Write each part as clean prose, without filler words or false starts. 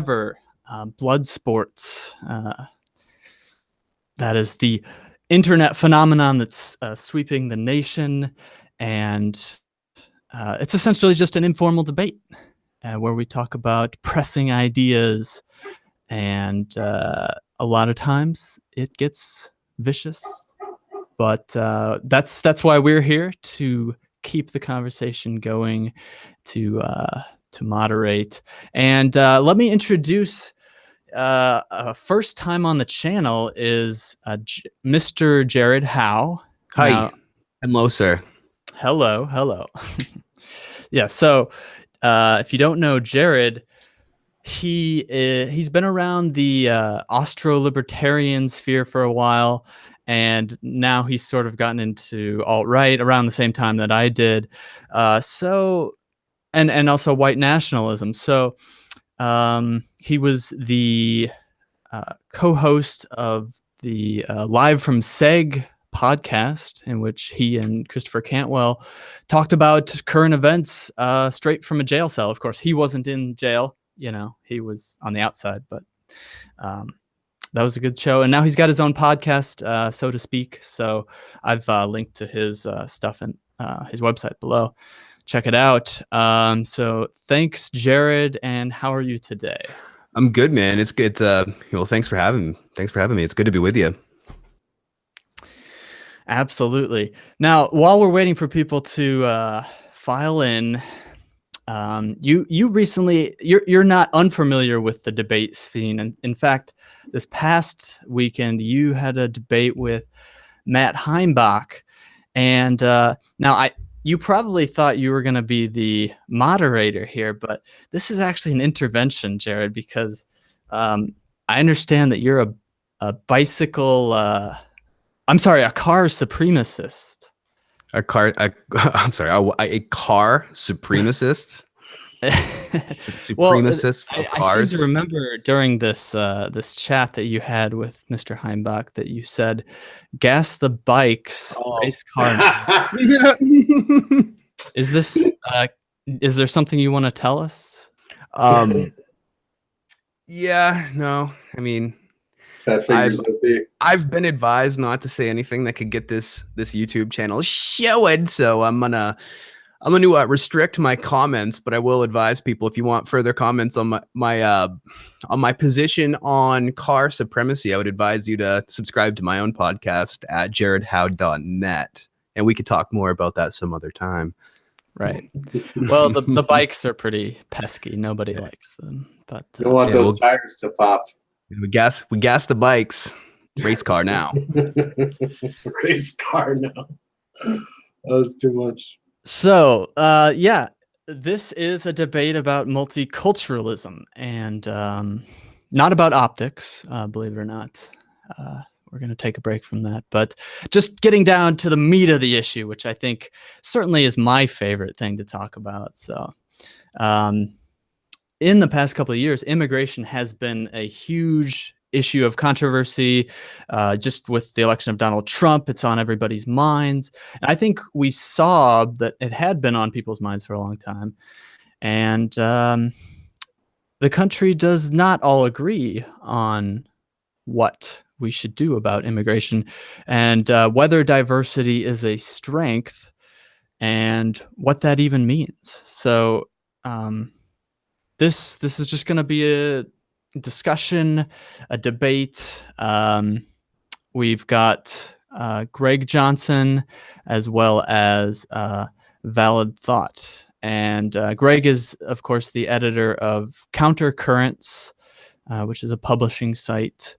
blood sports. That is the internet phenomenon that's sweeping the nation, and it's essentially just an informal debate where we talk about pressing ideas, and a lot of times it gets vicious. But that's why we're here, to keep the conversation going, to moderate. And let me introduce first time on the channel is Mr. Jared Howe. Hi. Now, hello, sir. Hello. Yeah, so if you don't know Jared, he's been around the Austro-libertarian sphere for a while, and now he's sort of gotten into alt-right around the same time that I did. And also white nationalism. So he was the co-host of the Live from Seg podcast, in which he and Christopher Cantwell talked about current events straight from a jail cell. Of course, he wasn't in jail. He was on the outside, but that was a good show. And now he's got his own podcast, so to speak. So I've linked to his stuff and his website below. Check it out. So thanks, Jared. And how are you today? I'm good, man. It's good. Well, thanks for having me. It's good to be with you. Absolutely. Now, while we're waiting for people to file in, you recently, you're not unfamiliar with the debate scene. And in fact, this past weekend, you had a debate with Matt Heimbach. And now you probably thought you were going to be the moderator here, but this is actually an intervention, Jared, because I understand that you're a bicycle, I'm sorry, a car supremacist. I'm sorry, a car supremacist? Supremacist well, of cars? I seem to remember during this this chat that you had with Mr. Heimbach that you said, gas the bikes, race car. Is there something you want to tell us? Yeah, no, I mean, I've been advised not to say anything that could get this YouTube channel showing, so I'm gonna restrict my comments, but I will advise people, if you want further comments on my position on car supremacy, I would advise you to subscribe to my own podcast at jaredhowe.net, and we could talk more about that some other time. Right. Well, the bikes are pretty pesky. Nobody likes them. But you don't want those tires to pop. We gas the bikes. Race car now. Race car now. That was too much. So, yeah, this is a debate about multiculturalism, and not about optics, believe it or not. We're going to take a break from that, but just getting down to the meat of the issue, which I think certainly is my favorite thing to talk about. So, in the past couple of years, immigration has been a huge issue of controversy. Just with the election of Donald Trump, it's on everybody's minds. And I think we saw that it had been on people's minds for a long time. And the country does not all agree on what we should do about immigration, and whether diversity is a strength and what that even means. So this is just going to be a discussion, a debate. We've got Greg Johnson as well as Valid Thought. And Greg is, of course, the editor of Countercurrents, which is a publishing site.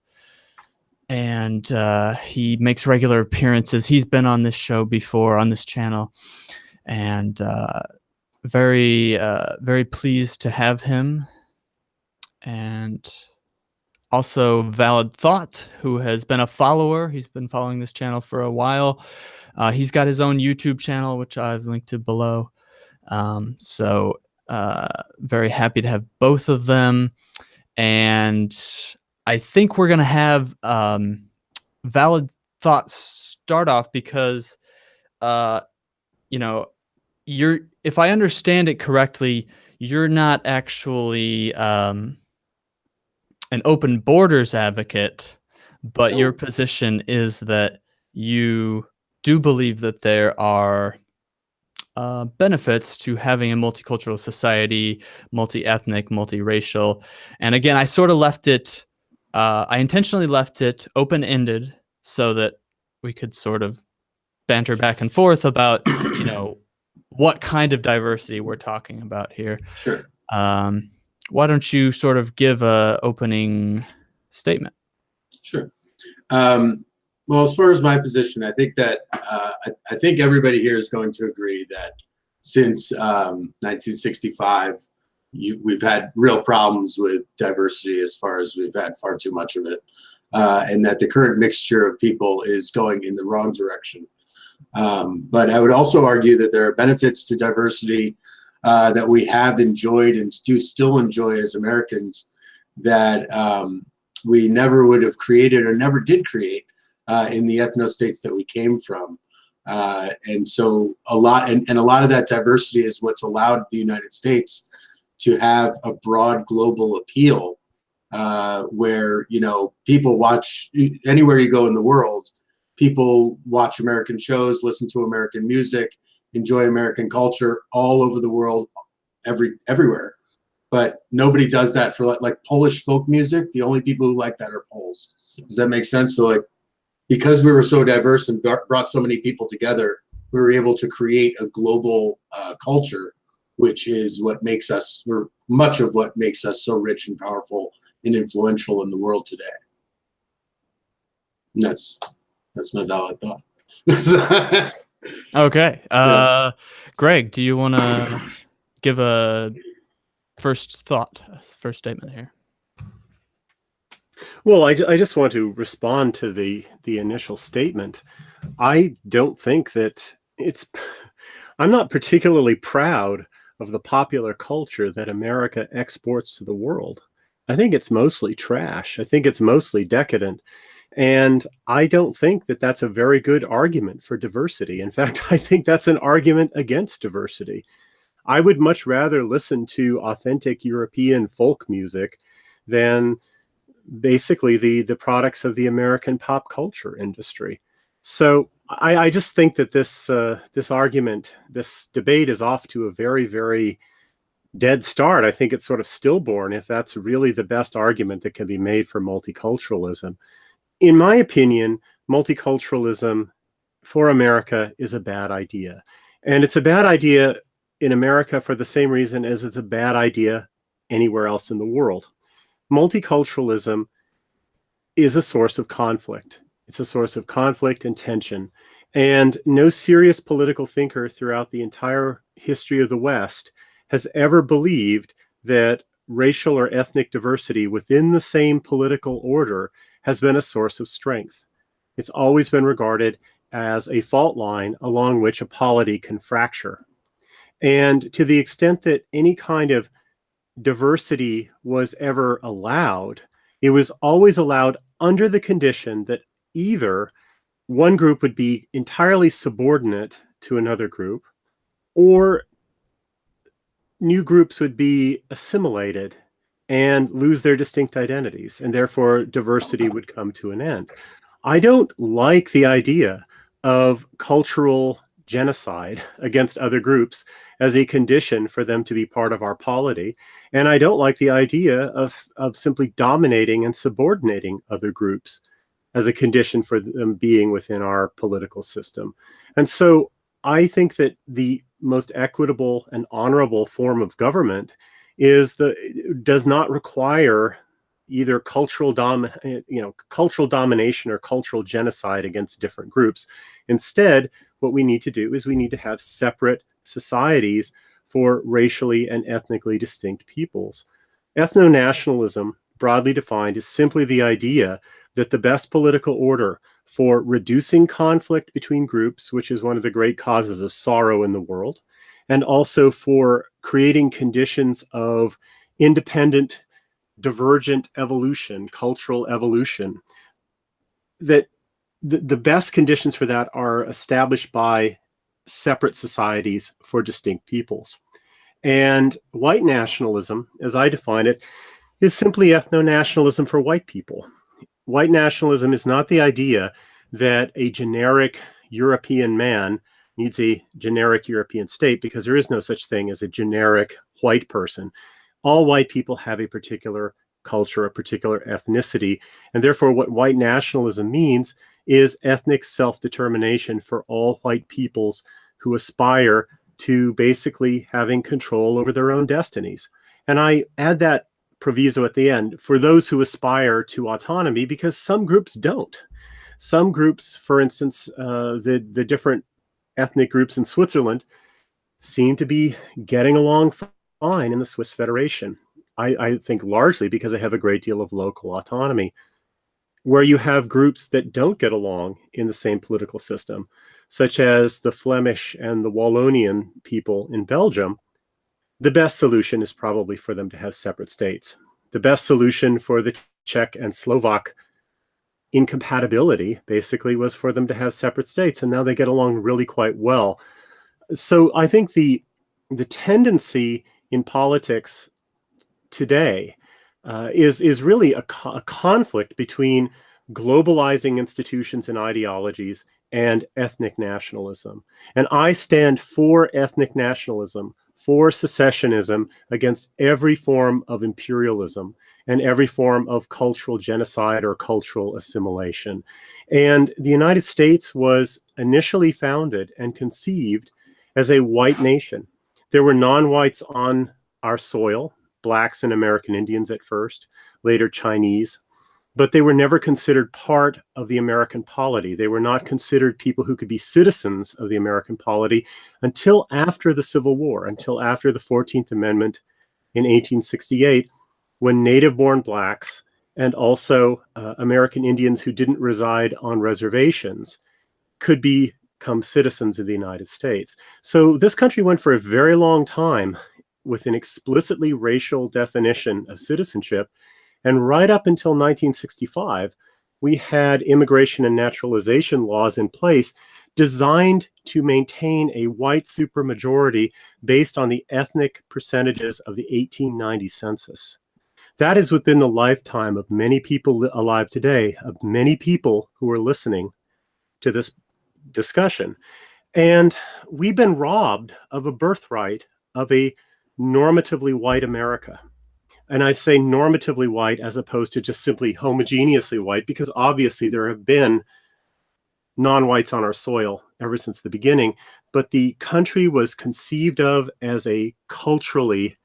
And he makes regular appearances. He's been on this show before, on this channel. And very pleased to have him. And also Valid Thought, who has been a follower. He's been following this channel for a while. He's got his own YouTube channel, which I've linked to below. So very happy to have both of them. And I think we're going to have Valid Thought start off because, if I understand it correctly, you're not actually an open borders advocate, but your Oh. position is that you do believe that there are benefits to having a multicultural society, multi-ethnic, multiracial. And again, I sort of left it, I intentionally left it open-ended so that we could sort of banter back and forth about, what kind of diversity we're talking about here. Sure. Why don't you sort of give a opening statement? Sure. Well, as far as my position, I think that I think everybody here is going to agree that since 1965, we've had real problems with diversity as far as we've had far too much of it, and that the current mixture of people is going in the wrong direction. But I would also argue that there are benefits to diversity that we have enjoyed and do still enjoy as Americans that we never would have created or never did create in the ethno-states that we came from. And so a lot of that diversity is what's allowed the United States to have a broad global appeal where, people watch anywhere you go in the world, people watch American shows, listen to American music, enjoy American culture all over the world, everywhere. But nobody does that for like Polish folk music. The only people who like that are Poles. Does that make sense? So because we were so diverse and brought so many people together, we were able to create a global culture, which is what makes us, or much of what makes us so rich and powerful and influential in the world today. And that's my valid thought. Okay. Greg, do you want to give a first statement here? Well, I just want to respond to the initial statement. I don't think that I'm not particularly proud of the popular culture that America exports to the world. I think it's mostly trash. I think it's mostly decadent. And I don't think that that's a very good argument for diversity. In fact, I think that's an argument against diversity. I would much rather listen to authentic European folk music than basically the products of the American pop culture industry. So I just think that this argument, this debate is off to a very, very dead start. I think it's sort of stillborn if that's really the best argument that can be made for multiculturalism. In my opinion, multiculturalism for America is a bad idea. And it's a bad idea in America for the same reason as it's a bad idea anywhere else in the world. Multiculturalism is a source of conflict. It's a source of conflict and tension. And no serious political thinker throughout the entire history of the West has ever believed that racial or ethnic diversity within the same political order has been a source of strength. It's always been regarded as a fault line along which a polity can fracture. And to the extent that any kind of diversity was ever allowed, it was always allowed under the condition that either one group would be entirely subordinate to another group, or new groups would be assimilated and lose their distinct identities, and therefore diversity would come to an end. I don't like the idea of cultural genocide against other groups as a condition for them to be part of our polity. And I don't like the idea of simply dominating and subordinating other groups as a condition for them being within our political system. And so I think that the most equitable and honorable form of government does not require either cultural domination or cultural genocide against different groups. Instead, what we need to do is we need to have separate societies for racially and ethnically distinct peoples. Ethno-nationalism, broadly defined, is simply the idea that the best political order for reducing conflict between groups, which is one of the great causes of sorrow in the world, and also for creating conditions of independent, divergent evolution, cultural evolution, that the best conditions for that are established by separate societies for distinct peoples. And white nationalism, as I define it, is simply ethno-nationalism for white people. White nationalism is not the idea that a generic European man needs a generic European state, because there is no such thing as a generic white person. All white people have a particular culture, a particular ethnicity, and therefore what white nationalism means is ethnic self-determination for all white peoples who aspire to basically having control over their own destinies. And I add that proviso at the end, for those who aspire to autonomy, because some groups don't. Some groups, for instance, the different ethnic groups in Switzerland seem to be getting along fine in the Swiss Federation. I think largely because they have a great deal of local autonomy. Where you have groups that don't get along in the same political system, such as the Flemish and the Wallonian people in Belgium, the best solution is probably for them to have separate states. The best solution for the Czech and Slovak incompatibility basically was for them to have separate states, and now they get along really quite well. So I think the tendency in politics today is really a conflict between globalizing institutions and ideologies and ethnic nationalism. And I stand for ethnic nationalism, for secessionism, against every form of imperialism and every form of cultural genocide or cultural assimilation. And the United States was initially founded and conceived as a white nation. There were non-whites on our soil, blacks and American Indians at first, later Chinese, but they were never considered part of the American polity. They were not considered people who could be citizens of the American polity until after the Civil War, until after the 14th Amendment in 1868, when native-born blacks and also American Indians who didn't reside on reservations could become citizens of the United States. So this country went for a very long time with an explicitly racial definition of citizenship. And right up until 1965, we had immigration and naturalization laws in place designed to maintain a white supermajority based on the ethnic percentages of the 1890 census. That is within the lifetime of many people alive today, of many people who are listening to this discussion. And we've been robbed of a birthright of a normatively white America. And I say normatively white as opposed to just simply homogeneously white, because obviously there have been non-whites on our soil ever since the beginning, but the country was conceived of as a culturally,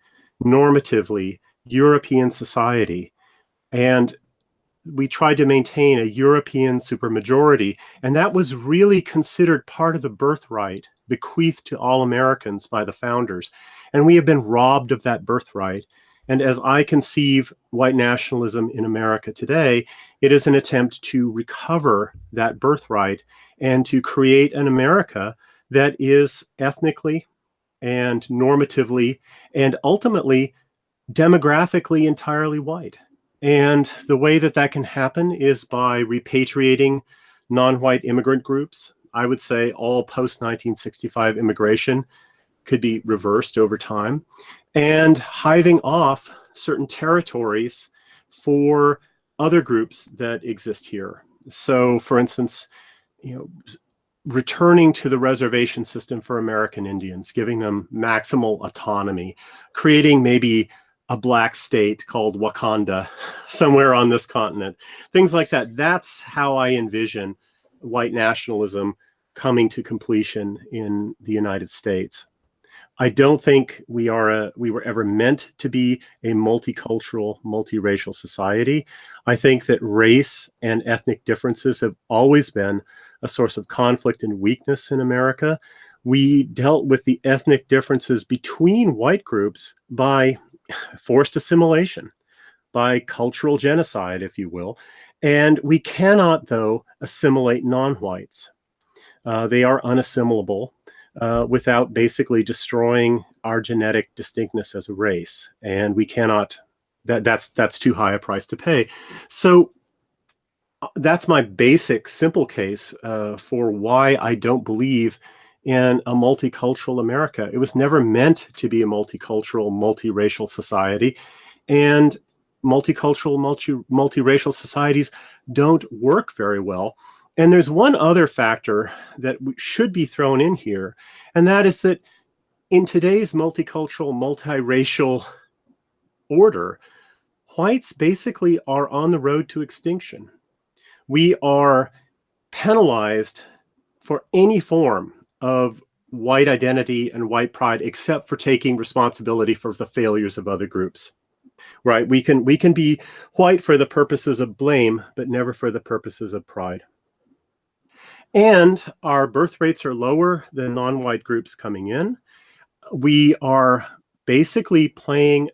normatively European society. And we tried to maintain a European supermajority, and that was really considered part of the birthright bequeathed to all Americans by the founders. And we have been robbed of that birthright. And as I conceive white nationalism in America today, it is an attempt to recover that birthright and to create an America that is ethnically and normatively and ultimately demographically entirely white. And the way that that can happen is by repatriating non-white immigrant groups. I would say all post-1965 immigration could be reversed over time, and hiving off certain territories for other groups that exist here. So, for instance, returning to the reservation system for American Indians, giving them maximal autonomy, creating maybe a black state called Wakanda somewhere on this continent, things like that. That's how I envision white nationalism coming to completion in the United States. I don't think we were ever meant to be a multicultural, multiracial society. I think that race and ethnic differences have always been a source of conflict and weakness in America. We dealt with the ethnic differences between white groups by forced assimilation, by cultural genocide, if you will. And we cannot, though, assimilate non-whites. They are unassimilable. Without basically destroying our genetic distinctness as a race. And we cannot, that's too high a price to pay. So that's my basic, simple case for why I don't believe in a multicultural America. It was never meant to be a multicultural, multiracial society. And multicultural, multiracial societies don't work very well. And there's one other factor that should be thrown in here, and that is that in today's multicultural, multiracial order, whites basically are on the road to extinction. We are penalized for any form of white identity and white pride, except for taking responsibility for the failures of other groups. Right? We can be white for the purposes of blame, but never for the purposes of pride. And our birth rates are lower than non-white groups coming in. We are basically playing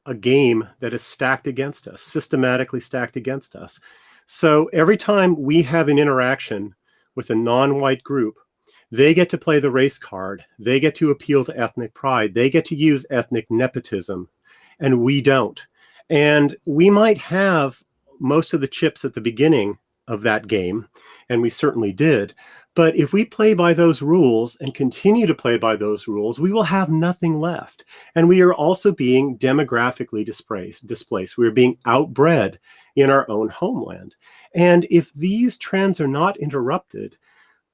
a game that is stacked against us, systematically stacked against us. So every time we have an interaction with a non-white group, they get to play the race card. They get to appeal to ethnic pride. They get to use ethnic nepotism, and we don't. And we might have most of the chips at the beginning of that game, and we certainly did. But if we play by those rules and continue to play by those rules, we will have nothing left. And we are also being demographically displaced. We're being outbred in our own homeland. And if these trends are not interrupted,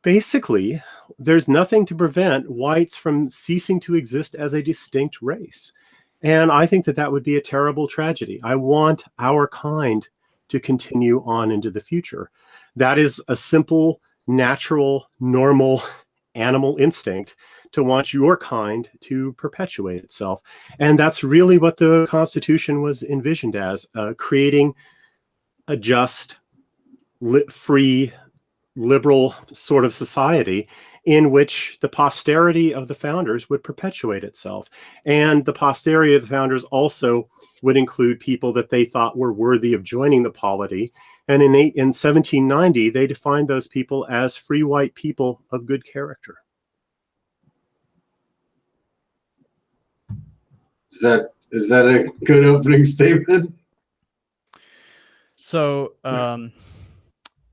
basically, there's nothing to prevent whites from ceasing to exist as a distinct race. And I think that that would be a terrible tragedy. I want our kind to continue on into the future. That is a simple, natural, normal animal instinct to want your kind to perpetuate itself. And that's really what the Constitution was envisioned as, creating a just, free, liberal sort of society in which the posterity of the founders would perpetuate itself. And the posterity of the founders also would include people that they thought were worthy of joining the polity. And in 1790, they defined those people as free white people of good character. Is that a good opening statement? So,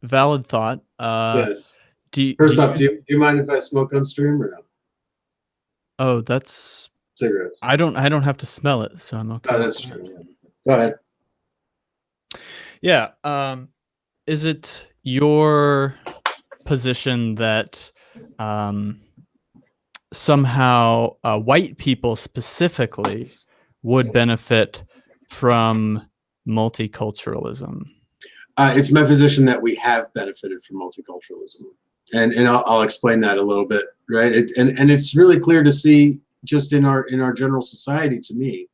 valid thought. Yes. First off, do you mind if I smoke on stream or no? Oh, that's cigarettes. I don't have to smell it, so I'm okay. Oh, that's true. Yeah. Go ahead. Yeah. Is it your position that somehow white people specifically would benefit from multiculturalism? It's my position that we have benefited from multiculturalism, and I'll explain that a little bit, right? And it's really clear to see just in our general society, to me,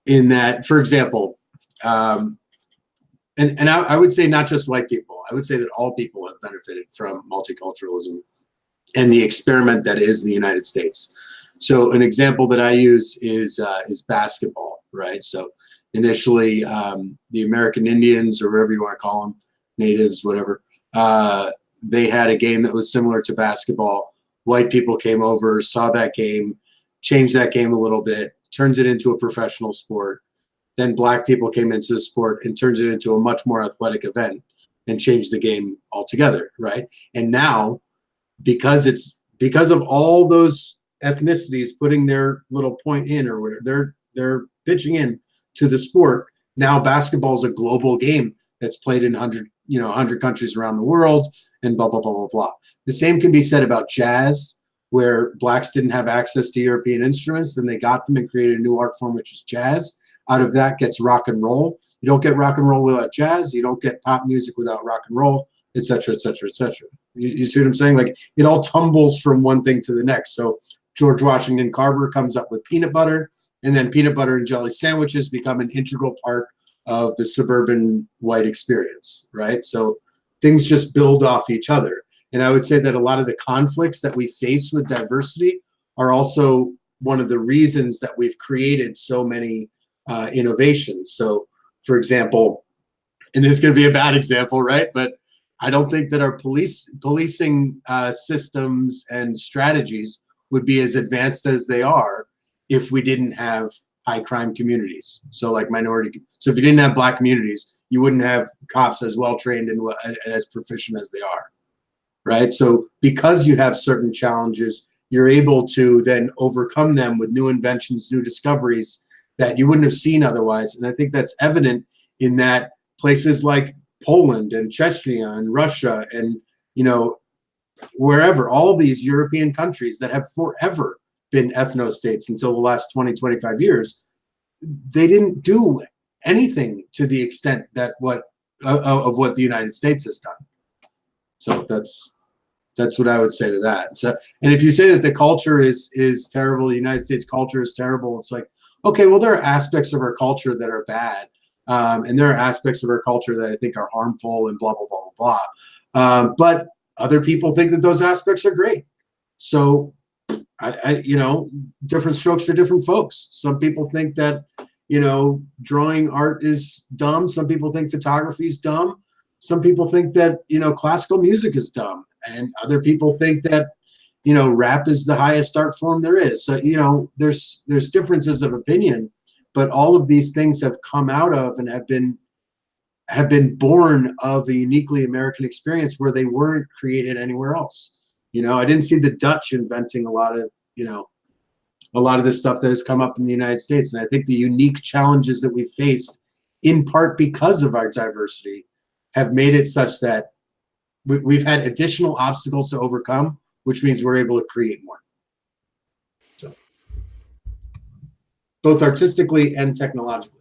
in that, for example, and I would say not just white people. I would say that all people have benefited from multiculturalism and the experiment that is the United States. So an example that I use is basketball, right? So initially, the American Indians, or whatever you want to call them, natives, whatever, they had a game that was similar to basketball. White people came over, saw that game, changed that game a little bit, turns it into a professional sport. Then black people came into the sport and turns it into a much more athletic event and changed the game altogether, right? And now, because of all those ethnicities putting their little point in, or whatever, they're pitching in to the sport. Now basketball is a global game that's played in 100 countries around the world, and blah, blah, blah, blah, blah. The same can be said about jazz, where blacks didn't have access to European instruments. Then they got them and created a new art form, which is jazz. Out of that gets rock and roll. You don't get rock and roll without jazz. You don't get pop music without rock and roll, et cetera, et cetera, et cetera. You see what I'm saying? Like, it all tumbles from one thing to the next. So George Washington Carver comes up with peanut butter, and then peanut butter and jelly sandwiches become an integral part of the suburban white experience, right? So things just build off each other. And I would say that a lot of the conflicts that we face with diversity are also one of the reasons that we've created so many innovations. So, for example, and this is going to be a bad example, right? But I don't think that our policing systems and strategies would be as advanced as they are if we didn't have high crime communities. So like so if you didn't have black communities, you wouldn't have cops as well trained and as proficient as they are, right? So because you have certain challenges, you're able to then overcome them with new inventions, new discoveries, that you wouldn't have seen otherwise. And I think that's evident in that places like Poland and Chechnya and Russia and, you know, wherever, all these European countries that have forever been ethno-states until the last 20, 25 years, they didn't do anything to the extent that of what the United States has done. So that's what I would say to that. So, and if you say that the culture is terrible, the United States culture is terrible, it's like, okay, well, there are aspects of our culture that are bad, and there are aspects of our culture that I think are harmful and blah, blah, blah, blah, blah. But other people think that those aspects are great. So, you know, different strokes for different folks. Some people think that, you know, drawing art is dumb. Some people think photography is dumb. Some people think that, you know, classical music is dumb. And other people think that, you know, rap is the highest art form there is. So, you know, there's differences of opinion, but all of these things have come out of and have been born of a uniquely American experience where they weren't created anywhere else. You know, I didn't see the Dutch inventing a lot of, you know, a lot of this stuff that has come up in the United States. And I think the unique challenges that we've faced, in part because of our diversity, have made it such that we've had additional obstacles to overcome, which means we're able to create more. So, both artistically and technologically.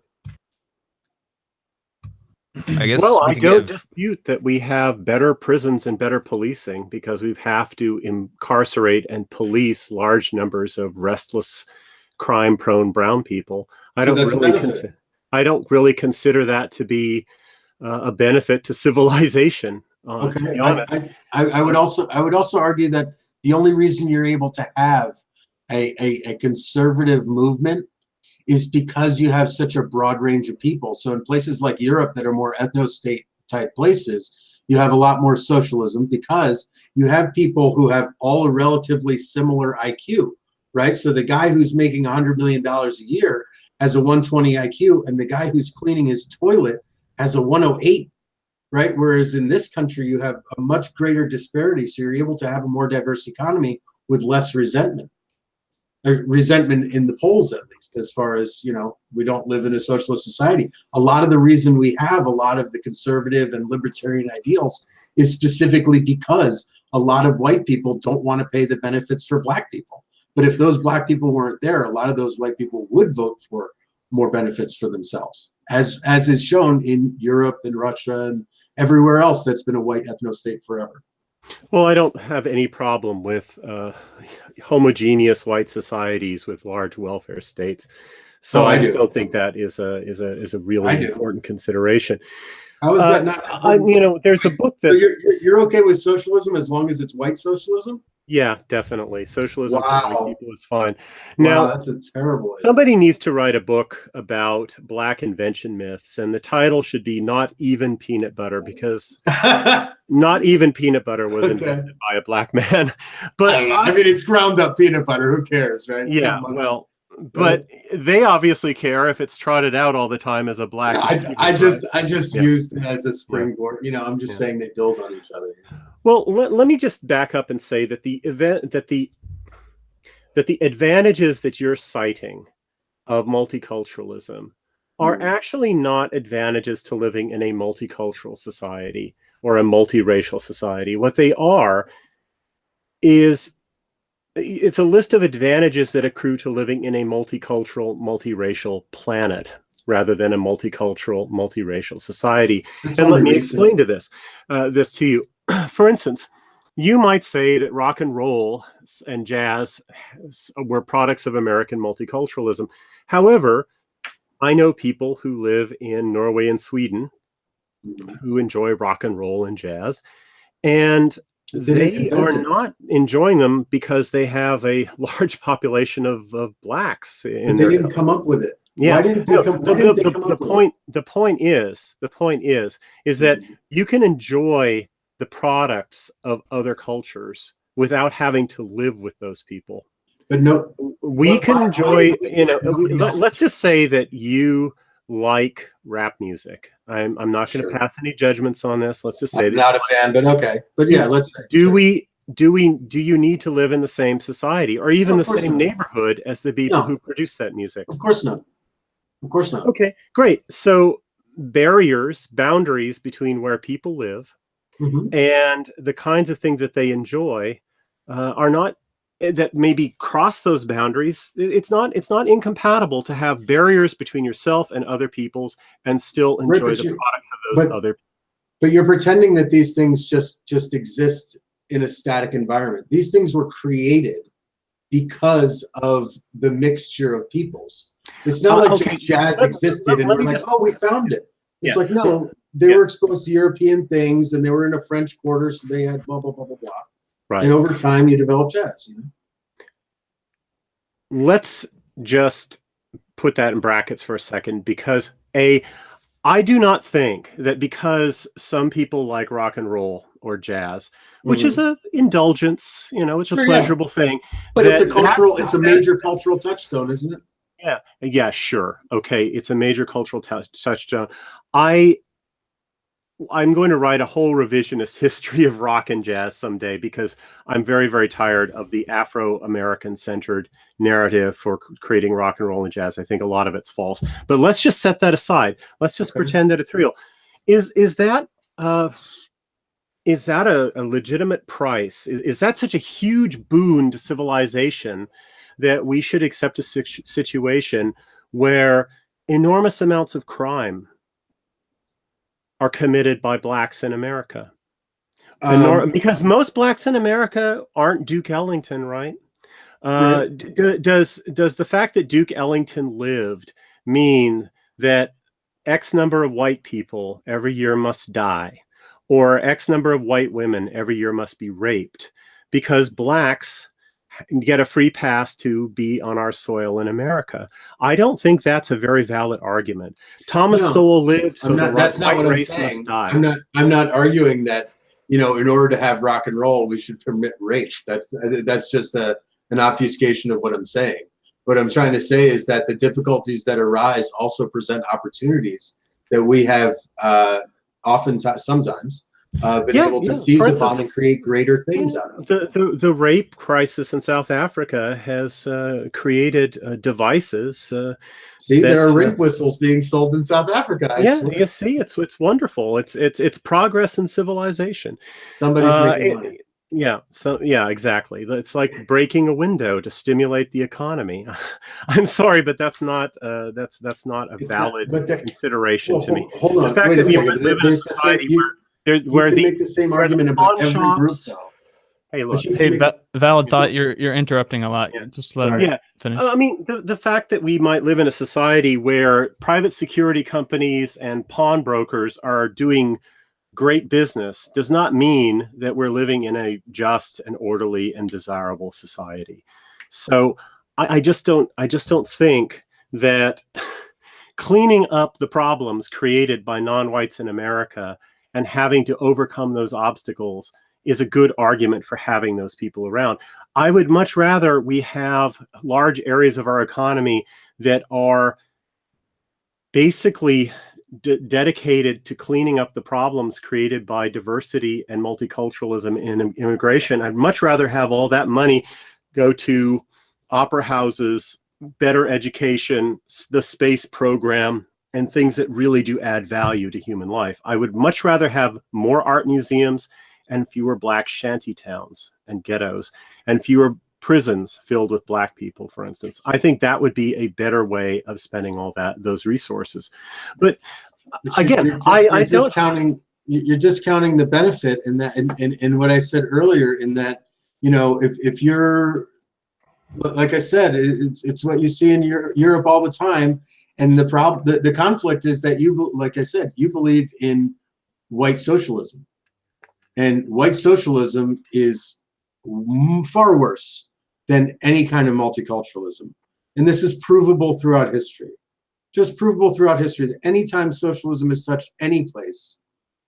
I guess. Well, I don't dispute that we have better prisons and better policing because we have to incarcerate and police large numbers of restless, crime-prone brown people. I don't really consider that to be a benefit to civilization. Okay, to be honest. I would also argue that the only reason you're able to have a conservative movement is because you have such a broad range of people. So in places like Europe that are more ethno-state type places, you have a lot more socialism because you have people who have all a relatively similar IQ, right? So the guy who's making $100 million a year has a 120 IQ, and the guy who's cleaning his toilet has a 108, right? Whereas in this country, you have a much greater disparity. So you're able to have a more diverse economy with less resentment. Resentment in the polls, at least, as far as, you know, we don't live in a socialist society. A lot of the reason we have a lot of the conservative and libertarian ideals is specifically because a lot of white people don't want to pay the benefits for black people. But if those black people weren't there, a lot of those white people would vote for more benefits for themselves, as is shown in Europe and Russia and everywhere else that's been a white ethno-state forever. Well, I don't have any problem with homogeneous white societies with large welfare states. So I just don't think that is a really important consideration. How is that not? You know, there's a book that so you're okay with socialism as long as it's white socialism? Yeah, definitely. Socialism for white people is fine. Now, that's a terrible idea. Somebody needs to write a book about black invention myths, and the title should be Not Even Peanut Butter, because not even peanut butter was invented by a black man. But I mean, it's ground up peanut butter. Who cares, right? Yeah, well, but they obviously care if it's trotted out all the time as a black. I just used it as a springboard. You know, I'm just saying they build on each other. Well, let me just back up and say that the advantages that you're citing of multiculturalism are actually not advantages to living in a multicultural society or a multiracial society. What they are is it's a list of advantages that accrue to living in a multicultural, multiracial planet rather than a multicultural, multiracial society. And let me explain to this to you. For instance, you might say that rock and roll and jazz were products of American multiculturalism. However, I know people who live in Norway and Sweden who enjoy rock and roll and jazz, and they are not enjoying them because they have a large population of blacks. They didn't come up with it. Yeah. The point is that you can enjoy the products of other cultures without having to live with those people. But no, we can enjoy, you know, let's just say that you like rap music. I'm not going to pass any judgments on this. Let's just say I'm not a fan, but okay. But yeah, let's say. Do you need to live in the same society or even the same neighborhood as the people who produce that music? Of course not. Of course not. Okay, great. So boundaries between where people live and the kinds of things that they enjoy are not, that maybe cross those boundaries. It's not incompatible to have barriers between yourself and other people's and still enjoy the products of those other. But you're pretending that these things just exist in a static environment. These things were created because of the mixture of peoples. It's not like just jazz existed and we're like, oh, we found it. It's like, no, they were exposed to European things and they were in a French quarter, so they had blah, blah, blah, blah, blah. Right. And over time, you develop jazz. You know? Let's just put that in brackets for a second, because I do not think that because some people like rock and roll or jazz, which is a indulgence, you know, it's a pleasurable thing. But it's a major cultural touchstone, isn't it? Yeah, sure. Okay, it's a major cultural touchstone. I'm going to write a whole revisionist history of rock and jazz someday, because I'm very, very tired of the Afro-American centered narrative for creating rock and roll and jazz. I think a lot of it's false. But let's just set that aside. Let's just pretend that it's real. Is that a legitimate price? Is that such a huge boon to civilization that we should accept a situation where enormous amounts of crime are committed by blacks in America? Because most blacks in America aren't Duke Ellington, right? Does the fact that Duke Ellington lived mean that X number of white people every year must die, or X number of white women every year must be raped because blacks get a free pass to be on our soil in America? I don't think that's a very valid argument. Thomas Sowell lived, so that's not what I'm saying. Must die. I'm not arguing that, you know, in order to have rock and roll, we should permit rape. That's just an obfuscation of what I'm saying. What I'm trying to say is that the difficulties that arise also present opportunities that we have sometimes been able to seize upon and create greater things out of. The rape crisis in South Africa has created devices. There are rape whistles being sold in South Africa. You see, it's wonderful. It's progress in civilization. Somebody's making money. Yeah, exactly. It's like breaking a window to stimulate the economy. I'm sorry, but that's not a valid consideration to me. Hold on, the fact that we live in a society where you can make the same argument about every group, though. Hey, look. Hey, valid thought. You're interrupting a lot. Just let him finish. I mean, the fact that we might live in a society where private security companies and pawnbrokers are doing great business does not mean that we're living in a just and orderly and desirable society. So I just don't think that cleaning up the problems created by non-whites in America and having to overcome those obstacles is a good argument for having those people around. I would much rather we have large areas of our economy that are basically dedicated to cleaning up the problems created by diversity and multiculturalism in immigration. I'd much rather have all that money go to opera houses, better education, the space program, and things that really do add value to human life. I would much rather have more art museums and fewer black shanty towns and ghettos and fewer prisons filled with black people, for instance. I think that would be a better way of spending those resources. But again, you're discounting the benefit in that, in what I said earlier, in that, you know, if you're, like I said, it's what you see in Europe all the time. And the conflict is that like I said, you believe in white socialism, and white socialism is far worse than any kind of multiculturalism. And this is provable throughout history. Just provable throughout history that anytime socialism has touched any place,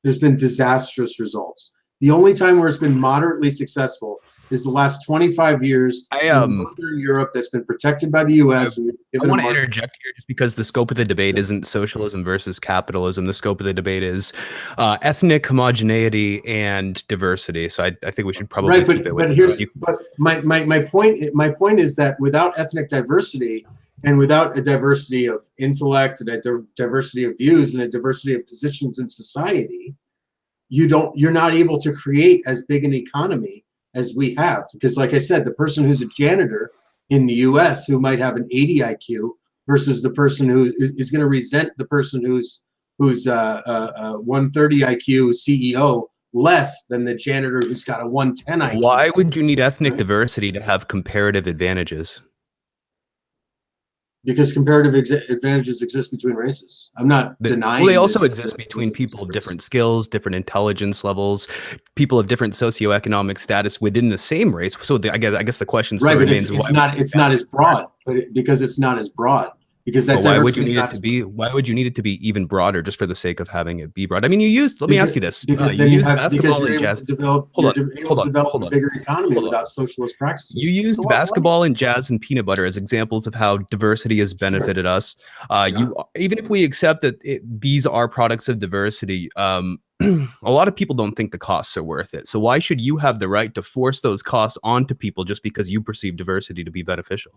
there's been disastrous results. The only time where it's been moderately successful is the last 25 years in Northern Europe that's been protected by the U.S. I want to interject here just because the scope of the debate isn't socialism versus capitalism. The scope of the debate is ethnic homogeneity and diversity. So I think we should probably keep it with but my point is that without ethnic diversity, And without a diversity of intellect and a diversity of views and a diversity of positions in society, you're not able to create as big an economy as we have. Because like I said, the person who's a janitor in the US who might have an 80 IQ versus the person who is going to resent the person who's 130 IQ CEO less than the janitor who's got a 110 IQ. Why would you need ethnic diversity to have comparative advantages? Because comparative advantages exist between races. I'm not denying. Well, they also exist between people of different skills, different intelligence levels, people of different socioeconomic status within the same race. So I guess the question still remains: it's not as broad, because it's not as broad. Because that why would you need it to be? Why would you need it to be even broader, just for the sake of having it be broad? I mean, let me ask you this: you use basketball and jazz. Develop a bigger economy without socialist practices. You used basketball and jazz and peanut butter as examples of how diversity has benefited us. Even if we accept that these are products of diversity, a lot of people don't think the costs are worth it. So why should you have the right to force those costs onto people just because you perceive diversity to be beneficial?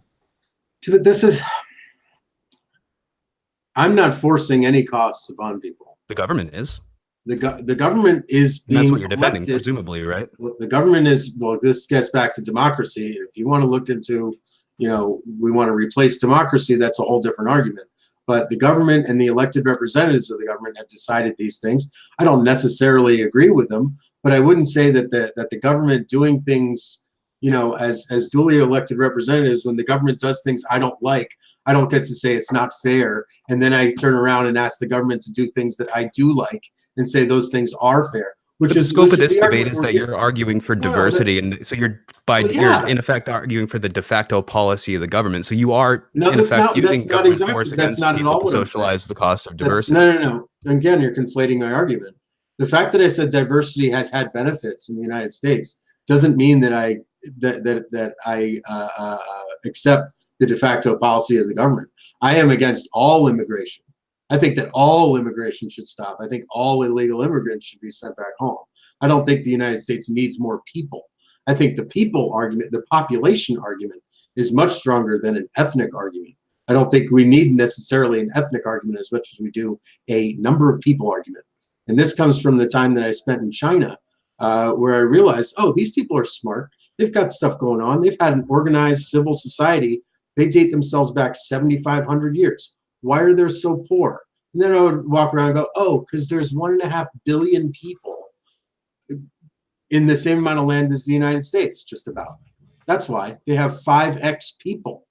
I'm not forcing any costs upon people. The government is. The government is being that's what you're defending, elected. Presumably, right? Well, the government is, this gets back to democracy. If you want to look into, we want to replace democracy, that's a whole different argument. But the government and the elected representatives of the government have decided these things. I don't necessarily agree with them, but I wouldn't say that the government doing things, as duly elected representatives, when the government does things I don't like, I don't get to say it's not fair. And then I turn around and ask the government to do things that I do like and say those things are fair. The scope of this debate is that you're arguing for diversity, and so you're in effect arguing for the de facto policy of the government. So you are in effect using government force against people to socialize the cost of diversity. No. Again, you're conflating my argument. The fact that I said diversity has had benefits in the United States doesn't mean that I accept the de facto policy of the government. I am against all immigration. I think that all immigration should stop. I think all illegal immigrants should be sent back home. I don't think the United States needs more people. I think the people argument, the population argument, is much stronger than an ethnic argument. I don't think we need necessarily an ethnic argument as much as we do a number of people argument. And this comes from the time that I spent in China, where I realized, these people are smart. They've got stuff going on. They've had an organized civil society. They date themselves back 7,500 years. Why are they so poor? And then I would walk around and go, because there's 1.5 billion people in the same amount of land as the United States, just about. That's why they have 5x people.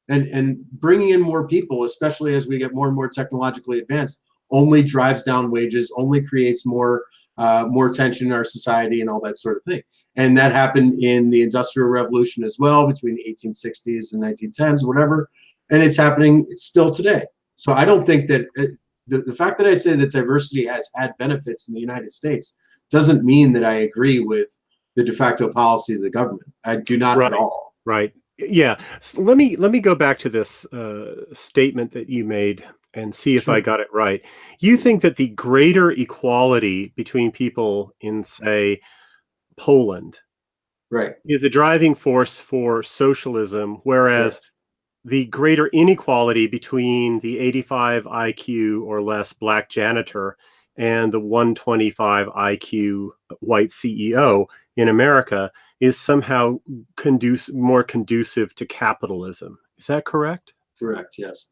And bringing in more people, especially as we get more and more technologically advanced, only drives down wages, only creates more tension in our society and all that sort of thing. And that happened in the Industrial Revolution as well, between the 1860s and 1910s, whatever. And it's happening still today. So I don't think that the fact that I say that diversity has had benefits in the United States doesn't mean that I agree with the de facto policy of the government. I do not at all. Right. Yeah. So let me go back to this statement that you made and see if I got it right. You think that the greater equality between people in, say, Poland, is a driving force for socialism, whereas the greater inequality between the 85 IQ or less black janitor and the 125 IQ white CEO in America is somehow more conducive to capitalism. Is that correct? Correct, yes.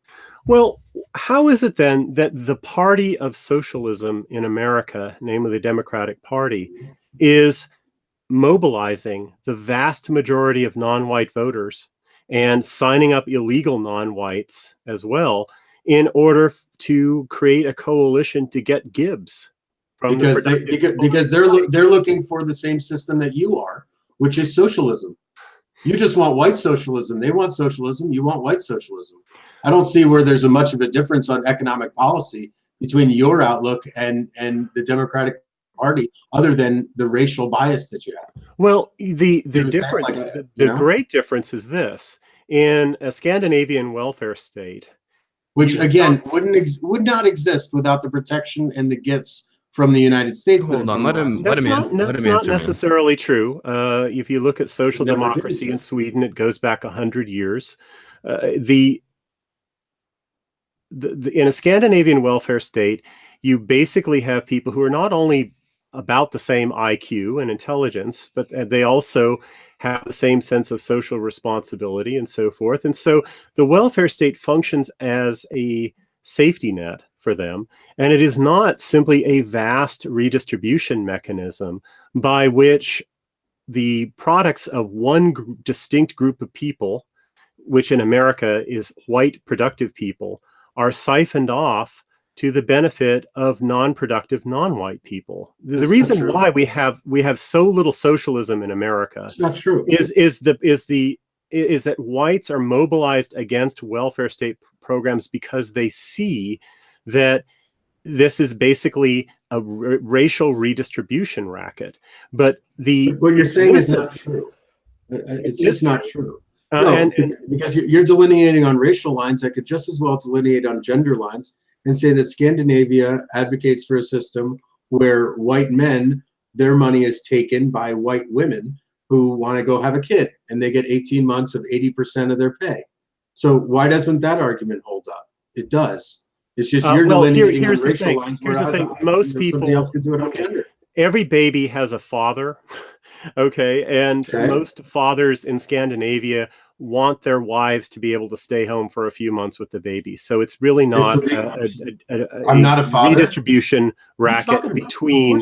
Well, how is it then that the party of socialism in America, namely the Democratic Party, is mobilizing the vast majority of non-white voters and signing up illegal non-whites as well in order to create a coalition to get Gibbs? Because they're looking for the same system that you are, which is socialism. You just want white socialism. They want socialism. You want white socialism. I don't see where there's much of a difference on economic policy between your outlook and the Democratic Party, other than the racial bias that you have. Well, the difference, the great difference is this: in a Scandinavian welfare state, which again would not exist without the protection and the gifts from the United States. Hold on, let him That's not necessarily true. If you look at social democracy in Sweden, it goes back 100 years. The in a Scandinavian welfare state, you basically have people who are not only about the same IQ and intelligence, but they also have the same sense of social responsibility and so forth. And so the welfare state functions as a safety net for them. And it is not simply a vast redistribution mechanism by which the products of one distinct group of people, which in America is white productive people, are siphoned off to the benefit of non-productive non-white people. The reason why we have so little socialism in America it's not true. is that whites are mobilized against welfare state programs because they see that this is basically a racial redistribution racket. But what you're saying is not true. It's just not true. No, because you're delineating on racial lines. I could just as well delineate on gender lines and say that Scandinavia advocates for a system where white men, their money is taken by white women who want to go have a kid, and they get 18 months of 80% of their pay. So why doesn't that argument hold up? It does. It's just you're delineating on racial lines. Here's the thing. Most people, somebody else can do it on gender. Every baby has a father, okay? And most fathers in Scandinavia want their wives to be able to stay home for a few months with the baby. So it's really not I'm not a father. Redistribution racket between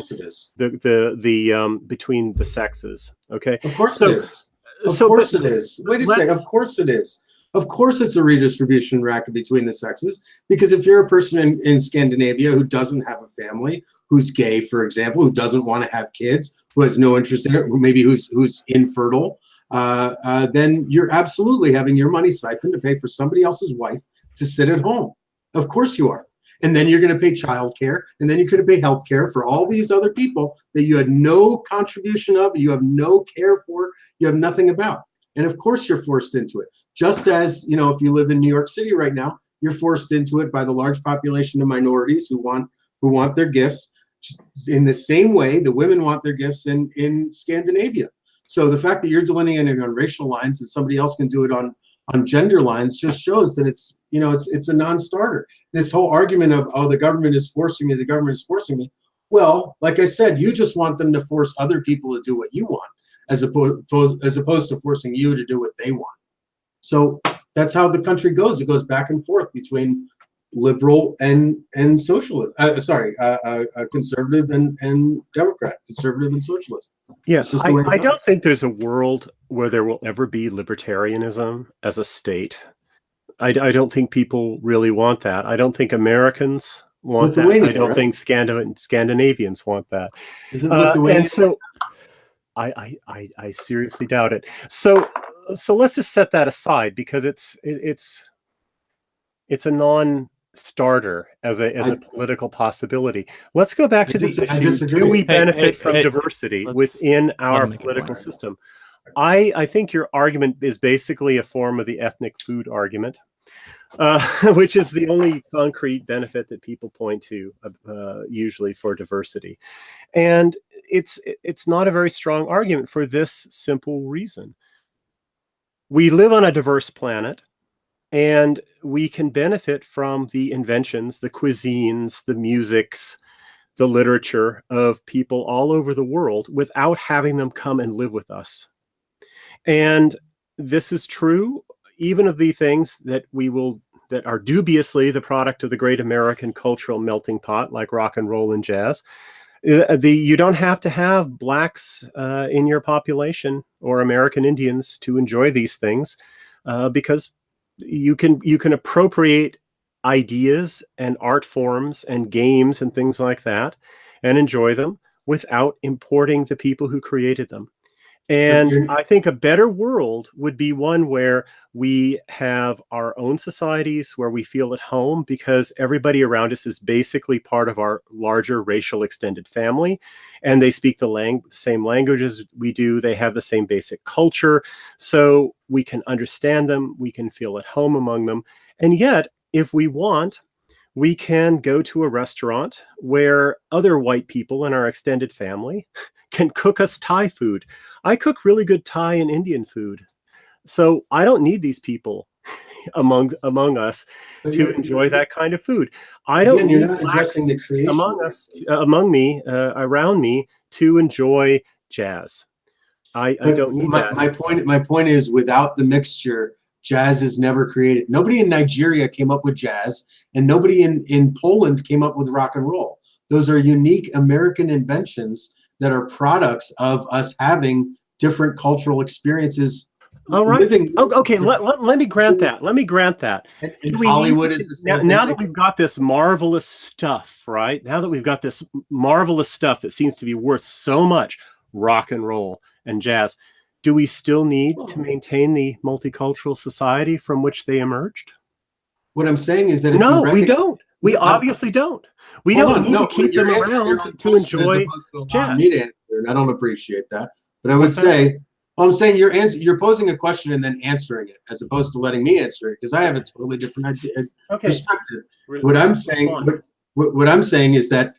between the sexes. Okay. Of course it is. Of course it is. Wait a second. Of course it is. Of course it's a redistribution racket between the sexes, because if you're a person in Scandinavia who doesn't have a family, who's gay, for example, who doesn't want to have kids, who has no interest in it, maybe who's infertile, then you're absolutely having your money siphoned to pay for somebody else's wife to sit at home. Of course you are. And then you're going to pay childcare, and then you're going to pay health care for all these other people that you had no contribution of, you have no care for, you have nothing about. And of course you're forced into it. Just as, if you live in New York City right now, you're forced into it by the large population of minorities who want their gifts. In the same way, the women want their gifts in Scandinavia. So the fact that you're delineating on racial lines and somebody else can do it on gender lines just shows that it's a non-starter. This whole argument of, oh, the government is forcing me. Well, like I said, you just want them to force other people to do what you want, as opposed to forcing you to do what they want. So that's how the country goes. It goes back and forth between liberal and socialist. Conservative and Democrat, conservative and socialist. Yes, I don't think there's a world where there will ever be libertarianism as a state. I don't think people really want that. I don't think Americans want that. I don't think Scandinavians want that. And so I seriously doubt it. So let's just set that aside, because it's a non-starter as a political possibility. Let's go back to the issue: do we benefit from diversity within our political system? I think your argument is basically a form of the ethnic food argument, which is the only concrete benefit that people point to usually for diversity. And it's not a very strong argument for this simple reason. We live on a diverse planet, and we can benefit from the inventions, the cuisines, the musics, the literature of people all over the world without having them come and live with us. And this is true even of the things that are dubiously the product of the great American cultural melting pot, like rock and roll and jazz. You don't have to have blacks in your population or American Indians to enjoy these things, because you can appropriate ideas and art forms and games and things like that and enjoy them without importing the people who created them. And I think a better world would be one where we have our own societies, where we feel at home, because everybody around us is basically part of our larger racial extended family, and they speak the same language as we do. They have the same basic culture, so we can understand them, we can feel at home among them. And yet, if we want, we can go to a restaurant where other white people in our extended family can cook us Thai food. I cook really good Thai and Indian food. So I don't need these people among us But to you're- enjoy that kind of food. I don't Again, you're need not blacks addressing the creation among us, among me, around me, to enjoy jazz. I don't need that. My point is, without the mixture, jazz is never created. Nobody in Nigeria came up with jazz, and nobody in Poland came up with rock and roll. Those are unique American inventions that are products of us having different cultural experiences. All right. Living. Okay. Let me grant that. Let me grant that. And Hollywood is the same now thing. that we've got this marvelous stuff, right? Now that we've got this marvelous stuff that seems to be worth so much, rock and roll and jazz, do we still need to maintain the multicultural society from which they emerged? What I'm saying is that if No, you we don't. We obviously don't. We don't need to keep them around to enjoy jazz. Me to answer, and I don't appreciate that. But I would say, well, I'm saying you're posing a question and then answering it, as opposed to letting me answer it, because I have a totally different perspective. What I'm saying is that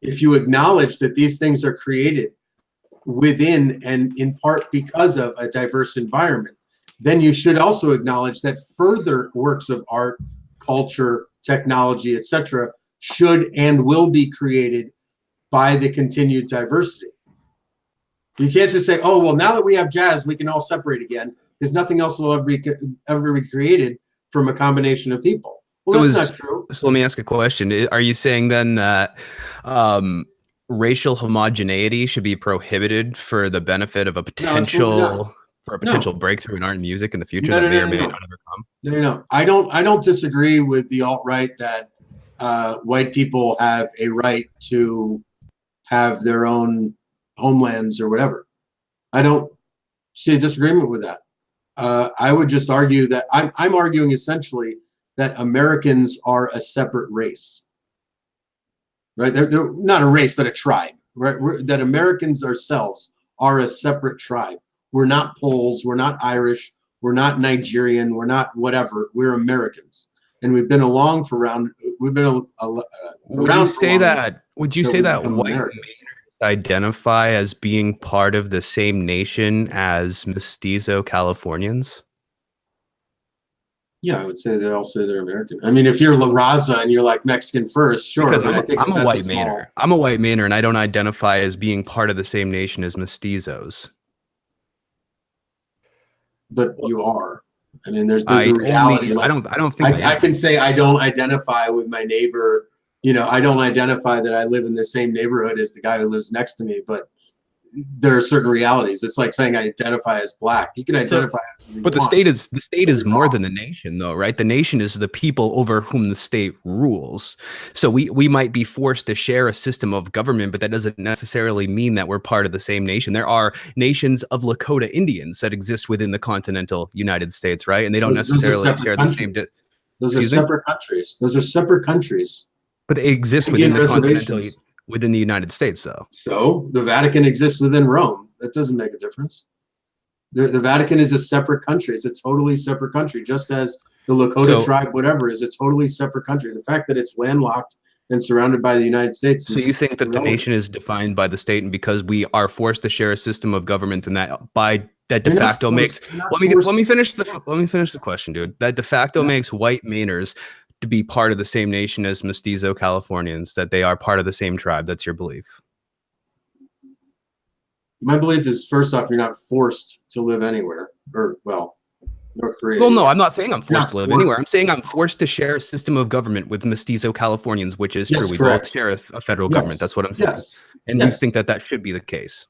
if you acknowledge that these things are created within and in part because of a diverse environment, then you should also acknowledge that further works of art, culture, technology, etc., should and will be created by the continued diversity. You can't just say, oh, well, now that we have jazz, we can all separate again, because nothing else will ever be created from a combination of people. Well, that's not true. So let me ask a question. Are you saying then that racial homogeneity should be prohibited for the benefit of a potential breakthrough in art and music in the future that may or may not ever come? No. I don't disagree with the alt-right that white people have a right to have their own homelands or whatever. I don't see a disagreement with that. I would just argue that I'm arguing essentially that Americans are a separate race, right? They're not a race, but a tribe, right? That Americans ourselves are a separate tribe. We're not Poles, we're not Irish, we're not Nigerian, we're not whatever. We're Americans, and we've been around for around. Would you say that white Americans identify as being part of the same nation as mestizo Californians? Yeah, I would say they all say they're American. I mean, if you're La Raza and you're like Mexican first, sure. Because I'm a white Mainer. I'm a white Mainer, and I don't identify as being part of the same nation as mestizos. But you are. I mean, there's a reality. I don't think I can say I don't identify with my neighbor. I don't identify that I live in the same neighborhood as the guy who lives next to me, but there are certain realities. It's like saying I identify as black. You can identify as but the state is more than the nation, though, right? The nation is the people over whom the state rules. So we might be forced to share a system of government, but that doesn't necessarily mean that we're part of the same nation. There are nations of Lakota Indians that exist within the continental United States, right? And they don't necessarily share the same. Those are separate countries. Those are separate countries. But they exist within within the United States, though. So the Vatican exists within Rome. That doesn't make a difference. The Vatican is a separate country. It's a totally separate country, just as the Lakota tribe, whatever, is a totally separate country. The fact that it's landlocked and surrounded by the United States. So you think that the nation is defined by the state, and because we are forced to share a system of government, and that de facto makes. Let me finish the question, dude. That de facto makes white Mainers to be part of the same nation as mestizo Californians, that they are part of the same tribe. That's your belief. My belief is, first off, you're not forced to live anywhere, or North Korea. Well, no, I'm not saying I'm forced to live anywhere. I'm saying I'm forced to share a system of government with mestizo Californians, which is true. We both share a federal government. That's what I'm saying. And you think that should be the case?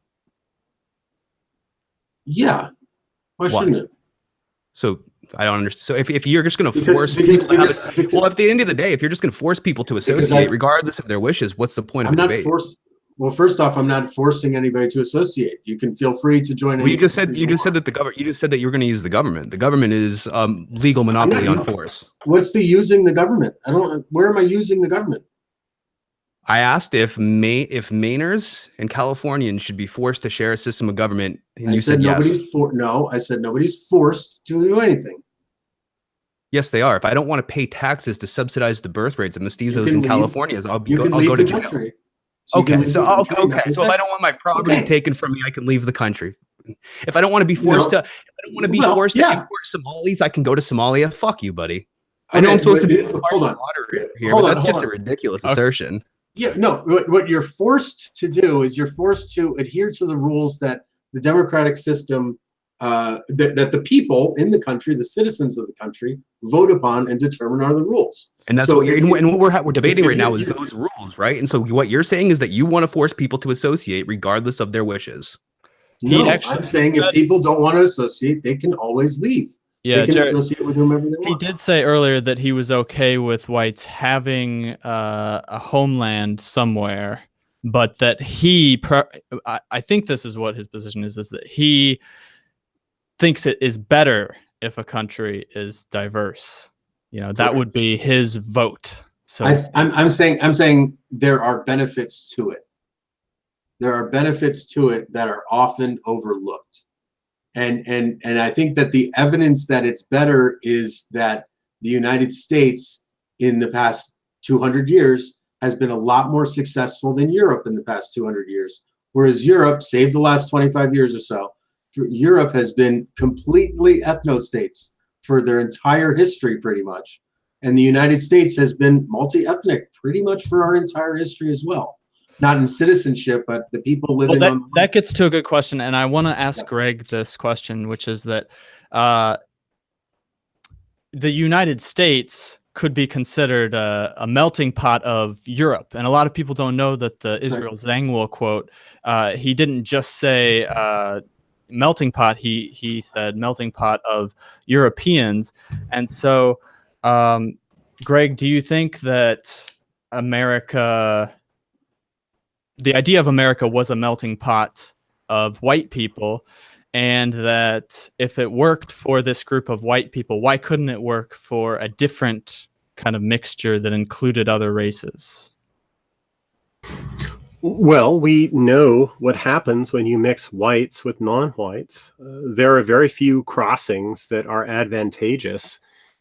Yeah. Why shouldn't it? So I don't understand. So if you're just going to force people well, at the end of the day, if you're just going to force people to associate regardless of their wishes, what's the point of debate? Well, first off, I'm not forcing anybody to associate. You can feel free to join. Well, you just said that you were going to use the government. The government is legal monopoly on force. What's the using the government? Where am I using the government? I asked if Mainers and Californians should be forced to share a system of government, and you said yes. No, I said nobody's forced to do anything. Yes, they are. If I don't want to pay taxes to subsidize the birth rates of mestizos in California, I'll go to jail. So if I don't want my property taken from me, I can leave the country. If I don't want to be forced to don't want to be Well, forced yeah. to import Somalis. I can go to Somalia. Fuck you, buddy. I know I'm supposed to be moderate here, but that's just a ridiculous assertion. Yeah, no, what you're forced to do is you're forced to adhere to the rules that the democratic system, that the people in the country, the citizens of the country, vote upon and determine are the rules. And that's So what we're debating right now is you- those rules, right? And so what you're saying is that you want to force people to associate regardless of their wishes. No, I'm saying if people don't want to associate, they can always leave. Yeah, they can Jared, associate with whomever they want. he did say earlier that he was okay with whites having a homeland somewhere, but that I think this is what his position is that he thinks it is better if a country is diverse. You know, that would be his vote. So I'm saying there are benefits to it. There are benefits to it that are often overlooked. And I think that the evidence that it's better is that the United States in the past 200 years has been a lot more successful than Europe in the past 200 years. Whereas Europe, save the last 25 years or so, Europe has been completely ethno-states for their entire history pretty much. And the United States has been multi-ethnic pretty much for our entire history as well. Not in citizenship, but the people living on. That gets to a good question, and I want to ask Greg this question, which is that the United States could be considered a melting pot of Europe, and a lot of people don't know that the Israel Zangwill quote. He didn't just say melting pot; he said melting pot of Europeans, and so, Greg, do you think that the idea of America was a melting pot of white people, and that if it worked for this group of white people, why couldn't it work for a different kind of mixture that included other races? Well, we know what happens when you mix whites with non-whites. There are very few crossings that are advantageous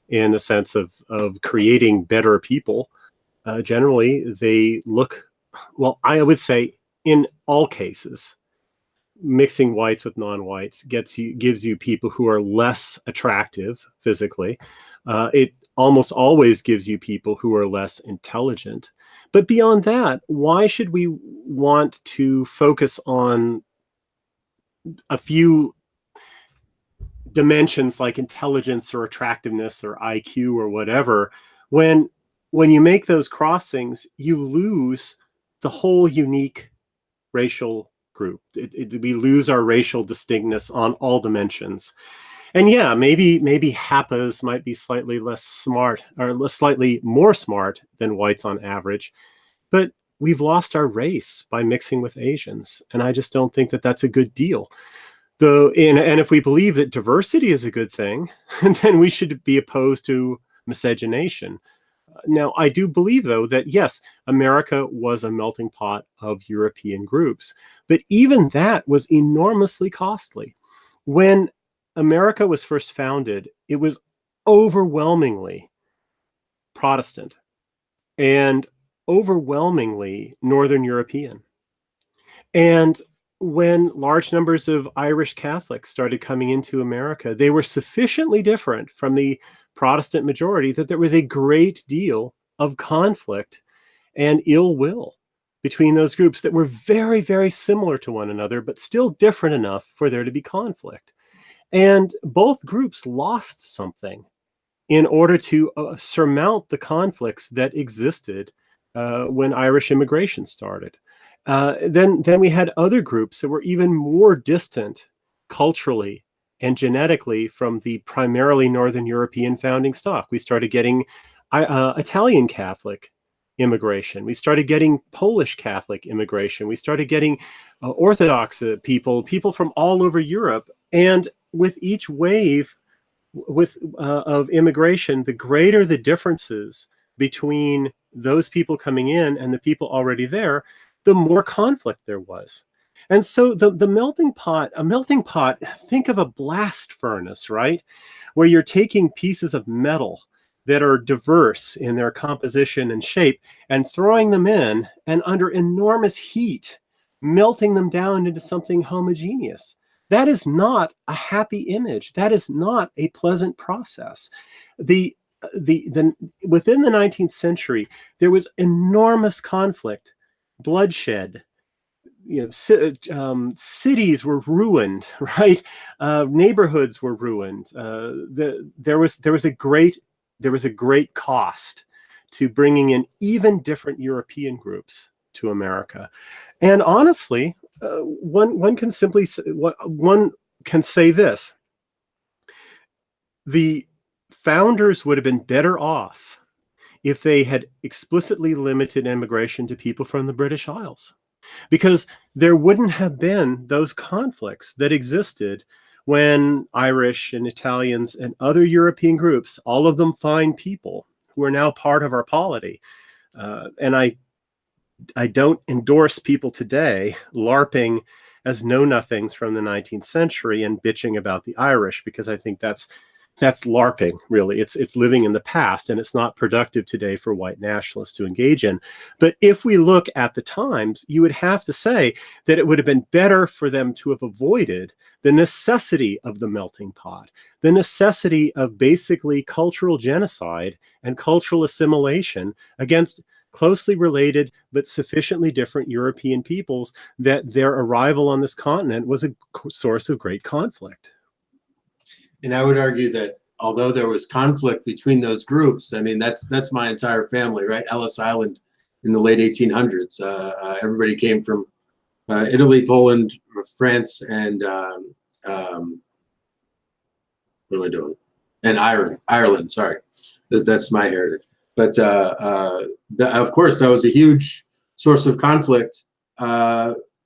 in the sense of creating better people. Generally, they look, well, I would say in all cases, mixing whites with non-whites gives you people who are less attractive physically. It almost always gives you people who are less intelligent. But beyond that, why should we want to focus on a few dimensions like intelligence or attractiveness or IQ or whatever, when you make those crossings, you lose the whole unique racial group. We lose our racial distinctness on all dimensions. And yeah, maybe Hapas might be slightly less smart or slightly more smart than whites on average, but we've lost our race by mixing with Asians. And I just don't think that that's a good deal. And if we believe that diversity is a good thing, then we should be opposed to miscegenation. Now, I do believe, though, that yes, America was a melting pot of European groups, but even that was enormously costly. When America was first founded, it was overwhelmingly Protestant and overwhelmingly Northern European. And when large numbers of Irish Catholics started coming into America, they were sufficiently different from the Protestant majority that there was a great deal of conflict and ill will between those groups that were very, very similar to one another, but still different enough for there to be conflict. And both groups lost something in order to surmount the conflicts that existed when Irish immigration started. Then we had other groups that were even more distant culturally and genetically from the primarily Northern European founding stock. We started getting Italian Catholic immigration. We started getting Polish Catholic immigration. We started getting Orthodox people from all over Europe. And with each wave of immigration, the greater the differences between those people coming in and the people already there, the more conflict there was. And so the melting pot, think of a blast furnace, right? Where you're taking pieces of metal that are diverse in their composition and shape and throwing them in and under enormous heat, melting them down into something homogeneous. That is not a happy image. That is not a pleasant process. The within the 19th century, there was enormous conflict, bloodshed. Cities were ruined, right? Neighborhoods were ruined. There was a great cost to bringing in even different European groups to America. And honestly, one can say this: the founders would have been better off if they had explicitly limited immigration to people from the British Isles, because there wouldn't have been those conflicts that existed when Irish and Italians and other European groups, all of them fine people who are now part of our polity. And I don't endorse people today LARPing as know-nothings from the 19th century and bitching about the Irish, because I think that's LARPing, really. It's living in the past, and it's not productive today for white nationalists to engage in. But if we look at the times, you would have to say that it would have been better for them to have avoided the necessity of the melting pot, the necessity of basically cultural genocide and cultural assimilation against closely related but sufficiently different European peoples, that their arrival on this continent was a source of great conflict. And I would argue that although there was conflict between those groups, I mean, that's my entire family, right? Ellis Island in the late 1800s. Everybody came from Italy, Poland, France, and what am I doing? And Ireland, sorry. That's my heritage. But of course, that was a huge source of conflict,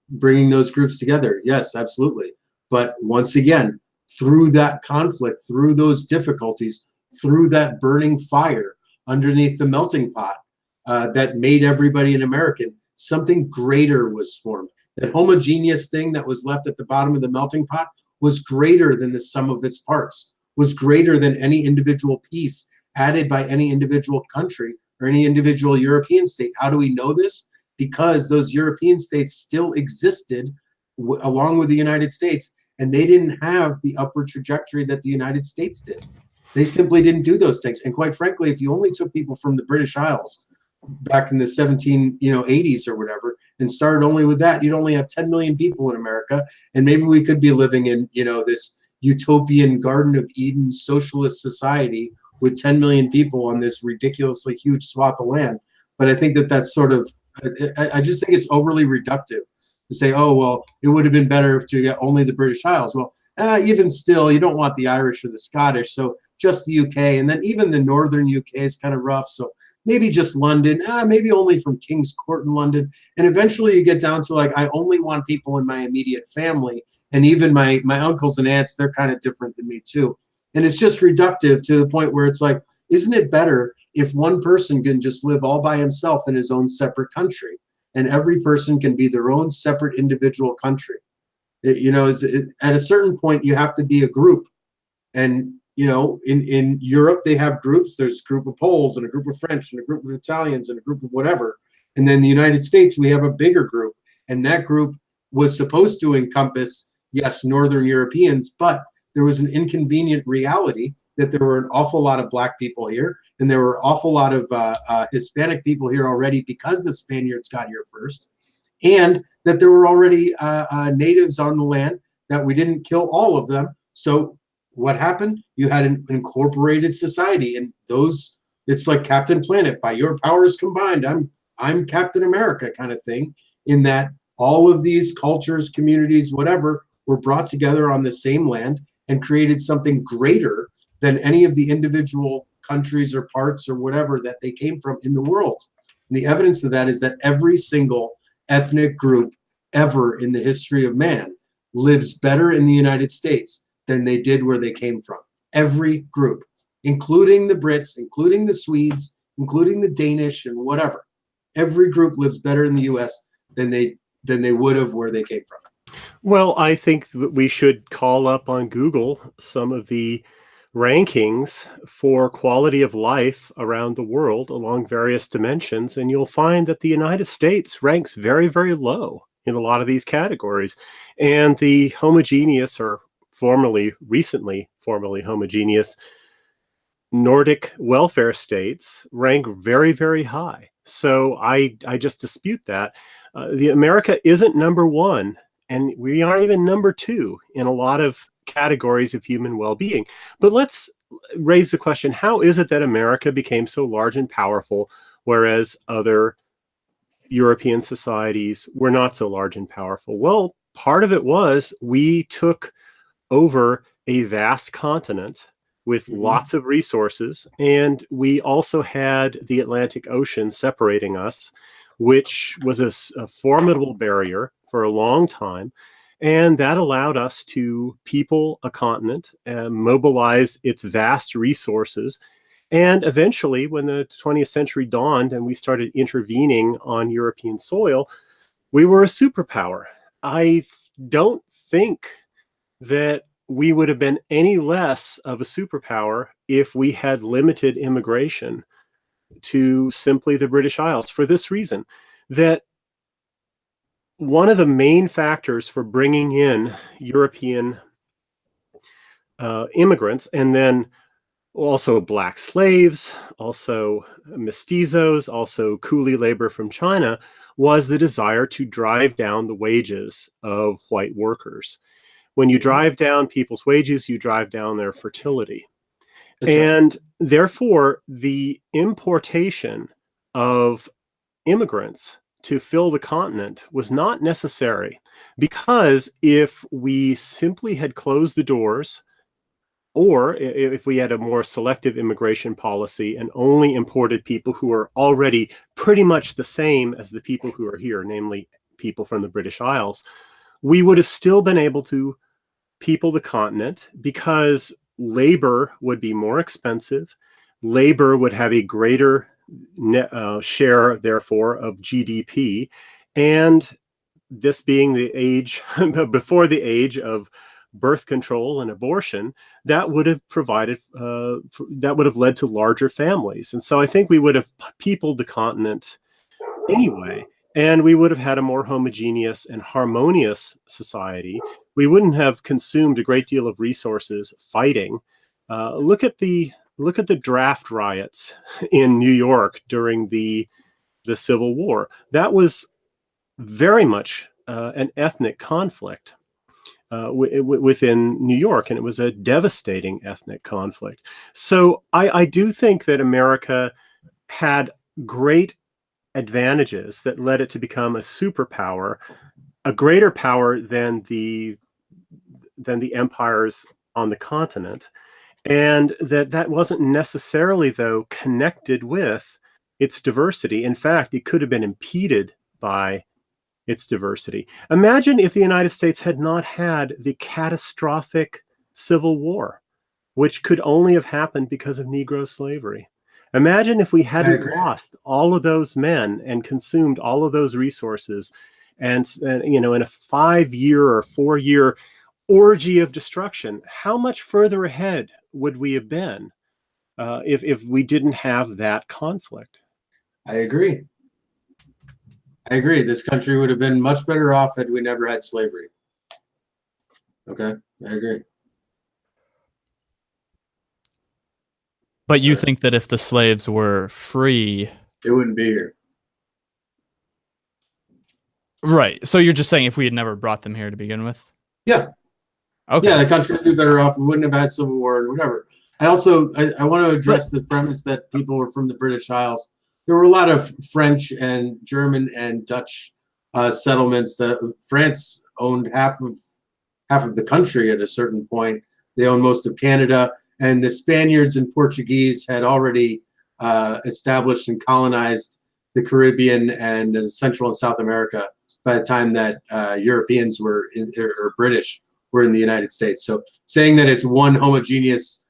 bringing those groups together. Yes, absolutely. But once again, through that conflict, through those difficulties, through that burning fire underneath the melting pot that made everybody an American, something greater was formed. That homogeneous thing that was left at the bottom of the melting pot was greater than the sum of its parts, was greater than any individual piece added by any individual country or any individual European state. How do we know this? Because those European states still existed along with the United States, and they didn't have the upward trajectory that the United States did. They simply didn't do those things. And quite frankly, if you only took people from the British Isles back in the 80s or whatever, and started only with that, you'd only have 10 million people in America. And maybe we could be living in, this utopian Garden of Eden socialist society with 10 million people on this ridiculously huge swath of land. But I think that's sort of, I just think it's overly reductive to say, oh, well, it would have been better to get only the British Isles. Well, even still, you don't want the Irish or the Scottish, so just the UK. And then even the northern UK is kind of rough, so maybe just London, maybe only from King's Court in London. And eventually you get down to like, I only want people in my immediate family. And even my uncles and aunts, they're kind of different than me too. And it's just reductive to the point where it's like, isn't it better if one person can just live all by himself in his own separate country, and every person can be their own separate individual country? At a certain point, you have to be a group. And, in Europe, they have groups. There's a group of Poles and a group of French and a group of Italians and a group of whatever. And then the United States, we have a bigger group. And that group was supposed to encompass, yes, Northern Europeans, but there was an inconvenient reality that there were an awful lot of Black people here, and there were an awful lot of Hispanic people here already because the Spaniards got here first, and that there were already natives on the land, that we didn't kill all of them. So what happened? You had an incorporated society, and it's like Captain Planet, by your powers combined, I'm Captain America kind of thing, in that all of these cultures, communities, whatever, were brought together on the same land and created something greater than any of the individual countries or parts or whatever that they came from in the world. And the evidence of that is that every single ethnic group ever in the history of man lives better in the United States than they did where they came from. Every group, including the Brits, including the Swedes, including the Danish and whatever. Every group lives better in the US than they would have where they came from. Well, I think that we should call up on Google some of the rankings for quality of life around the world along various dimensions, and you'll find that the United States ranks very, very low in a lot of these categories. And the homogeneous, or recently formerly homogeneous, Nordic welfare states rank very, very high. So I just dispute that. The America isn't number one, and we aren't even number two in a lot of categories of human well-being. But let's raise the question, how is it that America became so large and powerful, whereas other European societies were not so large and powerful? Well, part of it was we took over a vast continent with lots of resources, and we also had the Atlantic Ocean separating us, which was a formidable barrier for a long time. And that allowed us to people a continent and mobilize its vast resources. And eventually, when the 20th century dawned and we started intervening on European soil, we were a superpower. I don't think that we would have been any less of a superpower if we had limited immigration to simply the British Isles, for this reason, that one of the main factors for bringing in European immigrants, and then also black slaves, also mestizos, also coolie labor from China, was the desire to drive down the wages of white workers. When you drive down people's wages, you drive down their fertility. That's and right. Therefore, the importation of immigrants to fill the continent was not necessary, because if we simply had closed the doors, or if we had a more selective immigration policy and only imported people who are already pretty much the same as the people who are here, namely people from the British Isles, we would have still been able to people the continent, because labor would be more expensive. Labor would have a greater share, therefore, of GDP. And this being the age, before the age of birth control and abortion, that would have provided, that would have led to larger families. And so I think we would have peopled the continent anyway. And we would have had a more homogeneous and harmonious society. We wouldn't have consumed a great deal of resources fighting. Look at the draft riots in New York during the Civil War. That was very much an ethnic conflict within New York, and it was a devastating ethnic conflict. So I do think that America had great advantages that led it to become a superpower, a greater power than the empires on the continent, and that wasn't necessarily, though, connected with its diversity. In fact, it could have been impeded by its diversity. Imagine if the United States had not had the catastrophic Civil War, which could only have happened because of Negro slavery. Imagine if we hadn't lost all of those men and consumed all of those resources, and in a 5-year or 4-year orgy of destruction. How much further ahead would we have been if we didn't have that conflict? I agree. This country would have been much better off had we never had slavery. Okay, I agree. But you think that if the slaves were free, they wouldn't be here. Right. So you're just saying if we had never brought them here to begin with? Yeah. Okay. Yeah, the country would be better off. We wouldn't have had civil war and whatever. I want to address the premise that people were from the British Isles. There were a lot of French and German and Dutch settlements. France owned half of the country at a certain point. They owned most of Canada. And the Spaniards and Portuguese had already established and colonized the Caribbean and Central and South America by the time that Europeans or British were in the United States. So saying that it's one homogeneous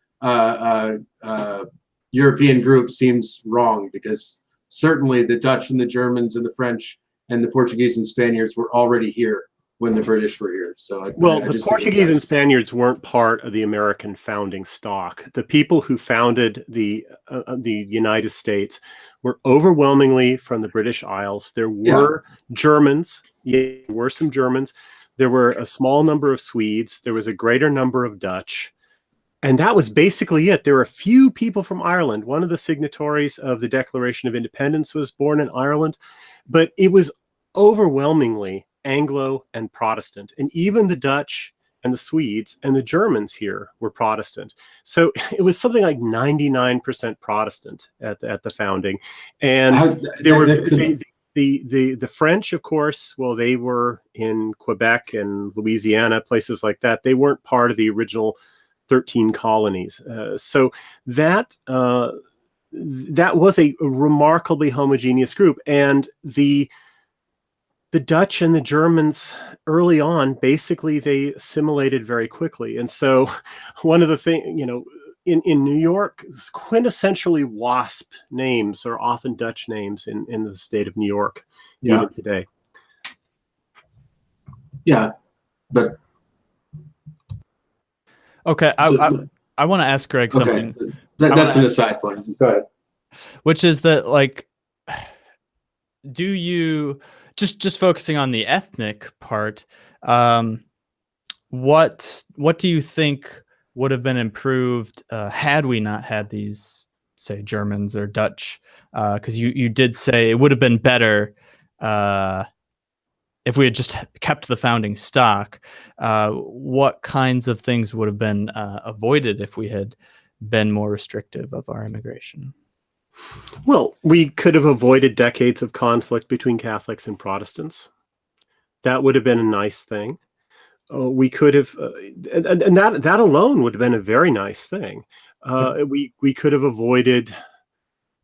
European group seems wrong, because certainly the Dutch and the Germans and the French and the Portuguese and Spaniards were already here when the British were here. So Well, I the just think Portuguese and that's- Spaniards weren't part of the American founding stock. The people who founded the United States were overwhelmingly from the British Isles. There were Germans. Yeah, there were some Germans. There were a small number of Swedes. There was a greater number of Dutch. And that was basically it. There were a few people from Ireland. One of the signatories of the Declaration of Independence was born in Ireland, but it was overwhelmingly Anglo and Protestant. And even the Dutch and the Swedes and the Germans here were Protestant. So it was something like 99% Protestant at the founding. And the French, of course, well, they were in Quebec and Louisiana, places like that. They weren't part of the original 13 colonies. So that was a remarkably homogeneous group. And the Dutch and the Germans early on, basically, they assimilated very quickly. And so one of the things, in New York, quintessentially WASP names are often Dutch names in the state of New York, even today. Yeah, but okay, I want to ask Greg something. Okay. That's an aside point. Go ahead. Which is that, like, do you just focusing on the ethnic part? What do you think would have been improved had we not had these, say, Germans or Dutch? Because you did say it would have been better if we had just kept the founding stock. What kinds of things would have been avoided if we had been more restrictive of our immigration? Well, we could have avoided decades of conflict between Catholics and Protestants. That would have been a nice thing. We could have, and that alone would have been a very nice thing. We could have avoided,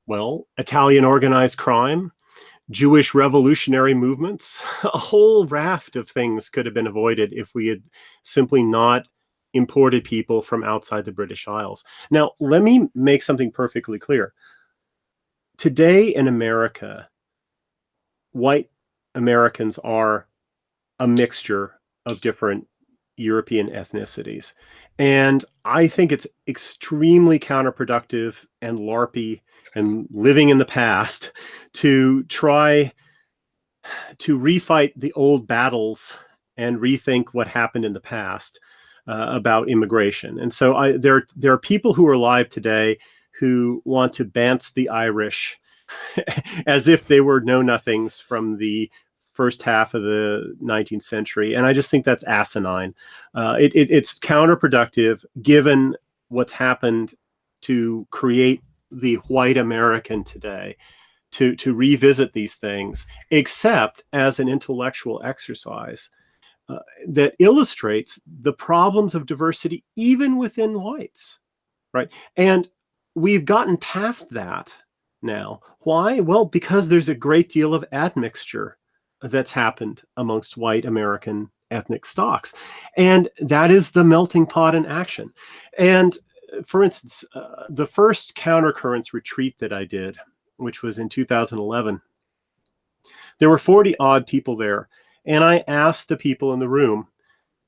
well, Italian organized crime, Jewish revolutionary movements. A whole raft of things could have been avoided if we had simply not imported people from outside the British Isles. Now, let me make something perfectly clear. Today in America, white Americans are a mixture of different European ethnicities. And I think it's extremely counterproductive and LARPy and living in the past to try to refight the old battles and rethink what happened in the past about immigration. And so there are people who are alive today who want to bance the Irish as if they were know-nothings from the first half of the 19th century. And I just think that's asinine. It's counterproductive given what's happened to create the white American today, to revisit these things, except as an intellectual exercise that illustrates the problems of diversity even within whites, right? And we've gotten past that now. Why? Well, because there's a great deal of admixture that's happened amongst white American ethnic stocks. And that is the melting pot in action. And for instance, the first countercurrents retreat that I did, which was in 2011, there were 40 odd people there. And I asked the people in the room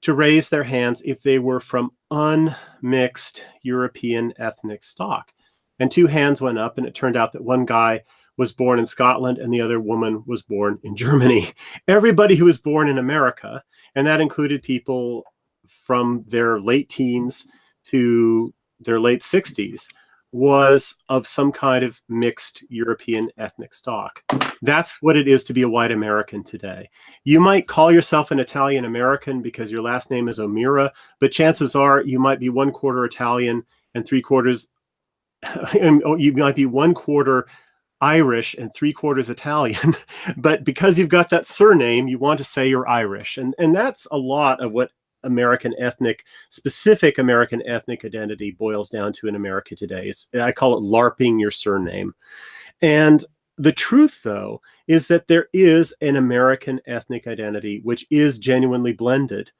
to raise their hands if they were from unmixed European ethnic stock. And 2 hands went up, and it turned out that one guy was born in Scotland and the other woman was born in Germany. Everybody who was born in America, and that included people from their late teens to their late 60s, was of some kind of mixed European ethnic stock. That's what it is to be a white American today. You might call yourself an Italian American because your last name is O'Meara, but chances are you might be 1/4 Italian and 3/4, you might be 1/4 Irish and 3/4 Italian, but because you've got that surname, you want to say you're Irish. And that's a lot of what specific American ethnic identity boils down to in America today. I call it LARPing your surname. And the truth, though, is that there is an American ethnic identity which is genuinely blended,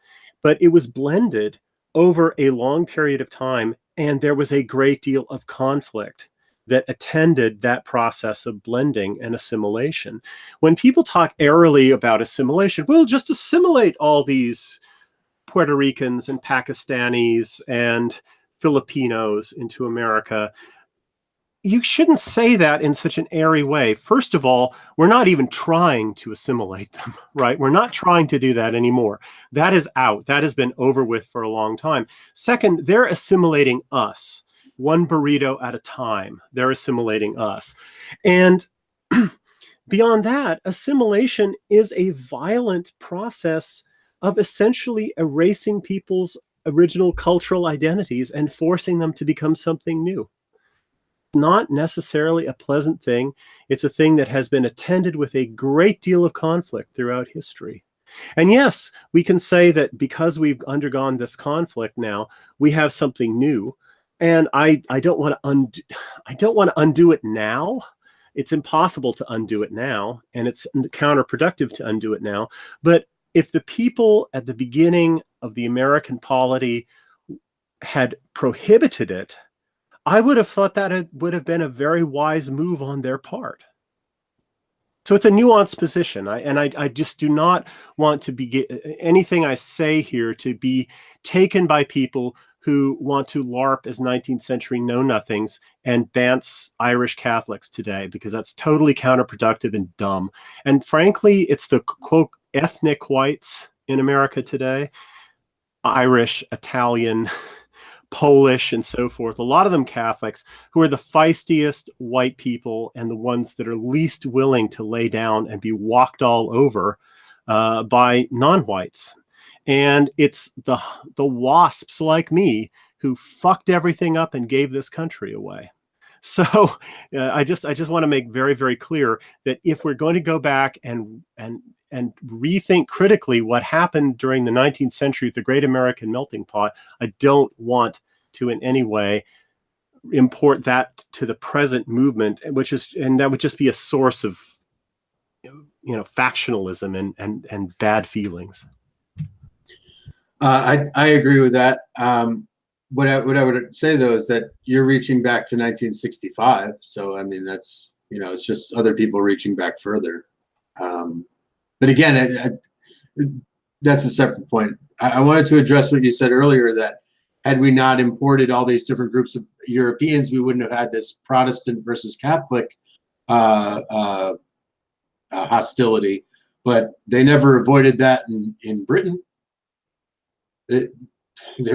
but it was blended over a long period of time, and there was a great deal of conflict that attended that process of blending and assimilation. When people talk airily about assimilation, we'll just assimilate all these Puerto Ricans and Pakistanis and Filipinos into America. You shouldn't say that in such an airy way. First of all, we're not even trying to assimilate them, right? We're not trying to do that anymore. That is out. That has been over with for a long time. Second, they're assimilating us. One burrito at a time. They're assimilating us. And beyond that, assimilation is a violent process of essentially erasing people's original cultural identities and forcing them to become something new. Not necessarily a pleasant thing. It's a thing that has been attended with a great deal of conflict throughout history. And yes, we can say that because we've undergone this conflict now, we have something new. And I don't want to undo it now. It's impossible to undo it now, and it's counterproductive to undo it now. But if the people at the beginning of the American polity had prohibited it, I would have thought that it would have been a very wise move on their part. So it's a nuanced position. I just do not want to be anything I say here to be taken by people who want to LARP as 19th century know-nothings and bance Irish Catholics today, because that's totally counterproductive and dumb. And frankly, it's the, quote, ethnic whites in America today, Irish, Italian, Polish, and so forth, a lot of them Catholics, who are the feistiest white people and the ones that are least willing to lay down and be walked all over by non-whites. And it's the wasps like me who fucked everything up and gave this country away. So I just want to make very, very clear that if we're going to go back and rethink critically what happened during the 19th century, the Great American Melting Pot, I don't want to in any way import that to the present movement, and that would just be a source of factionalism and bad feelings. I agree with that. What I would say though is that you're reaching back to 1965. So I mean, that's it's just other people reaching back further. But again, that's a separate point. I wanted to address what you said earlier, that had we not imported all these different groups of Europeans, we wouldn't have had this Protestant versus Catholic hostility. But they never avoided that in Britain. They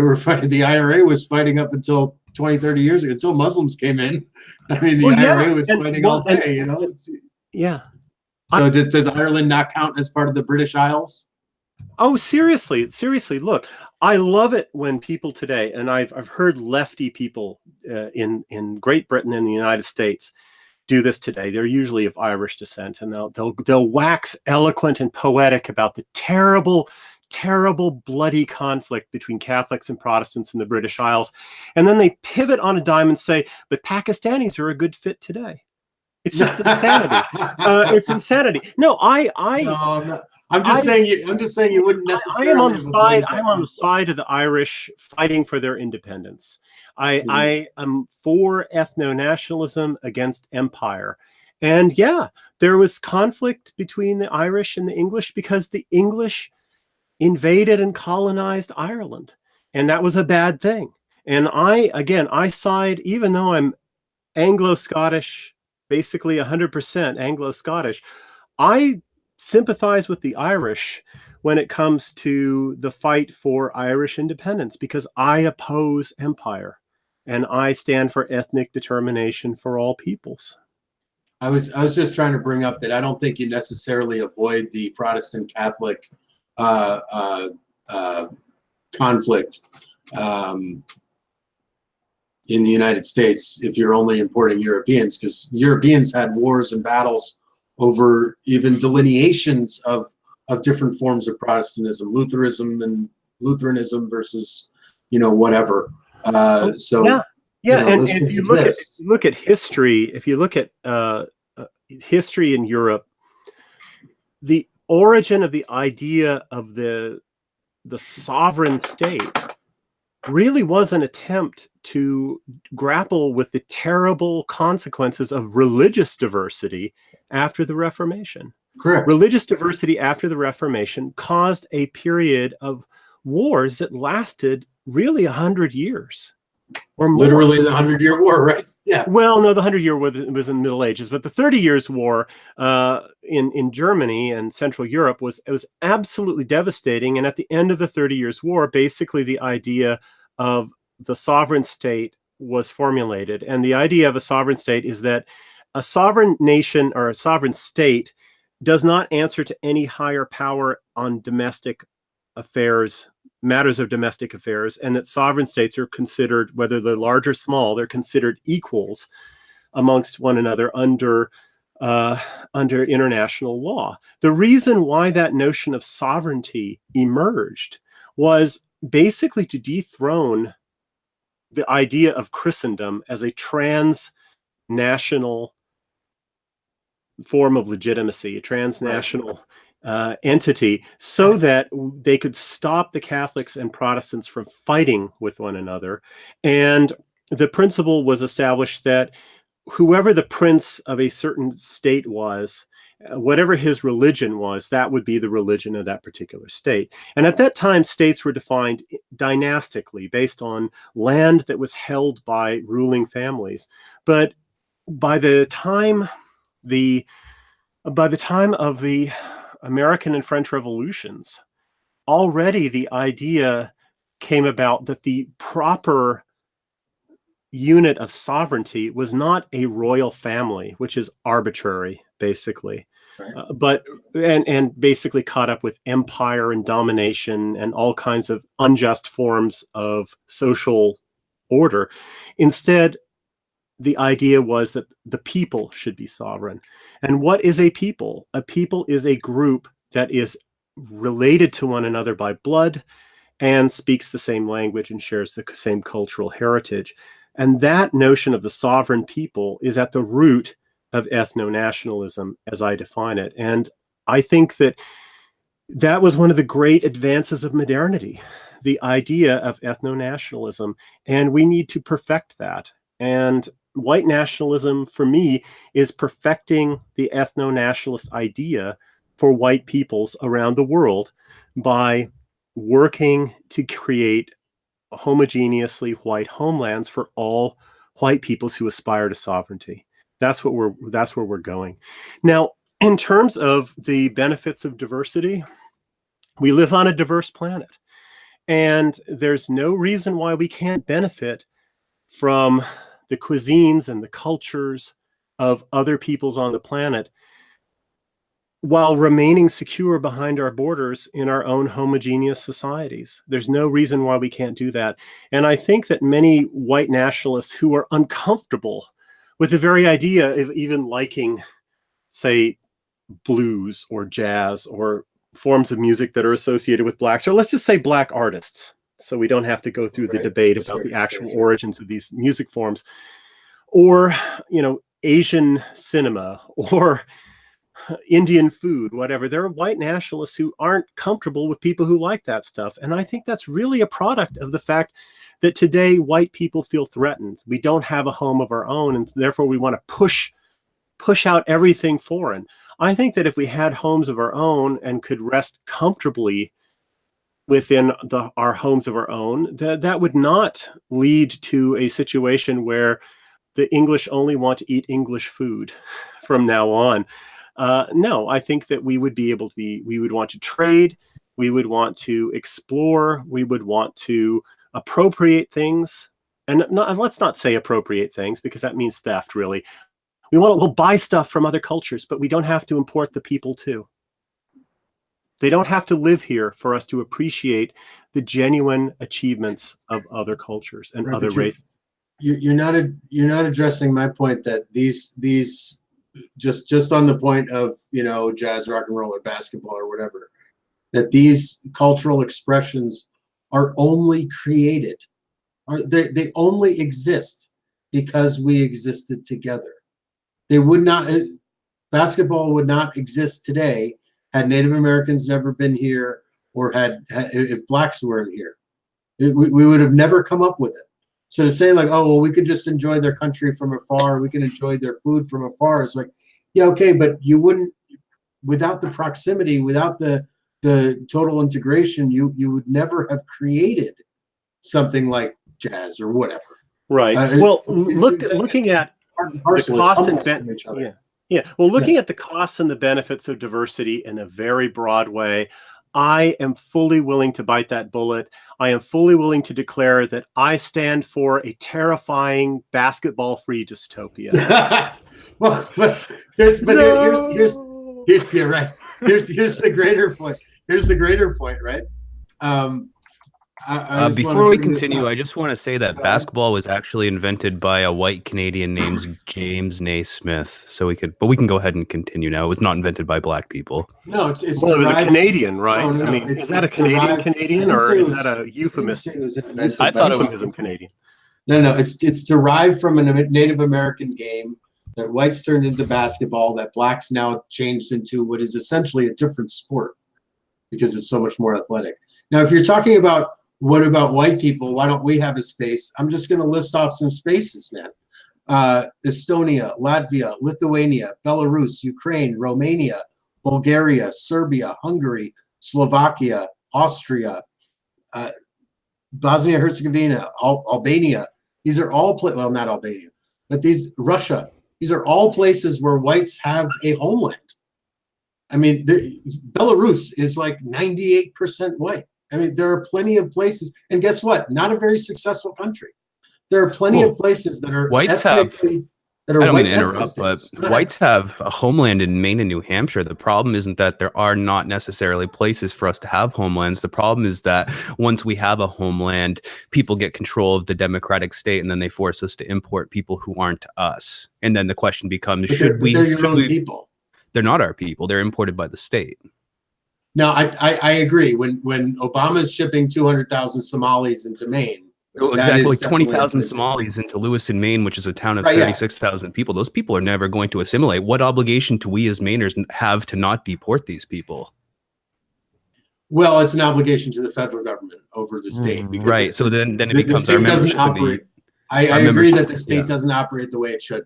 were fighting. The IRA was fighting up until 20, 30 years ago, until Muslims came in. I mean, the IRA was fighting all day, Yeah. So does Ireland not count as part of the British Isles? Oh, seriously. Look, I love it when people today, and I've heard lefty people in Great Britain and the United States do this today. They're usually of Irish descent, and they'll wax eloquent and poetic about the terrible bloody conflict between Catholics and Protestants in the British Isles. And then they pivot on a dime and say, but Pakistanis are a good fit today. It's just insanity. It's insanity. No, I'm just saying you wouldn't necessarily. I am on the side of the Irish fighting for their independence. I am for ethno-nationalism against empire. And yeah, there was conflict between the Irish and the English because the English invaded and colonized Ireland, and that was a bad thing. And I side, even though I'm Anglo-Scottish, basically 100% Anglo-Scottish, I sympathize with the Irish when it comes to the fight for Irish independence, because I oppose empire and I stand for ethnic determination for all peoples. I was just trying to bring up that I don't think you necessarily avoid the Protestant Catholic conflict in the United States if you're only importing Europeans, because Europeans had wars and battles over even delineations of different forms of Protestantism, Lutheranism versus whatever. So yeah, and if you look at history, if you look at history in Europe, the origin of the idea of the sovereign state really was an attempt to grapple with the terrible consequences of religious diversity after the Reformation. Correct. Religious diversity after the Reformation caused a period of wars that lasted really 100 years or more. Literally the 100-Year War, right? Yeah. Well, no, the 100-Year War was in the Middle Ages, but the 30 Years' War in Germany and Central Europe was absolutely devastating. And at the end of the 30 Years' War, basically the idea of the sovereign state was formulated. And the idea of a sovereign state is that a sovereign nation or a sovereign state does not answer to any higher power on domestic affairs, matters of domestic affairs, and that sovereign states are considered, whether they're large or small, they're considered equals amongst one another under international law. The reason why that notion of sovereignty emerged was basically to dethrone the idea of Christendom as a transnational form of legitimacy, a transnational entity, so that they could stop the Catholics and Protestants from fighting with one another. And the principle was established that whoever the prince of a certain state was, whatever his religion was, that would be the religion of that particular state. And at that time, states were defined dynastically based on land that was held by ruling families. But by the time of the American and French revolutions, already the idea came about that the proper unit of sovereignty was not a royal family, which is arbitrary, basically, right. But basically caught up with empire and domination and all kinds of unjust forms of social order. Instead, the idea was that the people should be sovereign. And what is a people? A people is a group that is related to one another by blood and speaks the same language and shares the same cultural heritage. And that notion of the sovereign people is at the root of ethno-nationalism, as I define it. And I think that that was one of the great advances of modernity, the idea of ethno-nationalism. And we need to perfect that. And white nationalism, for me, is perfecting the ethno-nationalist idea for white peoples around the world by working to create homogeneously white homelands for all white peoples who aspire to sovereignty. That's where we're going. Now, in terms of the benefits of diversity, we live on a diverse planet, and there's no reason why we can't benefit from the cuisines and the cultures of other peoples on the planet while remaining secure behind our borders in our own homogeneous societies. There's no reason why we can't do that. And I think that many white nationalists who are uncomfortable with the very idea of even liking, say, blues or jazz or forms of music that are associated with blacks, or let's just say black artists, so we don't have to go through the debate about the actual origins of these music forms, or, Asian cinema, or Indian food, whatever. There are white nationalists who aren't comfortable with people who like that stuff. And I think that's really a product of the fact that today white people feel threatened. We don't have a home of our own, and therefore we want to push out everything foreign. I think that if we had homes of our own and could rest comfortably within our homes of our own, that would not lead to a situation where the English only want to eat English food from now on. No, I think that we would want to trade, we would want to explore, we would want to appropriate things. And let's not say appropriate things, because that means theft, really. We'll buy stuff from other cultures, but we don't have to import the people too. They don't have to live here for us to appreciate the genuine achievements of other cultures and other races. You're not addressing my point that these just on the point of jazz, rock and roll, or basketball or whatever, that these cultural expressions are only created, they only exist because we existed together. Basketball would not exist today had Native Americans never been here, or if blacks weren't here. We would have never come up with it. So to say like, oh, well, we could just enjoy their country from afar, we can enjoy their food from afar, it's like, yeah, okay, but you wouldn't, without the proximity, without the total integration, you would never have created something like jazz or whatever. Right. Well, looking at the costs and looking at the costs and the benefits of diversity in a very broad way, I am fully willing to bite that bullet. I am fully willing to declare that I stand for a terrifying basketball-free dystopia. Well, here's you're right. Here's the greater point. Here's the greater point, right? Before we continue, I just want to say that basketball was actually invented by a white Canadian named James Naismith. So we can go ahead and continue now. It was not invented by black people. No, it's well, it was a Canadian, right? No, I mean, is that a Canadian or is that a euphemism? I thought it was Canadian. No, it's derived from a Native American game that whites turned into basketball that blacks now changed into what is essentially a different sport because it's so much more athletic. Now, if you're talking about what about white people, why don't we have a space? I'm just going to list off some spaces, man. Estonia, Latvia, Lithuania, Belarus, Ukraine, Romania, Bulgaria, Serbia, Hungary, Slovakia, Austria, Bosnia-Herzegovina, Albania. These are all well, not Albania, but Russia. These are all places where whites have a homeland. I mean, Belarus is like 98% white. I mean, there are plenty of places, and guess what? Not a very successful country. There are plenty of places that are whites ethnically, I don't mean to interrupt, but whites have a homeland in Maine and New Hampshire. The problem isn't that there are not necessarily places for us to have homelands. The problem is that once we have a homeland, people get control of the democratic state, and then they force us to import people who aren't us. And then the question becomes, they're your own people. They're not our people. They're imported by the state. No, I agree. When Obama's shipping 200,000 Somalis into Maine, exactly 20,000 Somalis into Lewiston, Maine, which is a town of 36,000 people. Those people are never going to assimilate. What obligation do we as Mainers have to not deport these people? Well, it's an obligation to the federal government over the state. Right. So then it becomes our membership. I agree that the state doesn't operate the way it should.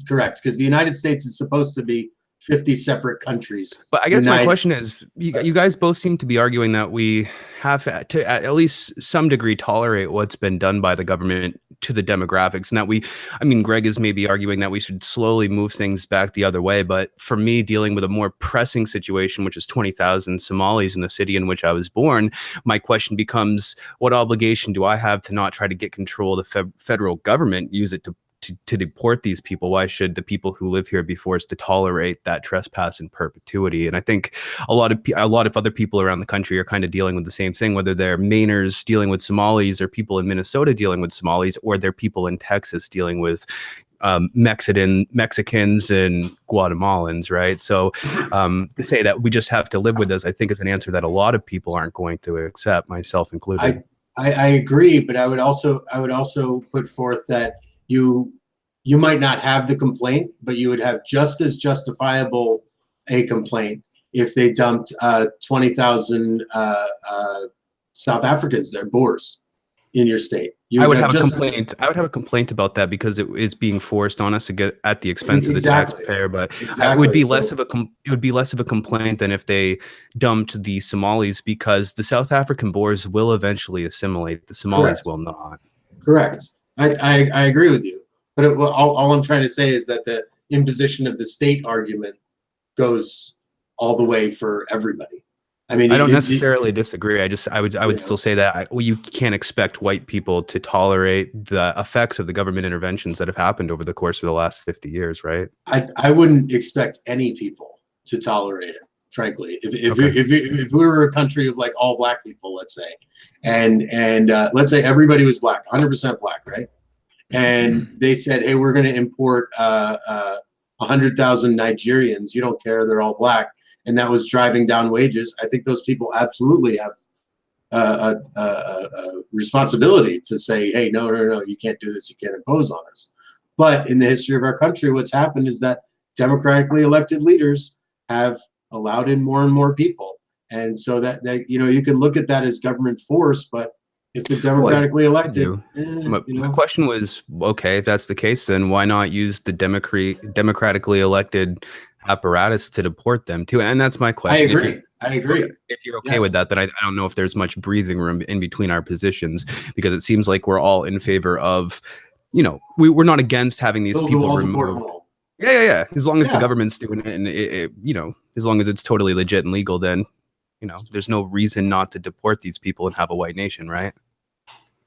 Correct. Because the United States is supposed to be 50 separate countries. But I guess my question is, you guys both seem to be arguing that we have to at least some degree tolerate what's been done by the government to the demographics, and that Greg is maybe arguing that we should slowly move things back the other way. But for me, dealing with a more pressing situation, which is 20,000 Somalis in the city in which I was born, my question becomes, what obligation do I have to not try to get control of the federal government, use it to deport these people? Why should the people who live here be forced to tolerate that trespass in perpetuity? And I think a lot of other people around the country are kind of dealing with the same thing, whether they're Mainers dealing with Somalis or people in Minnesota dealing with Somalis, or they're people in Texas dealing with Mexicans and Guatemalans, right? So to say that we just have to live with this, I think is an answer that a lot of people aren't going to accept, myself included. I agree, but I would also put forth that you might not have the complaint, but you would have just as justifiable a complaint if they dumped 20,000 South Africans, they're Boers, in your state. I would have a complaint. I would have a complaint about that because it is being forced on us to get at the expense of the taxpayer. But it would be less of a complaint than if they dumped the Somalis, because the South African Boers will eventually assimilate. The Somalis will not. Correct. I agree with you, but all I'm trying to say is that the imposition of the state argument goes all the way for everybody. I mean, I don't necessarily disagree. I would still say that you can't expect white people to tolerate the effects of the government interventions that have happened over the course of the last 50 years, right? I wouldn't expect any people to tolerate it, frankly. If we were a country of like all black people, let's say, and let's say everybody was black, 100% black, right? And they said, hey, we're going to import 100,000 Nigerians. You don't care, they're all black. And that was driving down wages. I think those people absolutely have a responsibility to say, hey, no, you can't do this. You can't impose on us. But in the history of our country, what's happened is that democratically elected leaders have allowed in more and more people. And so that you can look at that as government force, but if they're democratically elected. My question was, okay, if that's the case, then why not use the democratically elected apparatus to deport them too? And that's my question. I agree. If you're okay with that, then I don't know if there's much breathing room in between our positions, because it seems like we're all in favor of, we're not against having these people removed. Yeah. As long as the government's doing it, and as long as it's totally legit and legal, then there's no reason not to deport these people and have a white nation, right?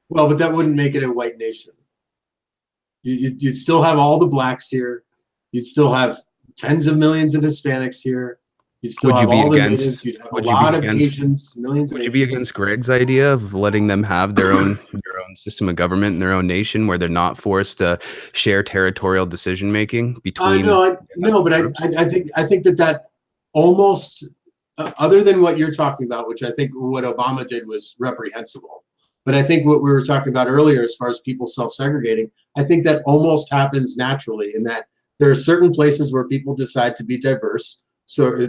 Well, but that wouldn't make it a white nation. You'd still have all the blacks here. You'd still have tens of millions of Hispanics here. You'd still have all the natives. You'd have a lot of Asians, millions of Asians. Would you be against Greg's idea of letting them have their own system of government and their own nation, where they're not forced to share territorial decision making between? No, but I think that almost, other than what you're talking about, which I think what Obama did was reprehensible. But I think what we were talking about earlier, as far as people self-segregating, I think that almost happens naturally, in that there are certain places where people decide to be diverse, so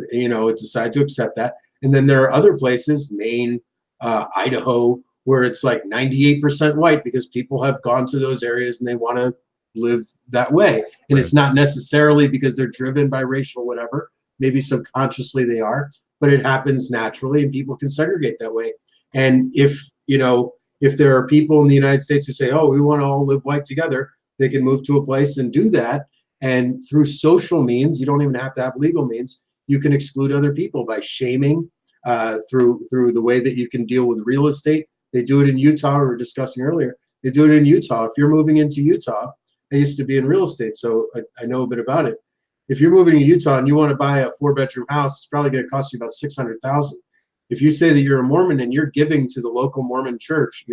decide to accept that, and then there are other places, Maine, Idaho, where it's like 98% white, because people have gone to those areas and they want to live that way, and It's not necessarily because they're driven by racial whatever. Maybe subconsciously they are, but it happens naturally, and people can segregate that way. And if there are people in the United States who say, oh, we want to all live white together, they can move to a place and do that. And through social means, you don't even have to have legal means, you can exclude other people by shaming, through the way that you can deal with real estate. They do it in Utah, we were discussing earlier. They do it in Utah. If you're moving into Utah, I used to be in real estate, so I know a bit about it. If you're moving to Utah and you want to buy a 4-bedroom house, it's probably going to cost you about $600,000. If you say that you're a Mormon and you're giving to the local Mormon church,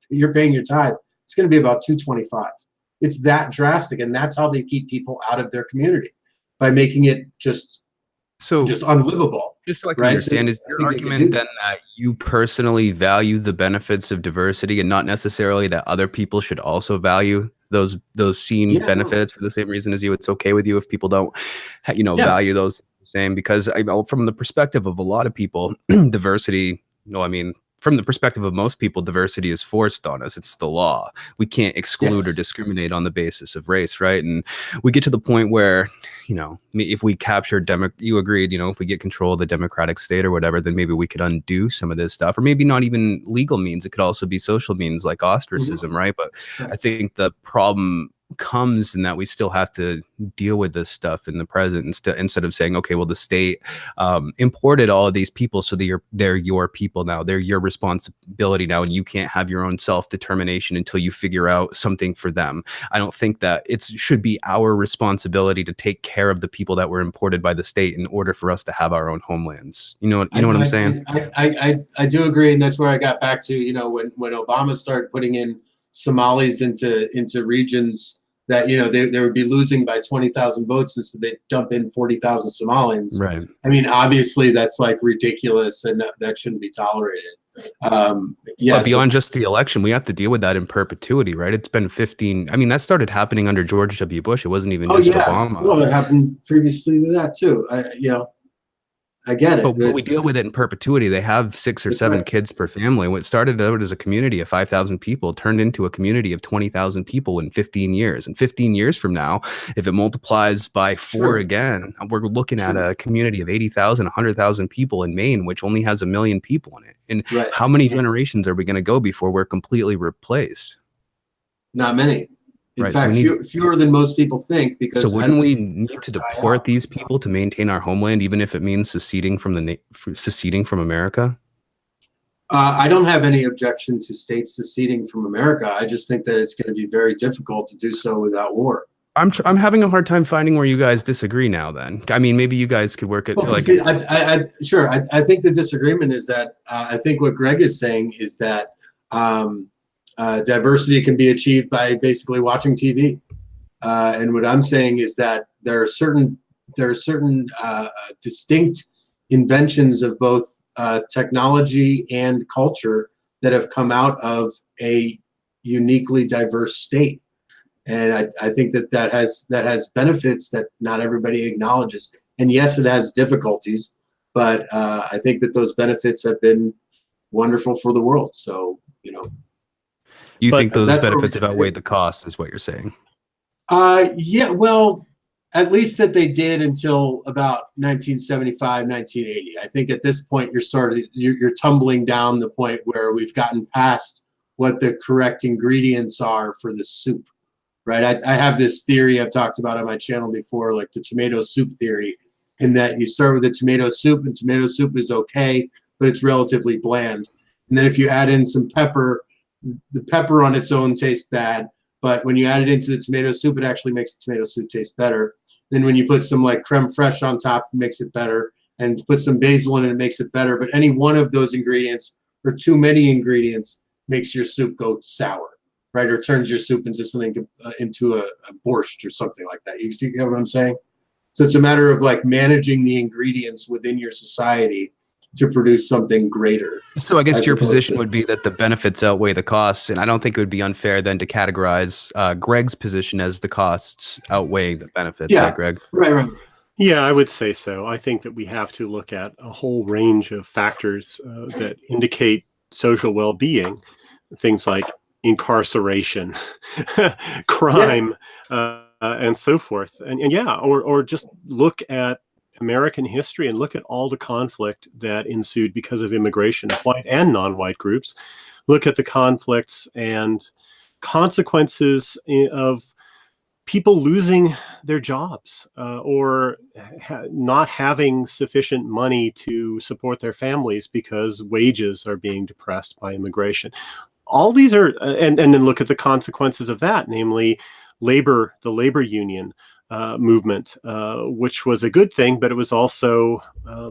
you're paying your tithe, it's going to be about $225. It's that drastic, and that's how they keep people out of their community, by making it just unlivable. Just so I can understand, is your argument then that you personally value the benefits of diversity, and not necessarily that other people should also value those benefits for the same reason as you? It's okay with you if people don't, value those the same? Because from the perspective of a lot of people, diversity, from the perspective of most people, diversity is forced on us. It's the law. We can't exclude or discriminate on the basis of race, right? And we get to the point where, if we capture you agreed, if we get control of the democratic state or whatever, then maybe we could undo some of this stuff, or maybe not even legal means. It could also be social means like ostracism, right? But I think the problem comes in that we still have to deal with this stuff in the present, instead of saying, okay, well, the state imported all of these people, so they're your people now, they're your responsibility now, and you can't have your own self-determination until you figure out something for them. I don't think that it should be our responsibility to take care of the people that were imported by the state in order for us to have our own homelands. You know what I'm saying? I do agree, and that's where I got back to, when Obama started putting in Somalis into regions that they would be losing by 20,000 votes, and so they dump in 40,000 Somalians. Right. I mean, obviously that's like ridiculous, and that shouldn't be tolerated. But beyond just the election, we have to deal with that in perpetuity, right? It's been 15. I mean, that started happening under George W. Bush. It wasn't even just Obama. Well, it happened previously to that too. I get it. But we deal with it in perpetuity. They have 6 or 7 kids per family. What started out as a community of 5,000 people turned into a community of 20,000 people in 15 years. And 15 years from now, if it multiplies by 4 again, we're looking at a community of 80,000, 100,000 people in Maine, which only has 1 million people in it. And how many generations are we going to go before we're completely replaced? Not many. In fact, fewer than most people think. Because so wouldn't we need to deport these people to maintain our homeland, even if it means seceding from America? I don't have any objection to states seceding from America. I just think that it's going to be very difficult to do so without war. I'm having a hard time finding where you guys disagree now. Then, I mean, maybe you guys could work it. Sure. I think the disagreement is that I think what Greg is saying is that. Diversity can be achieved by basically watching TV, and what I'm saying is that there are certain distinct inventions of both technology and culture that have come out of a uniquely diverse state, and I think that has benefits that not everybody acknowledges. And yes, it has difficulties, but I think that those benefits have been wonderful for the world. So You But think those that's what benefits we- have outweighed the cost, is what you're saying? Yeah, well, at least that they did until about 1975, 1980. I think at this point you're tumbling down the point where we've gotten past what the correct ingredients are for the soup, right? I have this theory I've talked about on my channel before, like the tomato soup theory, in that you start with a tomato soup, and tomato soup is okay, but it's relatively bland. And then if you add in some pepper, the pepper on its own tastes bad, but when you add it into the tomato soup, it actually makes the tomato soup taste better. Then when you put some like creme fraiche on top, it makes it better. And put some basil in it, it makes it better. But any one of those ingredients or too many ingredients makes your soup go sour, right? Or turns your soup into something, into a borscht or something like that. You see what I'm saying? So it's a matter of like managing the ingredients within your society to produce something greater. So I guess as your opposed position to- would be that the benefits outweigh the costs, and I don't think it would be unfair then to categorize Greg's position as the costs outweigh the benefits. Yeah. Right, Greg? Right. Yeah, I would say so. I think that we have to look at a whole range of factors that indicate social well-being, things like incarceration, crime, and so forth. And yeah, or just look at American history and look at all the conflict that ensued because of immigration, white and non-white groups. Look at the conflicts and consequences of people losing their jobs or not having sufficient money to support their families because wages are being depressed by immigration. All these are, and then look at the consequences of that, namely the labor union movement, which was a good thing, but it was also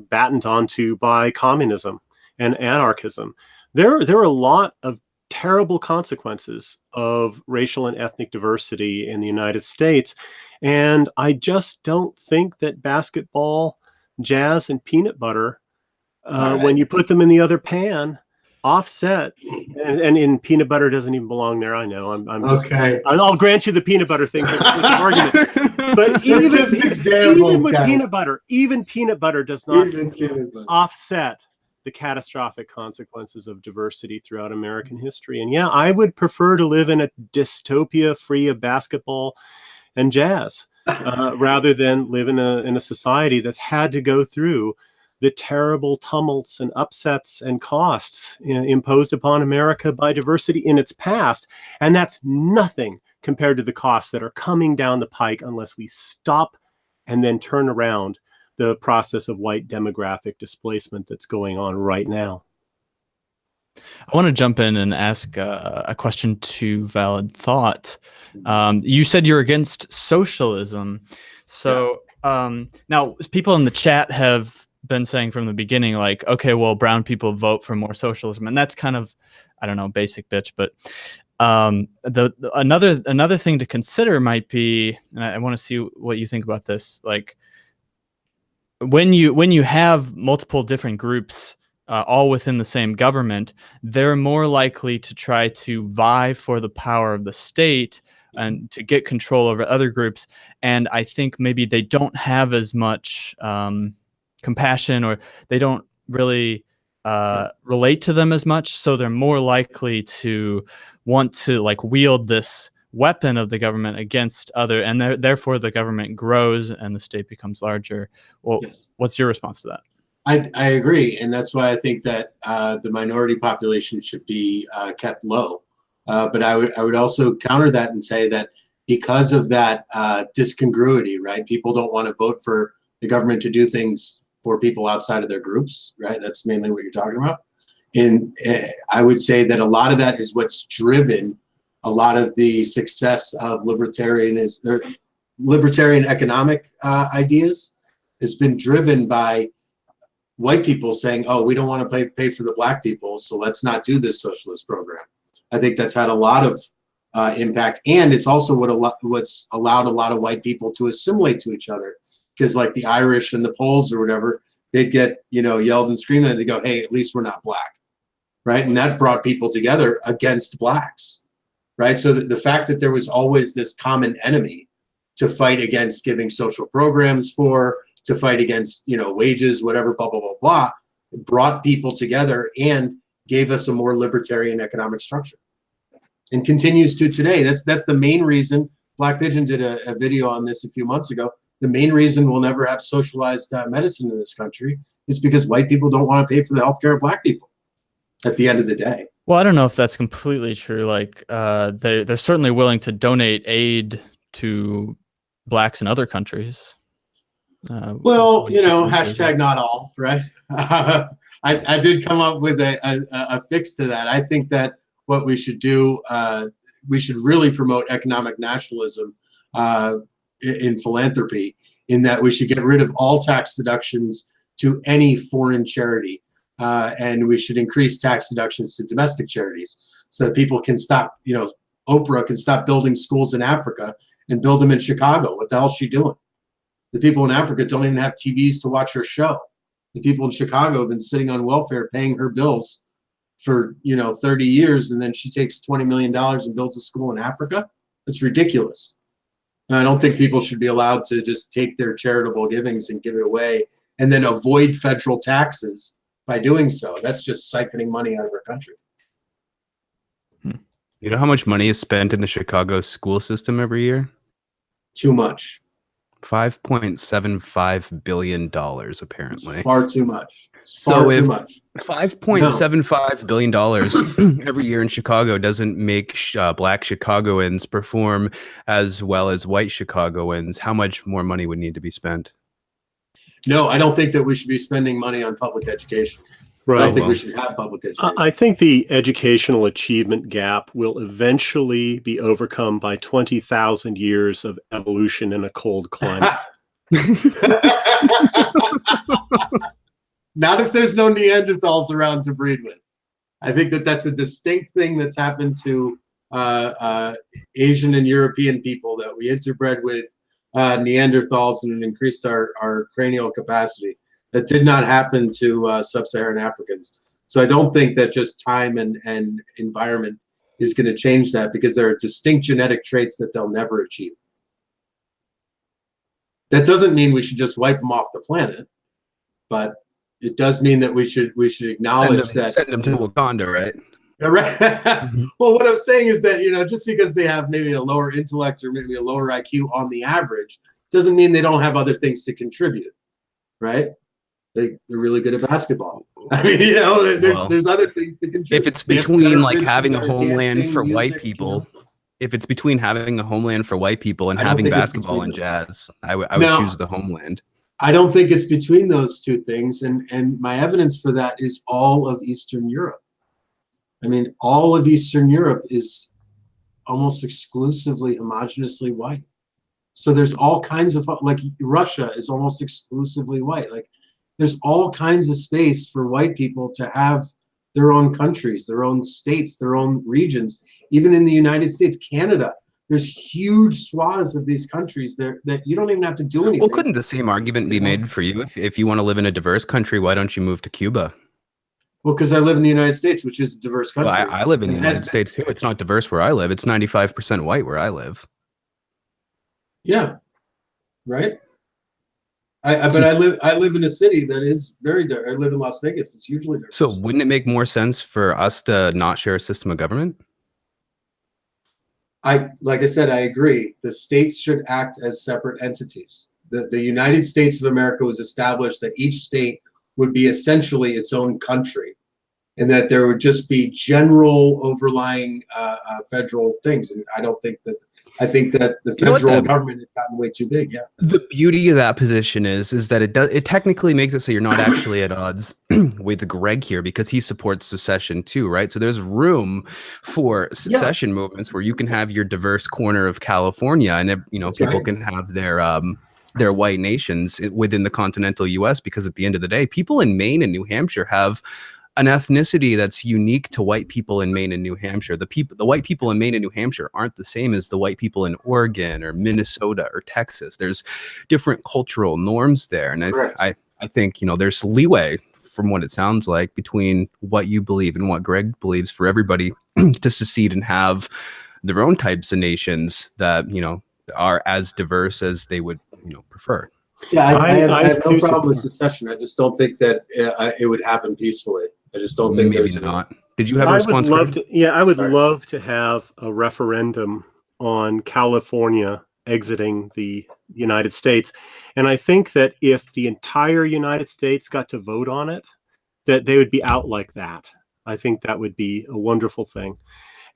battened onto by communism and anarchism. There are a lot of terrible consequences of racial and ethnic diversity in the United States. And I just don't think that basketball, jazz, and peanut butter, when you put them in the other pan, offset, and in peanut butter doesn't even belong there. I know. I'm just, Okay. I'll grant you the peanut butter thing for the sake of argument. But even with peanut butter does not offset the catastrophic consequences of diversity throughout American history. And yeah, I would prefer to live in a dystopia free of basketball and jazz rather than live in a society that's had to go through the terrible tumults and upsets and costs imposed upon America by diversity in its past. And that's nothing compared to the costs that are coming down the pike unless we stop and then turn around the process of white demographic displacement that's going on right now. I want to jump in and ask a question to Valid Thought. You said you're against socialism. So now people in the chat have been saying from the beginning, like, okay, well, brown people vote for more socialism. And that's kind of, I don't know, basic bitch. But another thing to consider might be, and I want to see what you think about this, like, when you have multiple different groups all within the same government, they're more likely to try to vie for the power of the state and to get control over other groups. And I think maybe they don't have as much compassion, or they don't really relate to them as much. So they're more likely to want to like wield this weapon of the government against other, and therefore the government grows and the state becomes larger. Well, Yes. What's your response to that? I agree, and that's why I think that the minority population should be kept low. But I would also counter that and say that because of that discongruity, right? People don't want to vote for the government to do things for people outside of their groups, right? That's mainly what you're talking about. And I would say that a lot of that is what's driven a lot of the success of libertarian economic ideas. Has been driven by white people saying, oh, we don't want to pay for the black people, so let's not do this socialist program. I think that's had a lot of impact, and it's also what's allowed a lot of white people to assimilate to each other, because like the Irish and the Poles or whatever, they'd get, yelled and screamed at, and they go, hey, at least we're not black, right? And that brought people together against blacks, right? So the fact that there was always this common enemy to fight against giving social programs for, to fight against, wages, whatever, blah, blah, blah, blah, brought people together and gave us a more libertarian economic structure. and continues to today. That's the main reason. Black Pigeon did a video on this a few months ago. The main reason we'll never have socialized medicine in this country is because white people don't want to pay for the healthcare of black people at the end of the day. Well, I don't know if that's completely true. Like, they're certainly willing to donate aid to blacks in other countries. Well, you know, hashtag not all, right? I did come up with a fix to that. I think that what we should do, we should really promote economic nationalism in philanthropy, in that we should get rid of all tax deductions to any foreign charity. And we should increase tax deductions to domestic charities so that people can stop, you know, Oprah can stop building schools in Africa and build them in Chicago. What the hell is she doing? The people in Africa don't even have TVs to watch her show. The people in Chicago have been sitting on welfare paying her bills for, you know, 30 years, and then she takes $20 million and builds a school in Africa. It's ridiculous. And I don't think people should be allowed to just take their charitable givings and give it away and then avoid federal taxes by doing so. That's just siphoning money out of our country. You know how much money is spent in the Chicago school system every year? Too much. $5.75 billion, apparently. It's far too much. It's far too much. $5.75 billion every year in Chicago doesn't make black Chicagoans perform as well as white Chicagoans. How much more money would need to be spent? No, I don't think that we should be spending money on public education. Right. I don't think we should have public education. I think the educational achievement gap will eventually be overcome by 20,000 years of evolution in a cold climate. Not if there's no Neanderthals around to breed with. I think that that's a distinct thing that's happened to Asian and European people, that we interbred with Neanderthals and increased our cranial capacity. That did not happen to sub-Saharan Africans. So I don't think that just time and environment is going to change that, because there are distinct genetic traits that they'll never achieve. That doesn't mean we should just wipe them off the planet, but it does mean that we should acknowledge that. Send them to Wakanda, right? Right. Well, what I'm saying is that, you know, just because they have maybe a lower intellect or maybe a lower IQ on the average, doesn't mean they don't have other things to contribute, right? They're really good at basketball. I mean, you know, there's other things to contribute. If it's between like having a homeland for white people, if it's between having a homeland for white people and having basketball and jazz, I would choose the homeland. I don't think it's between those two things, and my evidence for that is all of Eastern Europe. I mean, all of Eastern Europe is almost exclusively homogeneously white. So there's all kinds of, like, Russia is almost exclusively white. Like, there's all kinds of space for white people to have their own countries, their own states, their own regions. Even in the United States, Canada, there's huge swaths of these countries there that you don't even have to do anything. Well, couldn't the same argument be made for you? If you want to live in a diverse country, why don't you move to Cuba? Well, because I live in the United States, which is a diverse country. Well, I live in the United States too. It's not diverse where I live. It's 95% white where I live. Yeah, right. But I live in a city that is very diverse. I live in Las Vegas. It's hugely diverse. So wouldn't it make more sense for us to not share a system of government? Like I said, I agree. The states should act as separate entities. The United States of America was established that each state would be essentially its own country, and that there would just be general overlying federal things. And I think that the federal government has gotten way too big. Yeah. The beauty of that position is that it technically makes it so you're not actually at odds with Greg here, because he supports secession too, right? So there's room for secession movements where you can have your diverse corner of California, and people can have their white nations within the continental U.S. Because at the end of the day, people in Maine and New Hampshire have an ethnicity that's unique to white people in Maine and New Hampshire. The white people in Maine and New Hampshire aren't the same as the white people in Oregon or Minnesota or Texas. There's different cultural norms there. And I think, there's leeway, from what it sounds like, between what you believe and what Greg believes, for everybody to secede and have their own types of nations that, are as diverse as they would, prefer. Yeah, I have no problem with secession. I just don't think that it would happen peacefully. I just don't think maybe not. Did you have a I would response? love Greg? to. Yeah, I would Sorry. love to have a referendum on California exiting the United States, and I think that if the entire United States got to vote on it, that they would be out like that. I think that would be a wonderful thing.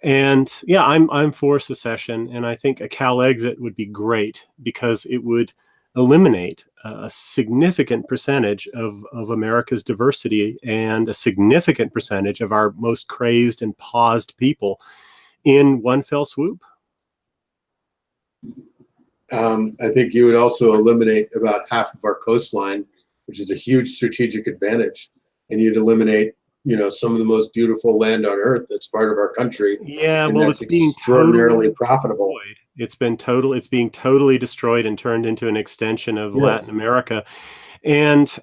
And yeah, I'm for secession, and I think a Cal exit would be great because it would eliminate a significant percentage of America's diversity and a significant percentage of our most crazed and paused people in one fell swoop. I think you would also eliminate about half of our coastline, which is a huge strategic advantage, and you'd eliminate, some of the most beautiful land on earth that's part of our country, Yeah, and well, that's it's being extraordinarily totally profitable. destroyed. It's being totally destroyed and turned into an extension of Latin America. And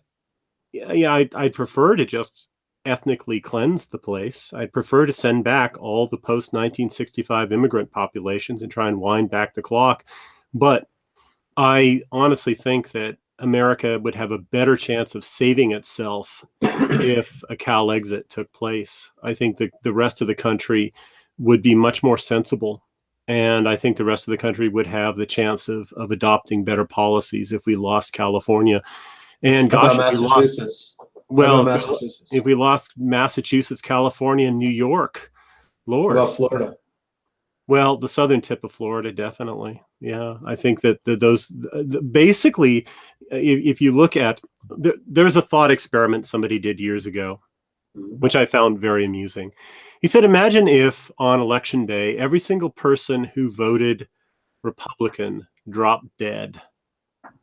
yeah, I'd prefer to just ethnically cleanse the place. I'd prefer to send back all the post 1965 immigrant populations and try and wind back the clock. But I honestly think that America would have a better chance of saving itself if a Cal exit took place. I think that the rest of the country would be much more sensible. And I think the rest of the country would have the chance of adopting better policies if we lost California. And How gosh, about if we lost, Massachusetts? well, How about Massachusetts? if we lost Massachusetts, California, and New York, How Lord. about Florida? Well, the southern tip of Florida, definitely. Yeah, I think that basically, if you look at, there's a thought experiment somebody did years ago, which I found very amusing. He said, imagine if on election day, every single person who voted Republican dropped dead.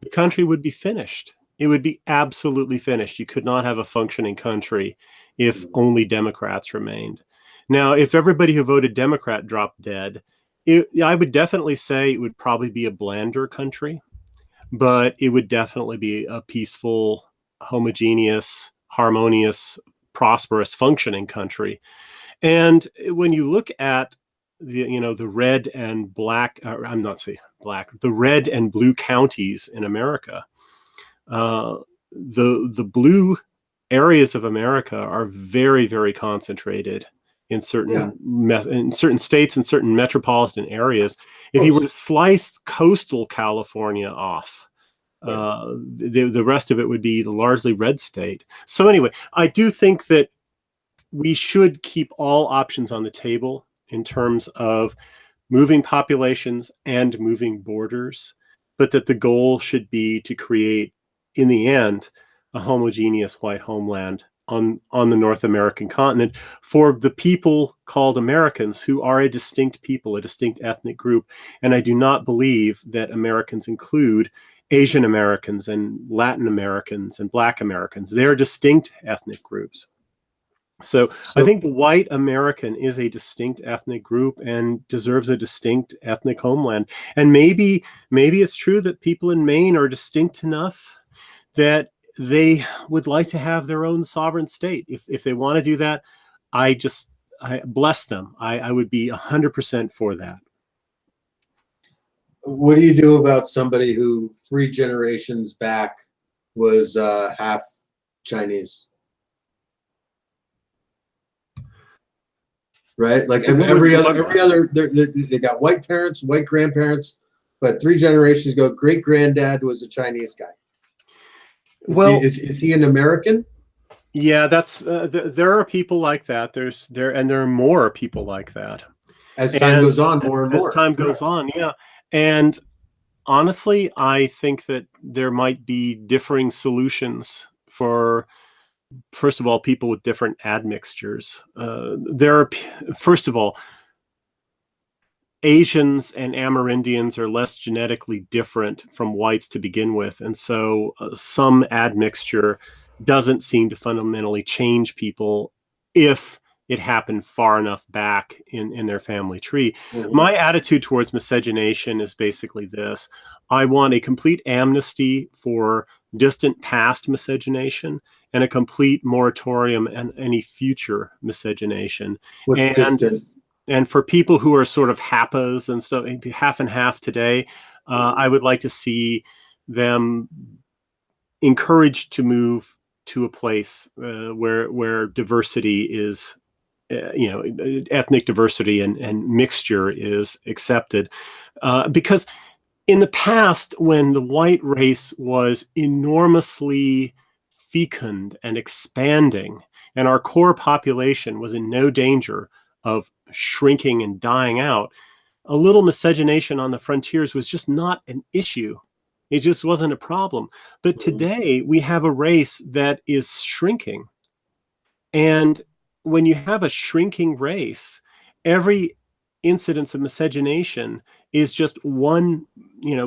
The country would be finished. It would be absolutely finished. You could not have a functioning country if only Democrats remained. Now, if everybody who voted Democrat dropped dead, I would definitely say it would probably be a blander country, but it would definitely be a peaceful, homogeneous, harmonious, prosperous, functioning country. And when you look at the red and black, I'm not saying black, the red and blue counties in America, the blue areas of America are very, very concentrated in certain states and certain metropolitan areas. If you were to slice coastal California off, the rest of it would be the largely red state. So anyway, I do think that we should keep all options on the table in terms of moving populations and moving borders, but that the goal should be to create, in the end, a homogeneous white homeland on the North American continent for the people called Americans, who are a distinct people, a distinct ethnic group. And I do not believe that Americans include Asian Americans and Latin Americans and Black Americans. They're distinct ethnic groups. So I think the white American is a distinct ethnic group and deserves a distinct ethnic homeland. And maybe it's true that people in Maine are distinct enough that they would like to have their own sovereign state. If they want to do that, I bless them. I would be 100% for that. What do you do about somebody who 3 generations back was half Chinese? Right, like every other, they got white parents, white grandparents, but 3 generations ago, great granddad was a Chinese guy. Is he an American? Yeah, that's there are people like that. There are more people like that As time goes on, more and more. As time goes on, yeah. And honestly, I think that there might be differing solutions for, first of all, people with different admixtures. First of all, Asians and Amerindians are less genetically different from whites to begin with. And so some admixture doesn't seem to fundamentally change people if it happened far enough back in their family tree. My attitude towards miscegenation is basically this. I want a complete amnesty for distant past miscegenation and a complete moratorium on any future miscegenation. What's distant? And for people who are sort of HAPAs and stuff, half and half today, I would like to see them encouraged to move to a place where diversity is ethnic diversity and mixture is accepted. Because in the past, when the white race was enormously fecund and expanding, and our core population was in no danger of shrinking and dying out, a little miscegenation on the frontiers was just not an issue. It just wasn't a problem. But today we have a race that is shrinking. And when you have a shrinking race, every incidence of miscegenation is just one,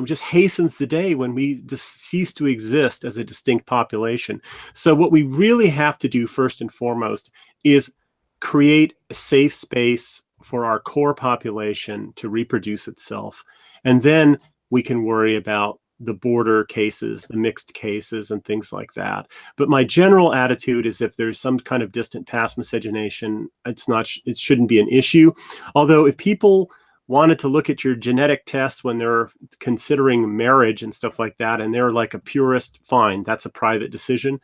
just hastens the day when we cease to exist as a distinct population. So what we really have to do first and foremost is create a safe space for our core population to reproduce itself. And then we can worry about the border cases, the mixed cases, and things like that. But my general attitude is if there's some kind of distant past miscegenation, it shouldn't be an issue. Although if people wanted to look at your genetic tests when they're considering marriage and stuff like that, and they're like a purist, fine, that's a private decision.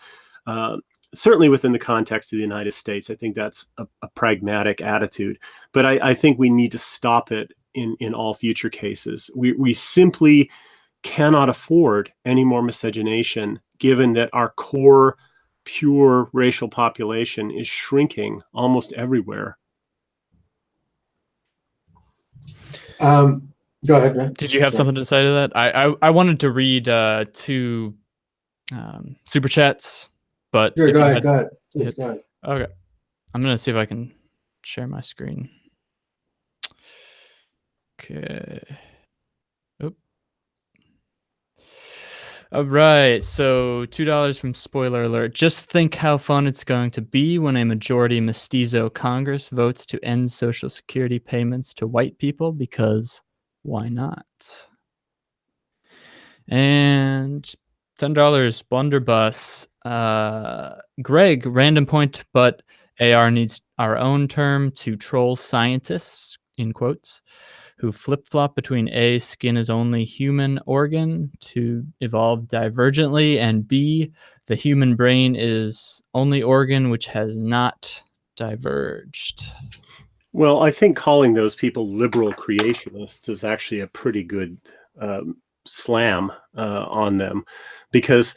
Certainly within the context of the United States, I think that's a pragmatic attitude. But I think we need to stop it in all future cases. We simply cannot afford any more miscegenation, given that our core pure racial population is shrinking almost everywhere. Go ahead, man. Did you have something to say to that? I wanted to read 2 super chats, but Sure, go ahead. Please, go ahead. Okay, I'm gonna see if I can share my screen. Okay. All right, so $2 from Spoiler Alert. Just think how fun it's going to be when a majority mestizo Congress votes to end Social Security payments to white people, because why not? And $10, Blunderbuss. Greg, random point, but AR needs our own term to troll scientists, in quotes, who flip-flop between A, skin is only human organ to evolve divergently, and B, the human brain is only organ which has not diverged. Well, I think calling those people liberal creationists is actually a pretty good slam on them, because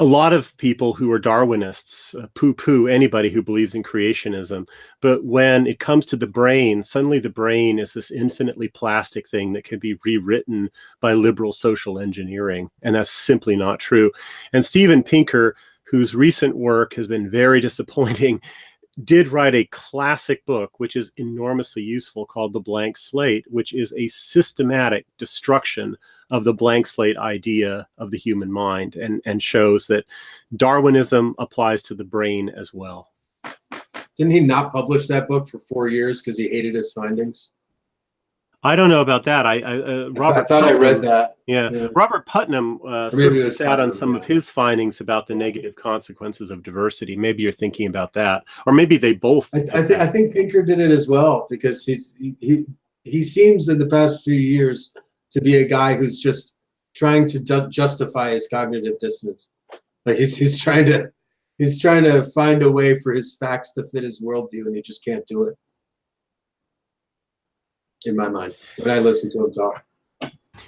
a lot of people who are Darwinists poo-poo anybody who believes in creationism. But when it comes to the brain, suddenly the brain is this infinitely plastic thing that can be rewritten by liberal social engineering. And that's simply not true. And Steven Pinker, whose recent work has been very disappointing, did write a classic book, which is enormously useful, called The Blank Slate, which is a systematic destruction of the blank slate idea of the human mind, and shows that Darwinism applies to the brain as well. Didn't he not publish that book for 4 years because he hated his findings? I don't know about that. I thought I read that. Yeah. Robert Putnam sat on some of his findings about the negative consequences of diversity. Maybe you're thinking about that, or maybe they both. I think Pinker did it as well, because he seems in the past few years to be a guy who's just trying to justify his cognitive dissonance. Like he's trying to find a way for his facts to fit his worldview, and he just can't do it. In my mind, when I listen to him talk.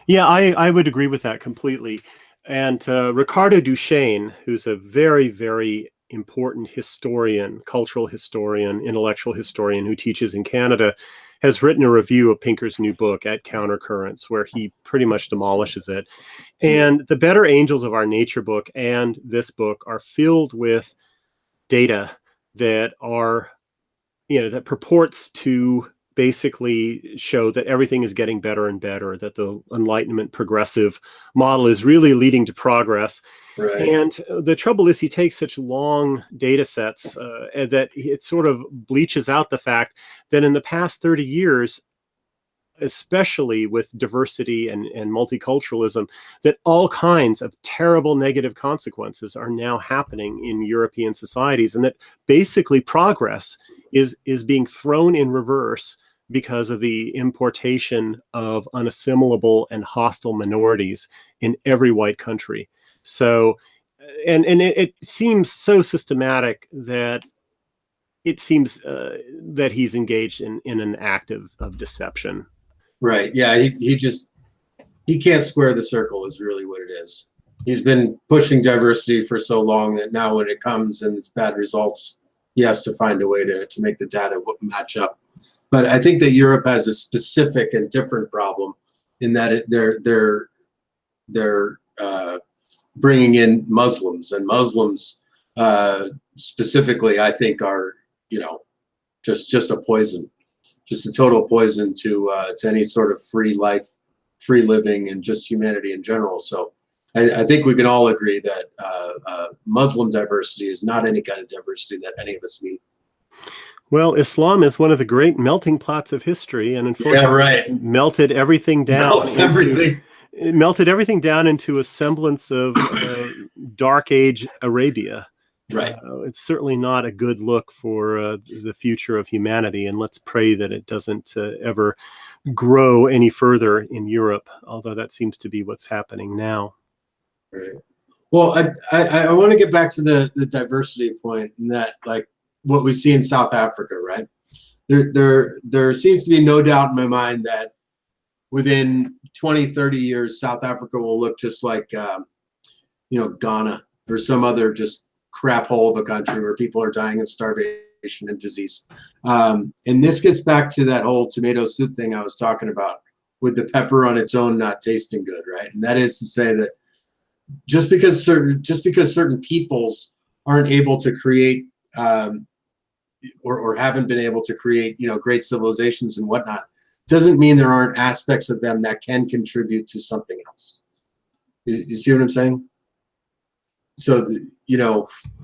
Yeah, I would agree with that completely. And Ricardo Duchesne, who's a very, very important historian, cultural historian, intellectual historian who teaches in Canada, has written a review of Pinker's new book, At Countercurrents, where he pretty much demolishes it. And the Better Angels of Our Nature book and this book are filled with data that are, that purports to basically show that everything is getting better and better, that the Enlightenment progressive model is really leading to progress. Right. And the trouble is he takes such long data sets that it sort of bleaches out the fact that in the past 30 years, especially with diversity and multiculturalism, that all kinds of terrible negative consequences are now happening in European societies, and that basically progress is being thrown in reverse because of the importation of unassimilable and hostile minorities in every white country. So, and it seems so systematic that it seems that he's engaged in an act of deception. Right. Yeah. He can't square the circle is really what it is. He's been pushing diversity for so long that now when it comes and it's bad results, he has to find a way to make the data match up. But I think that Europe has a specific and different problem in that they're bringing in Muslims, and Muslims specifically, I think, are just a poison, just a total poison to any sort of free life, free living, and just humanity in general. So I think we can all agree that Muslim diversity is not any kind of diversity that any of us need. Well, Islam is one of the great melting pots of history, and unfortunately, it's melted everything down. It melted everything down into a semblance of Dark Age Arabia. Right. It's certainly not a good look for the future of humanity, and let's pray that it doesn't ever grow any further in Europe, although that seems to be what's happening now. Right. Well, I want to get back to the diversity point, and that, like, what we see in South Africa, right? There seems to be no doubt in my mind that within 20, 30 years, South Africa will look just like, Ghana or some other just crap hole of a country where people are dying of starvation and disease. And this gets back to that whole tomato soup thing I was talking about, with the pepper on its own not tasting good, right? And that is to say that just because certain peoples aren't able to create or haven't been able to create, great civilizations and whatnot, doesn't mean there aren't aspects of them that can contribute to something else. You see what I'm saying? So,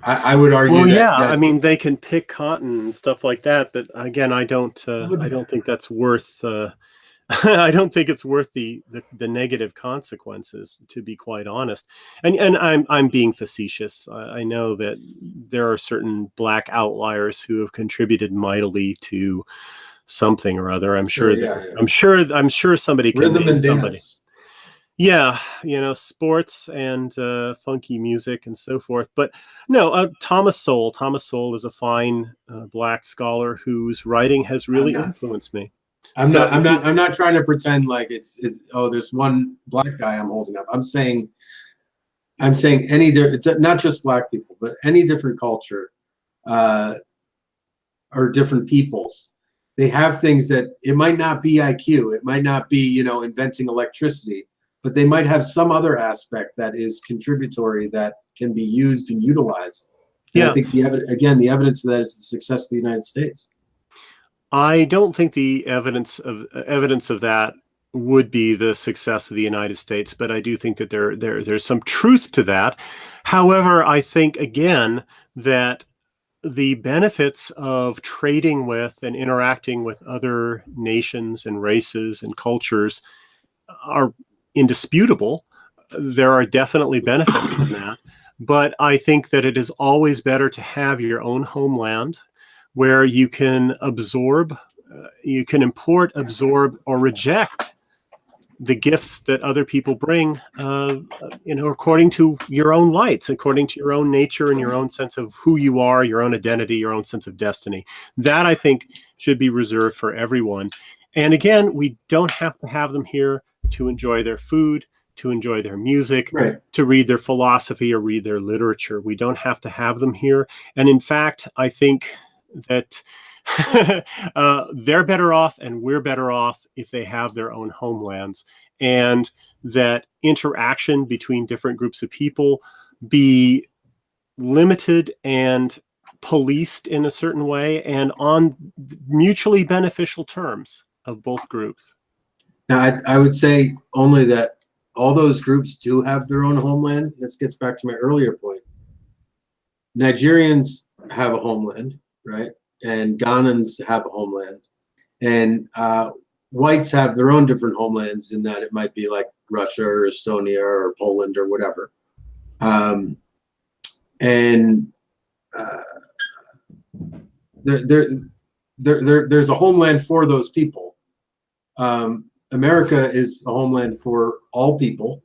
I would argue. Well, I mean, they can pick cotton and stuff like that, but again, I don't think that's worth. I don't think it's worth the negative consequences, to be quite honest. And I'm being facetious. I know that there are certain black outliers who have contributed mightily to something or other. I'm sure I'm sure somebody can name somebody. Dance. Yeah, sports and funky music and so forth. But no, Thomas Sowell is a fine black scholar whose writing has really influenced me. I'm not trying to pretend like it's there's one black guy I'm holding up. I'm saying not just black people, but any different culture or different peoples. They have things that it might not be IQ, it might not be inventing electricity, but they might have some other aspect that is contributory that can be used and utilized. And I think the evidence of that is the success of the United States. I don't think the evidence of that would be the success of the United States, but I do think that there's some truth to that. However, I think again that the benefits of trading with and interacting with other nations and races and cultures are indisputable. There are definitely benefits from that, but I think that it is always better to have your own homeland, where you can absorb, you can import, absorb, or reject the gifts that other people bring, according to your own lights, according to your own nature and your own sense of who you are, your own identity, your own sense of destiny. That, I think, should be reserved for everyone. And again, we don't have to have them here to enjoy their food, to enjoy their music, right, to read their philosophy or read their literature. We don't have to have them here. And in fact, I think that they're better off and we're better off if they have their own homelands, and that interaction between different groups of people be limited and policed in a certain way and on mutually beneficial terms of both groups. Now, I would say only that all those groups do have their own homeland. This gets back to my earlier point. Nigerians have a homeland, right? And Ghanans have a homeland. And whites have their own different homelands, in that it might be like Russia or Estonia or Poland or whatever. There's a homeland for those people. America is a homeland for all people,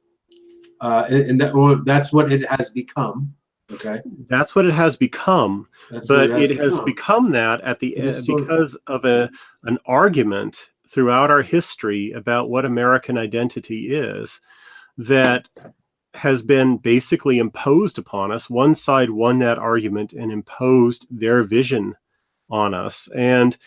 and that's what it has become. Okay. That's what it has become. That's But what it has become that at the because of an argument throughout our history about what American identity is that has been basically imposed upon us. One side won that argument and imposed their vision on us. And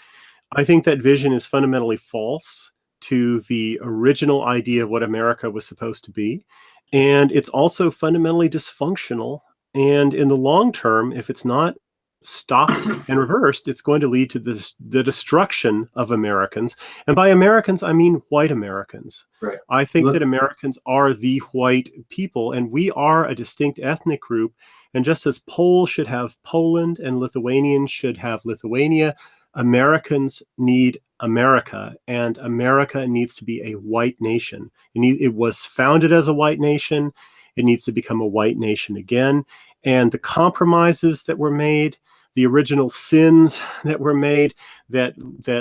I think that vision is fundamentally false to the original idea of what America was supposed to be. And it's also fundamentally dysfunctional. And in the long term, if it's not stopped and reversed, it's going to lead to the destruction of Americans. And by Americans, I mean white Americans. Right. I think that Americans are the white people, and we are a distinct ethnic group. And just as Poles should have Poland and Lithuanians should have Lithuania, Americans need America, and America needs to be a white nation. It was founded as a white nation. It needs to become a white nation again. And the compromises that were made, the original sins that were made that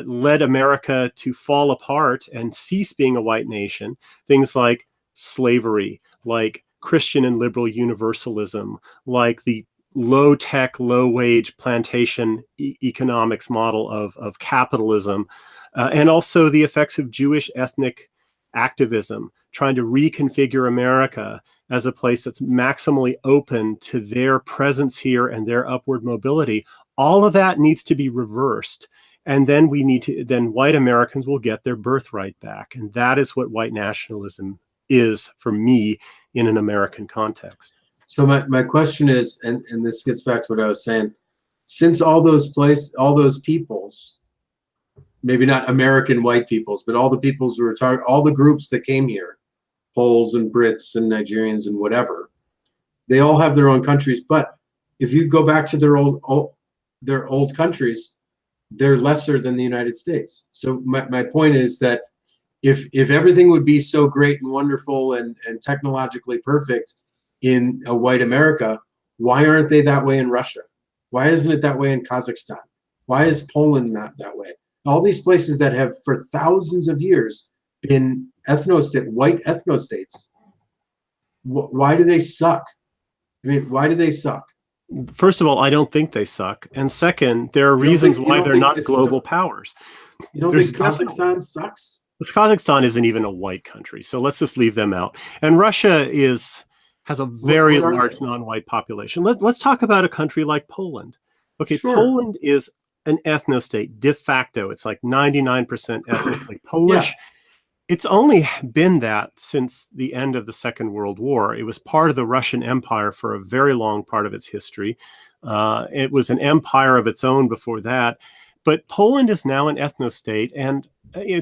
led America to fall apart and cease being a white nation, things like slavery, like Christian and liberal universalism, like the low-tech, low-wage plantation economics model of capitalism, and also the effects of Jewish ethnic activism, trying to reconfigure America as a place that's maximally open to their presence here and their upward mobility. All of that needs to be reversed. And then then white Americans will get their birthright back. And that is what white nationalism is for me in an American context. So my question is, and this gets back to what I was saying, since all those peoples, maybe not American white peoples, but all the peoples we were talking, all the groups that came here, Poles and Brits and Nigerians and whatever, they all have their own countries. But if you go back to their old countries, they're lesser than the United States. So my point is that if everything would be so great and wonderful and technologically perfect in a white America, why aren't they that way in Russia? Why isn't it that way in Kazakhstan? Why is Poland not that way? All these places that have for thousands of years been white ethnostates, why do they suck? I mean, why do they suck? First of all, I don't think they suck. And second, there are reasons why they're not global powers. You don't think Kazakhstan sucks? Kazakhstan isn't even a white country, so let's just leave them out. And Russia has a very large non-white population. Let's talk about a country like Poland. Okay, sure. Poland is an ethnostate de facto. It's like 99% ethnically Polish. Yeah. It's only been that since the end of the Second World War. It was part of the Russian Empire for a very long part of its history. It was an empire of its own before that. But Poland is now an ethnostate, and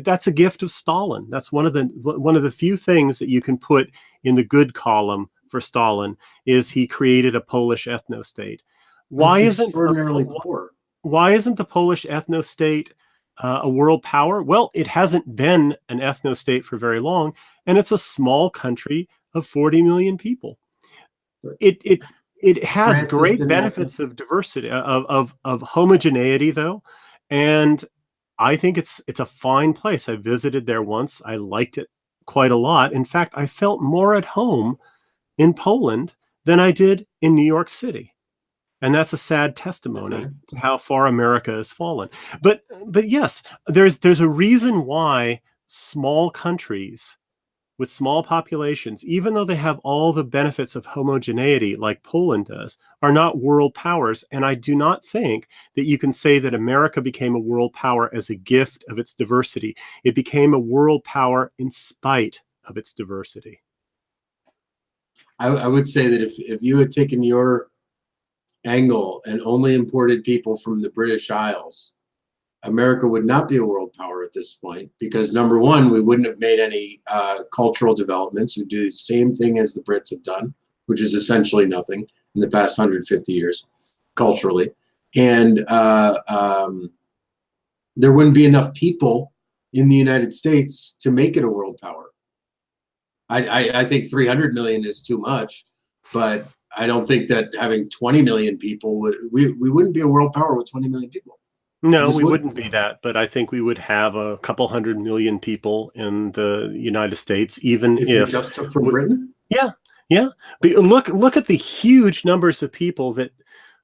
that's a gift of Stalin. That's one of the few things that you can put in the good column for Stalin is he created a Polish ethnostate. Why isn't the Polish ethnostate a world power? Well, it hasn't been an ethnostate for very long, and it's a small country of 40 million people. It has great benefits of diversity, of homogeneity, though, and I think it's a fine place. I visited there once. I liked it quite a lot. In fact, I felt more at home in Poland than I did in New York City. And that's a sad testimony to how far America has fallen. But yes, there's a reason why small countries with small populations, even though they have all the benefits of homogeneity like Poland does, are not world powers. And I do not think that you can say that America became a world power as a gift of its diversity. It became a world power in spite of its diversity. I would say that if you had taken your angle and only imported people from the British Isles, America would not be a world power at this point, because number one, we wouldn't have made any cultural developments. We'd do the same thing as the Brits have done, which is essentially nothing in the past 150 years culturally. And there wouldn't be enough people in the United States to make it a world power. I think 300 million is too much, but I don't think that having 20 million people we wouldn't be a world power with 20 million people. No, we wouldn't be that, but I think we would have a couple 100 million people in the United States, even if you just took from Britain. Yeah, Yeah. Look at the huge numbers of people that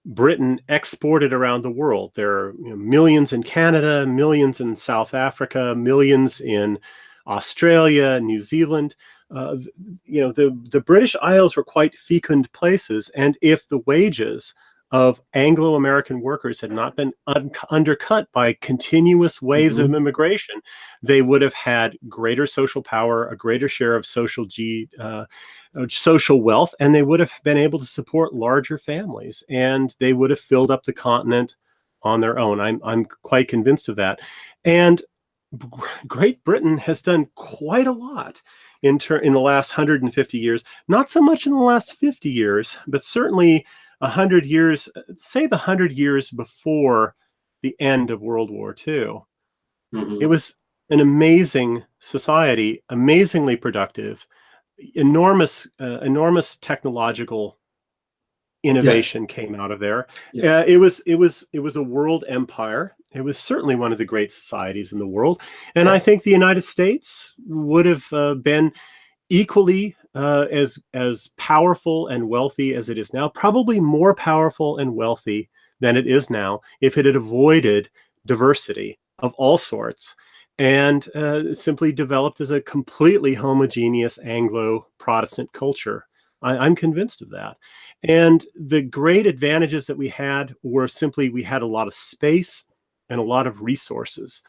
Britain exported around the world. There are, millions in Canada, millions in South Africa, millions in Australia, New Zealand. The British Isles were quite fecund places, and if the wages of Anglo-American workers had not been undercut by continuous waves of immigration, they would have had greater social power, a greater share of social wealth, and they would have been able to support larger families, and they would have filled up the continent on their own. I'm quite convinced of that. And Great Britain has done quite a lot in the last 150 years, not so much in the last 50 years, but certainly 100 years, say the 100 years before the end of World War II. It was an amazing society, amazingly productive, enormous technological innovation came out of there. It was a world empire. It was certainly one of the great societies in the world, and I think the United States would have been equally as powerful and wealthy as it is now, probably more powerful and wealthy than it is now, if it had avoided diversity of all sorts and simply developed as a completely homogeneous Anglo-Protestant culture. I'm convinced of that. And the great advantages that we had were simply we had a lot of space and a lot of resources.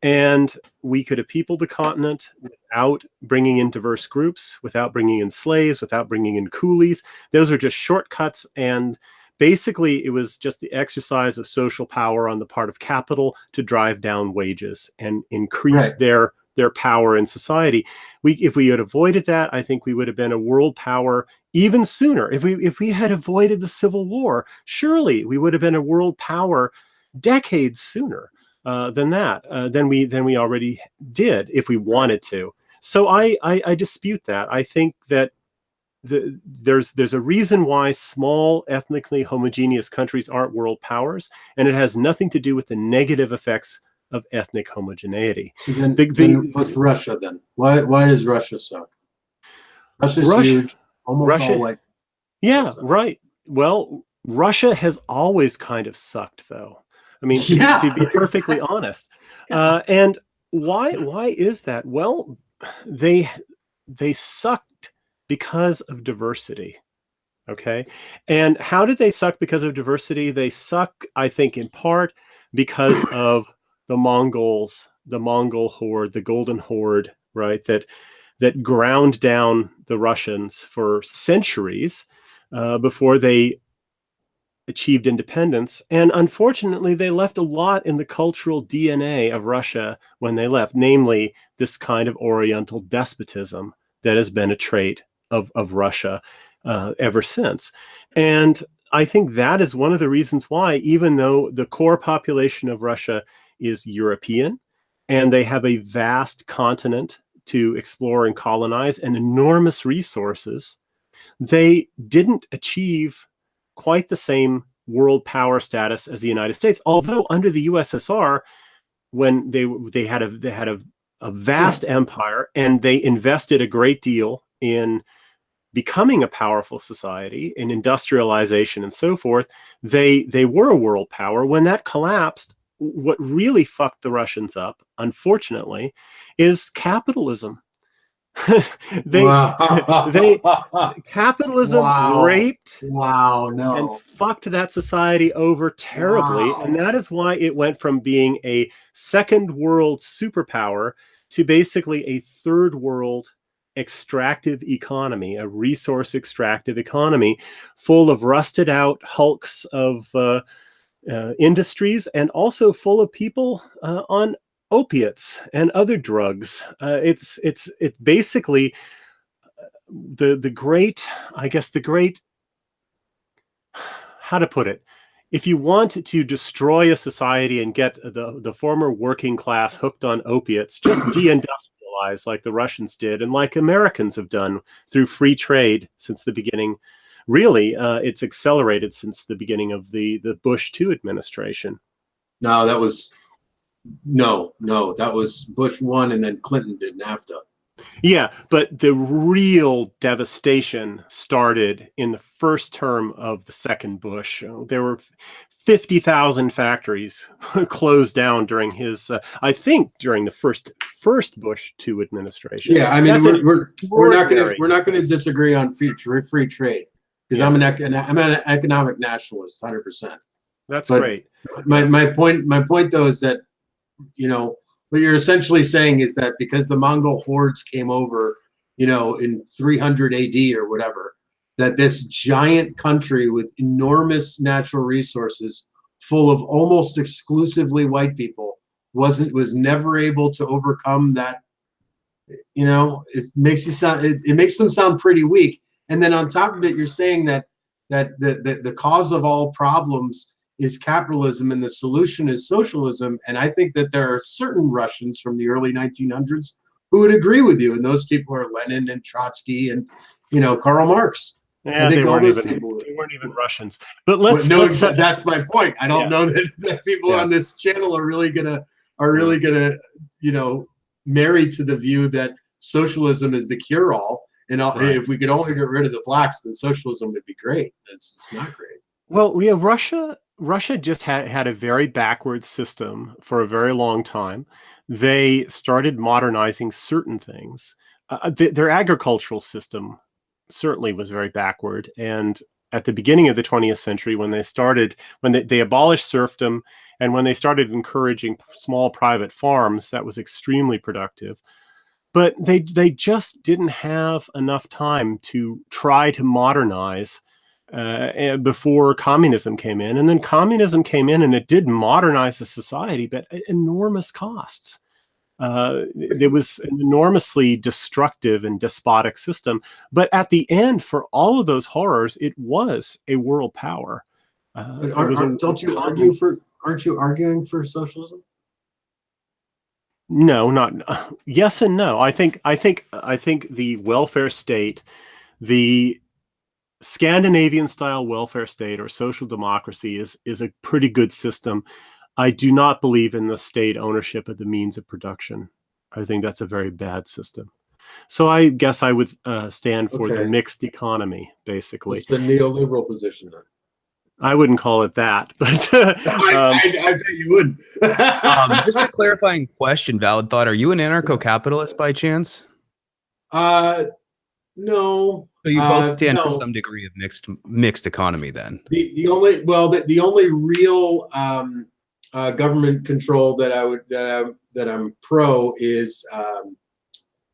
And we could have peopled the continent without bringing in diverse groups, without bringing in slaves, without bringing in coolies. Those are just shortcuts. And basically, it was just the exercise of social power on the part of capital to drive down wages and increase their power in society. If we had avoided that, I think we would have been a world power even sooner. If we had avoided the Civil War, surely we would have been a world power decades sooner. Than we already did if we wanted to. So I dispute that. I think that there's a reason why small ethnically homogeneous countries aren't world powers, and it has nothing to do with the negative effects of ethnic homogeneity. So then what's Russia then? Why does Russia suck? Russia's huge, almost all white. Yeah, right. Well, Russia has always kind of sucked, though. I mean, to be perfectly honest. And why is that? Well, they sucked because of diversity. Okay. And how did they suck because of diversity? They suck, I think, in part because of the Mongols, the Mongol horde, the Golden Horde, right? That ground down the Russians for centuries before they achieved independence. And unfortunately, they left a lot in the cultural DNA of Russia when they left, namely this kind of Oriental despotism that has been a trait of Russia ever since. And I think that is one of the reasons why, even though the core population of Russia is European, and they have a vast continent to explore and colonize and enormous resources, they didn't achieve quite the same world power status as the United States. Although under the USSR, when they had a vast empire and they invested a great deal in becoming a powerful society, in industrialization and so forth, they were a world power. When that collapsed, what really fucked the Russians up, unfortunately, is capitalism. Capitalism raped and fucked that society over terribly, and that is why it went from being a second world superpower to basically a third world extractive economy, a resource extractive economy full of rusted out hulks of industries, and also full of people on opiates and other drugs. It's basically the great, how to put it, if you want to destroy a society and get the former working class hooked on opiates, just deindustrialize like the Russians did and like Americans have done through free trade since the beginning. Really, it's accelerated since the beginning of the Bush II administration. No, that was Bush 1 and then Clinton did NAFTA. Yeah, but the real devastation started in the first term of the second Bush. There were 50,000 factories closed down during his, I think, during the first Bush 2 administration. Yeah, I mean, That's we're not gonna disagree on free trade because Yeah. I'm an economic nationalist, 100%. That's But great. My point though is that, you know, what you're essentially saying is that because the Mongol hordes came over, you know, in 300 AD or whatever, that this giant country with enormous natural resources, full of almost exclusively white people, was never able to overcome that. You know, it makes it makes them sound pretty weak. And then on top of it, you're saying that the cause of all problems is capitalism and the solution is socialism. And I think that there are certain Russians from the early 1900s who would agree with you. And those people are Lenin and Trotsky and, you know, Karl Marx. Yeah, they weren't even Russians. But let's that's my point. I don't know that people on this channel are really gonna you know, married to the view that socialism is the cure-all, and if we could only get rid of the blacks, then socialism would be great. It's not great. Well, yeah, Russia just had a very backward system for a very long time. They started modernizing certain things. Their agricultural system certainly was very backward, and at the beginning of the 20th century, when they abolished serfdom, and when they started encouraging small private farms, that was extremely productive. But they just didn't have enough time to try to modernize before communism came in. And then communism came in, and it did modernize the society, but at enormous costs. It was an enormously destructive and despotic system. But at the end, for all of those horrors, it was a world power. But aren't you arguing for socialism? No, not yes and no. I think the welfare state, the Scandinavian style welfare state or social democracy is a pretty good system. I do not believe in the state ownership of the means of production. I think that's a very bad system. So I guess I would stand for the mixed economy, basically. It's the neoliberal position then. I wouldn't call it that, but I bet you would. Just a clarifying question, Valid Thought. Are you an anarcho-capitalist by chance? No. So you both stand for some degree of mixed economy then? The only real government control that I'm pro is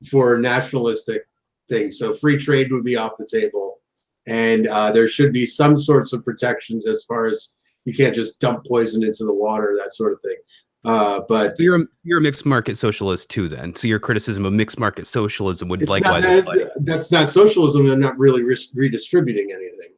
for nationalistic things. So free trade would be off the table. And there should be some sorts of protections as far as you can't just dump poison into the water, that sort of thing. But you're a mixed market socialist too, then. So your criticism of mixed market socialism would likewise apply. That's not socialism. I'm not really redistributing anything.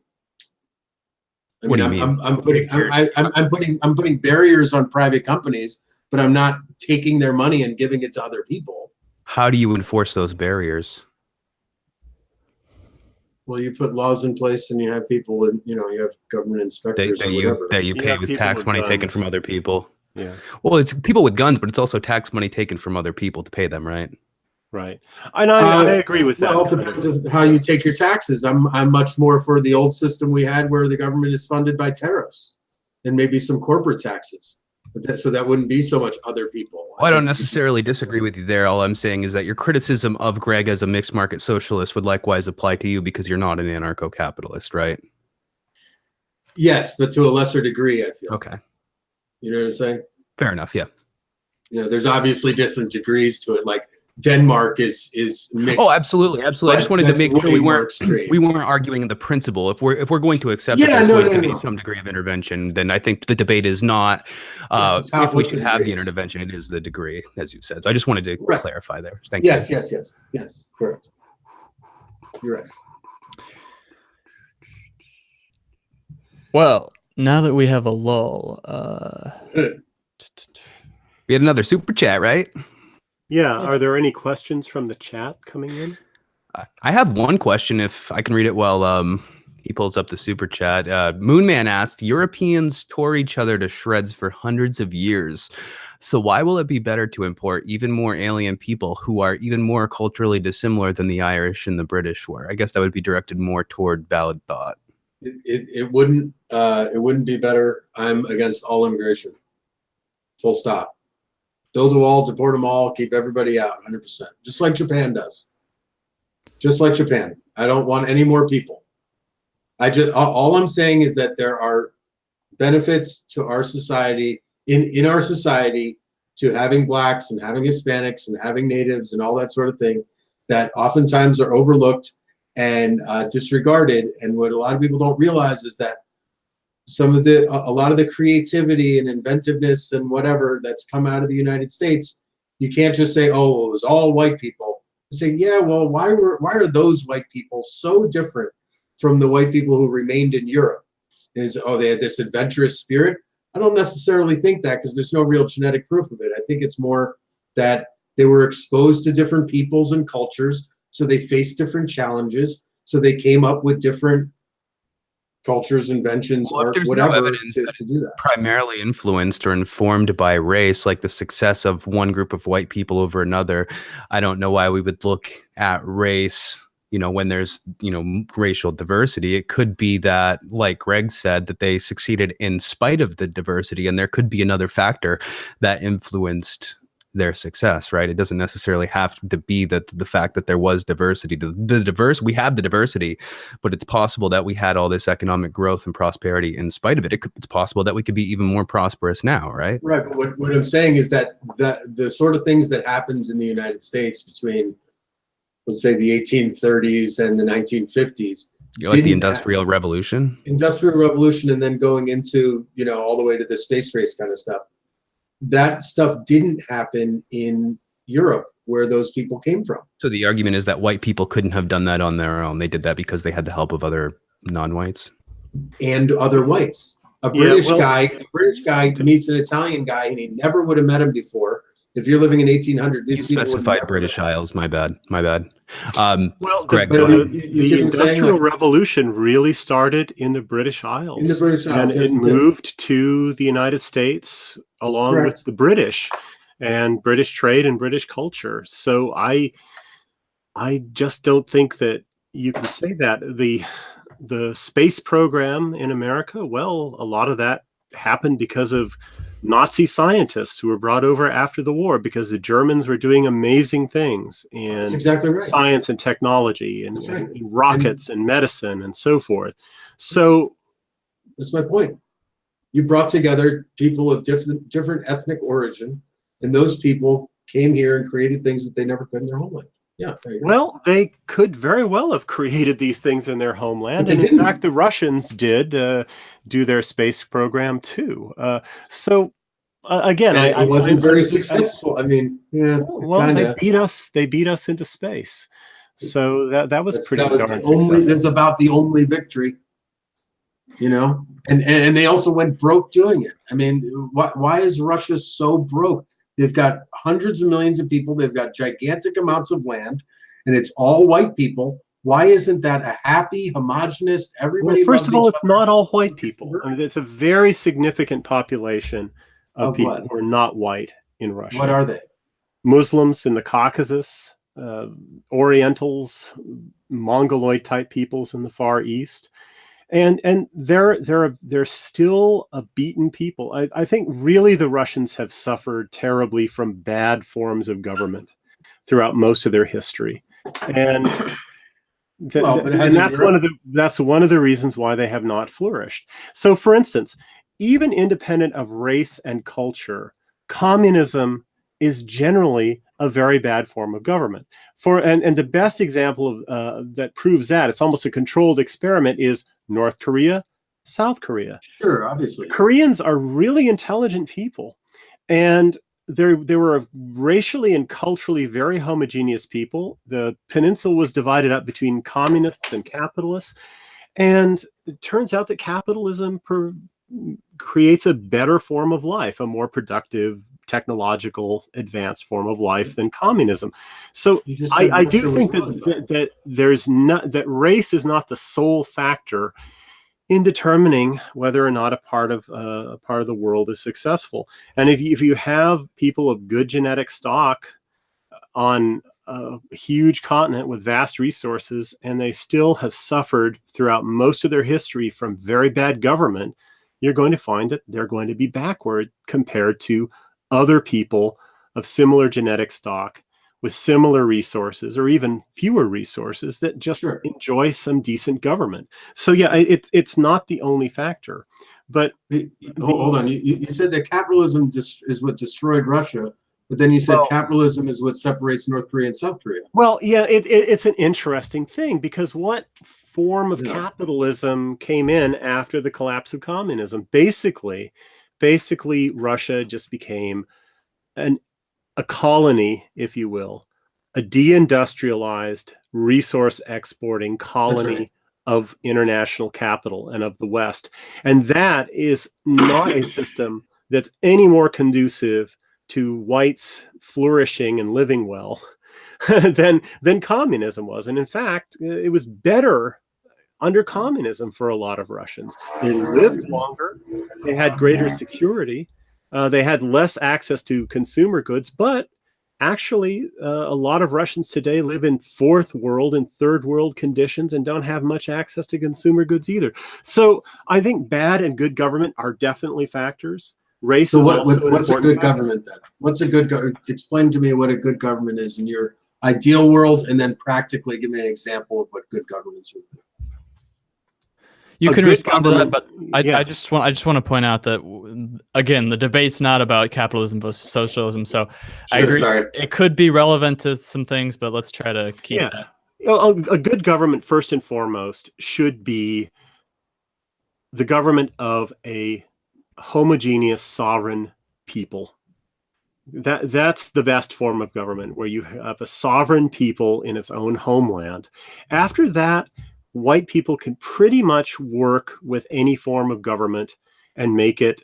What do you mean? I'm putting barriers on private companies, but I'm not taking their money and giving it to other people. How do you enforce those barriers? Well, you put laws in place, and you have people, and you have government inspectors that you pay with tax money taken from other people. Yeah. Well, it's people with guns, but it's also tax money taken from other people to pay them, right? Right. And I agree with that. Well, it depends on how you take your taxes. I'm much more for the old system we had, where the government is funded by tariffs and maybe some corporate taxes. So that wouldn't be so much other people. Well, I don't necessarily disagree with you there. All I'm saying is that your criticism of Greg as a mixed market socialist would likewise apply to you because you're not an anarcho-capitalist, right? Yes, but to a lesser degree, I feel. Okay. You know what I'm saying? Fair enough, yeah. There's obviously different degrees to it. Like Denmark is mixed. Oh, absolutely. I just wanted to make sure we weren't arguing the principle. If we're going to accept that there's going to be some degree of intervention, then I think the debate is not if we should have the intervention. It is the degree, as you said. So I just wanted to clarify there. Thank you. Yes. Correct. You're right. Well, now that we have a lull, we had another super chat, right? Yeah. Are there any questions from the chat coming in? I have one question, if I can read it while He pulls up the super chat. Moonman asked, Europeans tore each other to shreds for hundreds of years. So why will it be better to import even more alien people who are even more culturally dissimilar than the Irish and the British were? I guess that would be directed more toward valid thought. It wouldn't be better. I'm against all immigration. Full stop. Build a wall, deport them all, keep everybody out, 100%. Just like Japan does. Just like Japan. I don't want any more people. All I'm saying is that there are benefits to our society, in our society, to having blacks and having Hispanics and having natives and all that sort of thing that oftentimes are overlooked and disregarded. And what a lot of people don't realize is that a lot of the creativity and inventiveness and whatever that's come out of the United States, you can't just say, oh, well, it was all white people. You say, yeah, well, why are those white people so different from the white people who remained in Europe? They had this adventurous spirit. I don't necessarily think that, because there's no real genetic proof of it. I think it's more that they were exposed to different peoples and cultures, so they faced different challenges, so they came up with different cultures, inventions, or whatever to do that. Primarily influenced or informed by race, like the success of one group of white people over another. I don't know why we would look at race, when there's, racial diversity. It could be that, like Greg said, that they succeeded in spite of the diversity, and there could be another factor that influenced their success, right? It doesn't necessarily have to be that the fact that there was diversity. We have the diversity, but it's possible that we had all this economic growth and prosperity in spite of it. It's possible that we could be even more prosperous now, right? Right. But what I'm saying is that the sort of things that happened in the United States between, let's say, the 1830s and the 1950s, like the Industrial Revolution, and then going into, all the way to the space race kind of stuff. That stuff didn't happen in Europe, where those people came from. So the argument is that white people couldn't have done that on their own. They did that because they had the help of other non-whites and other whites. A British guy meets an Italian guy, and he never would have met him before. If you're living in 1800, you specified British Isles. My bad. Well, Greg, the Industrial Revolution really started in the British Isles. In the British Isles, and it moved to the United States along with the British and British trade and British culture. So I just don't think that you can say that. The space program in America, well, a lot of that happened because of Nazi scientists who were brought over after the war, because the Germans were doing amazing things in science and technology and rockets and medicine and so forth. So that's my point. You brought together people of different ethnic origin, and those people came here and created things that they never could in their homeland. Yeah. Well, they could very well have created these things in their homeland. And in fact, the Russians did do their space program too. Again, it wasn't very successful. I mean, yeah. Well, kinda. They beat us into space. So that was pretty darn successful. That's about the only victory. And they also went broke doing it. I mean, why is Russia so broke? They've got hundreds of millions of people. They've got gigantic amounts of land, and it's all white people. Why isn't that a happy, homogenous, everybody? Well, first of all, it's not all white people. I mean, it's a very significant population of people who are not white in Russia. What are they? Muslims in the Caucasus, Orientals, Mongoloid type peoples in the Far East. And they're still a beaten people. I think really the Russians have suffered terribly from bad forms of government throughout most of their history, and that's one of the reasons why they have not flourished. So, for instance, even independent of race and culture, communism is generally a very bad form of government. And the best example of that proves that, it's almost a controlled experiment, is North Korea, South Korea. Sure, obviously. Koreans are really intelligent people, and they were a racially and culturally very homogeneous people. The peninsula was divided up between communists and capitalists, and it turns out that capitalism creates a better form of life, a more productive, technological advanced form of life than communism. So You just said I do Russia think was wrong, though. that there's not, that race is not the sole factor in determining whether or not a part of the world is successful. And if you have people of good genetic stock on a huge continent with vast resources, and they still have suffered throughout most of their history from very bad government, you're going to find that they're going to be backward compared to other people of similar genetic stock with similar resources or even fewer resources that just Sure. enjoy some decent government. So yeah, it's not the only factor. But Hold on. You said that capitalism is what destroyed Russia, but then you said capitalism is what separates North Korea and South Korea. Well, yeah, it's an interesting thing, because what form of capitalism came in after the collapse of communism? Basically, Russia just became a colony, if you will, a deindustrialized, resource exporting colony of international capital and of the West. And that is not a system that's any more conducive to whites flourishing and living well than communism was. And in fact, it was better under communism for a lot of Russians. They lived longer, they had greater security, they had less access to consumer goods, but actually a lot of Russians today live in fourth world and third world conditions and don't have much access to consumer goods either. So I think bad and good government are definitely factors. Race is also an what's a good government then? What's a good explain to me what a good government is in your ideal world, and then practically give me an example of what good governance would be. You can respond to that, but yeah. I just want to point out that again, the debate's not about capitalism versus socialism. So I agree, it could be relevant to some things, but let's try to keep that. A good government, first and foremost, should be the government of a homogeneous sovereign people. That's the best form of government, where you have a sovereign people in its own homeland. After that, white people can pretty much work with any form of government and make it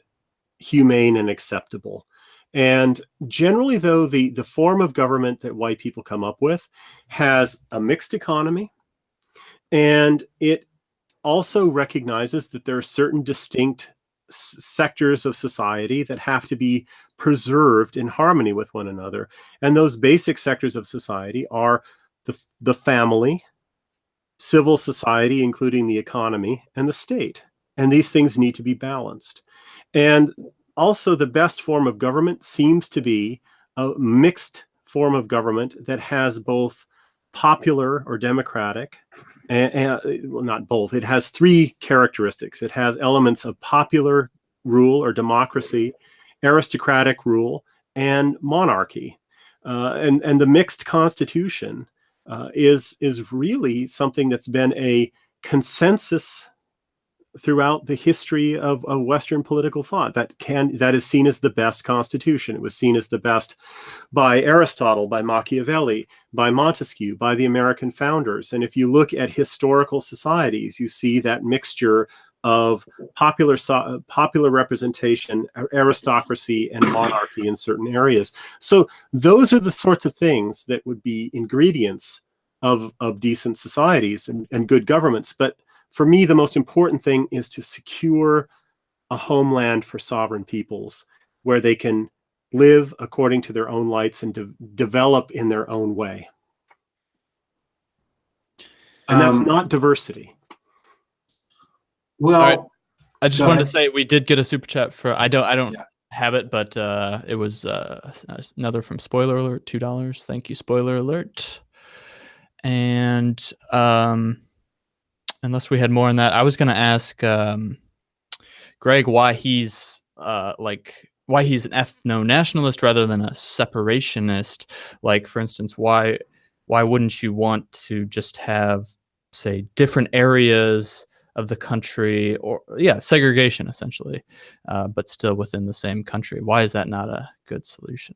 humane and acceptable. And generally, though, the form of government that white people come up with has a mixed economy, and it also recognizes that there are certain distinct sectors of society that have to be preserved in harmony with one another. And those basic sectors of society are the family, civil society, including the economy, and the state. And these things need to be balanced. And also, the best form of government seems to be a mixed form of government that has both popular or democratic, and well, not both. It has three characteristics. It has elements of popular rule or democracy, aristocratic rule, and monarchy. And the mixed constitution is really something that's been a consensus throughout the history of Western political thought. That is seen as the best constitution. It was seen as the best by Aristotle, by Machiavelli, by Montesquieu, by the American founders. And if you look at historical societies, you see that mixture of popular representation, aristocracy, and monarchy in certain areas. So those are the sorts of things that would be ingredients of decent societies and good governments. But for me, the most important thing is to secure a homeland for sovereign peoples where they can live according to their own lights and develop in their own way. And that's not diversity. Well, right. I just wanted to say we did get a super chat for I don't have it, but it was another from Spoiler Alert, $2. Thank you, Spoiler Alert. And unless we had more on that, I was going to ask Greg why he's why he's an ethno-nationalist rather than a separationist. Like, for instance, why wouldn't you want to just have, say, different areas of the country, or segregation essentially, but still within the same country? Why is that not a good solution?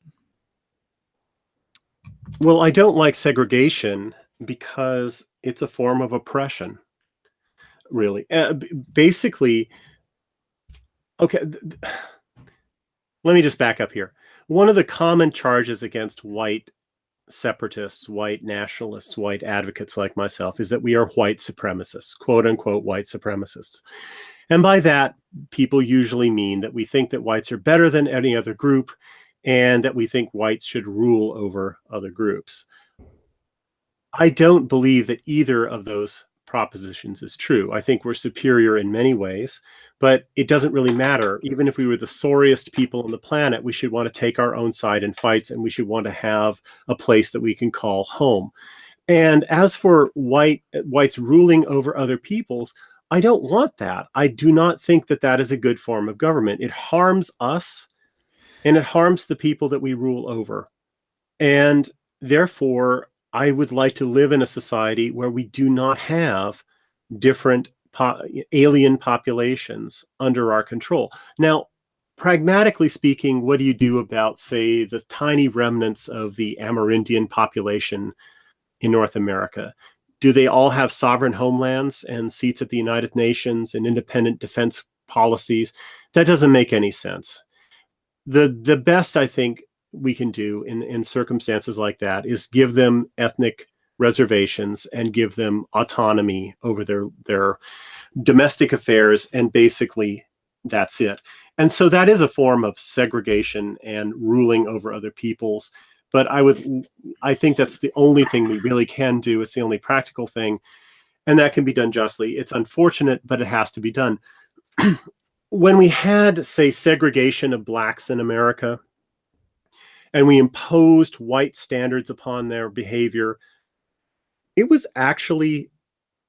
Well, I don't like segregation because it's a form of oppression, really. Basically, okay, let me just back up here. One of the common charges against white separatists, white nationalists, white advocates like myself is that we are white supremacists, quote unquote white supremacists. And by that, people usually mean that we think that whites are better than any other group and that we think whites should rule over other groups. I don't believe that either of those propositions is true. I think we're superior in many ways, but it doesn't really matter. Even if we were the sorriest people on the planet, we should want to take our own side in fights, and we should want to have a place that we can call home. And as for whites ruling over other peoples, I don't want that. I do not think that that is a good form of government. It harms us, and it harms the people that we rule over. And therefore, I would like to live in a society where we do not have different alien populations under our control. Now, pragmatically speaking, what do you do about, say, the tiny remnants of the Amerindian population in North America? Do they all have sovereign homelands and seats at the United Nations and independent defense policies? That doesn't make any sense. The best, I think, we can do in circumstances like that is give them ethnic reservations and give them autonomy over their domestic affairs, and basically that's it. And so that is a form of segregation and ruling over other peoples. But I think that's the only thing we really can do. It's the only practical thing, and that can be done justly. It's unfortunate, but it has to be done. When we had, say, segregation of blacks in America, and we imposed white standards upon their behavior, it was actually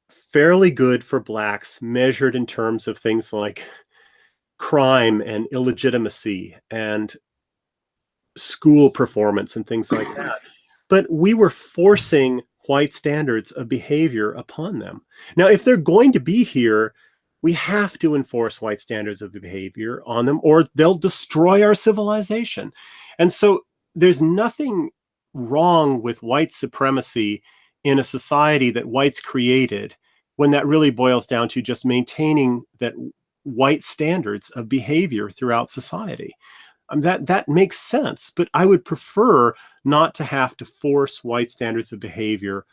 fairly good for blacks, measured in terms of things like crime and illegitimacy and school performance and things like that. But we were forcing white standards of behavior upon them. Now, if they're going to be here, we have to enforce white standards of behavior on them, or they'll destroy our civilization. And so there's nothing wrong with white supremacy in a society that whites created, when that really boils down to just maintaining that white standards of behavior throughout society. That makes sense, but I would prefer not to have to force white standards of behavior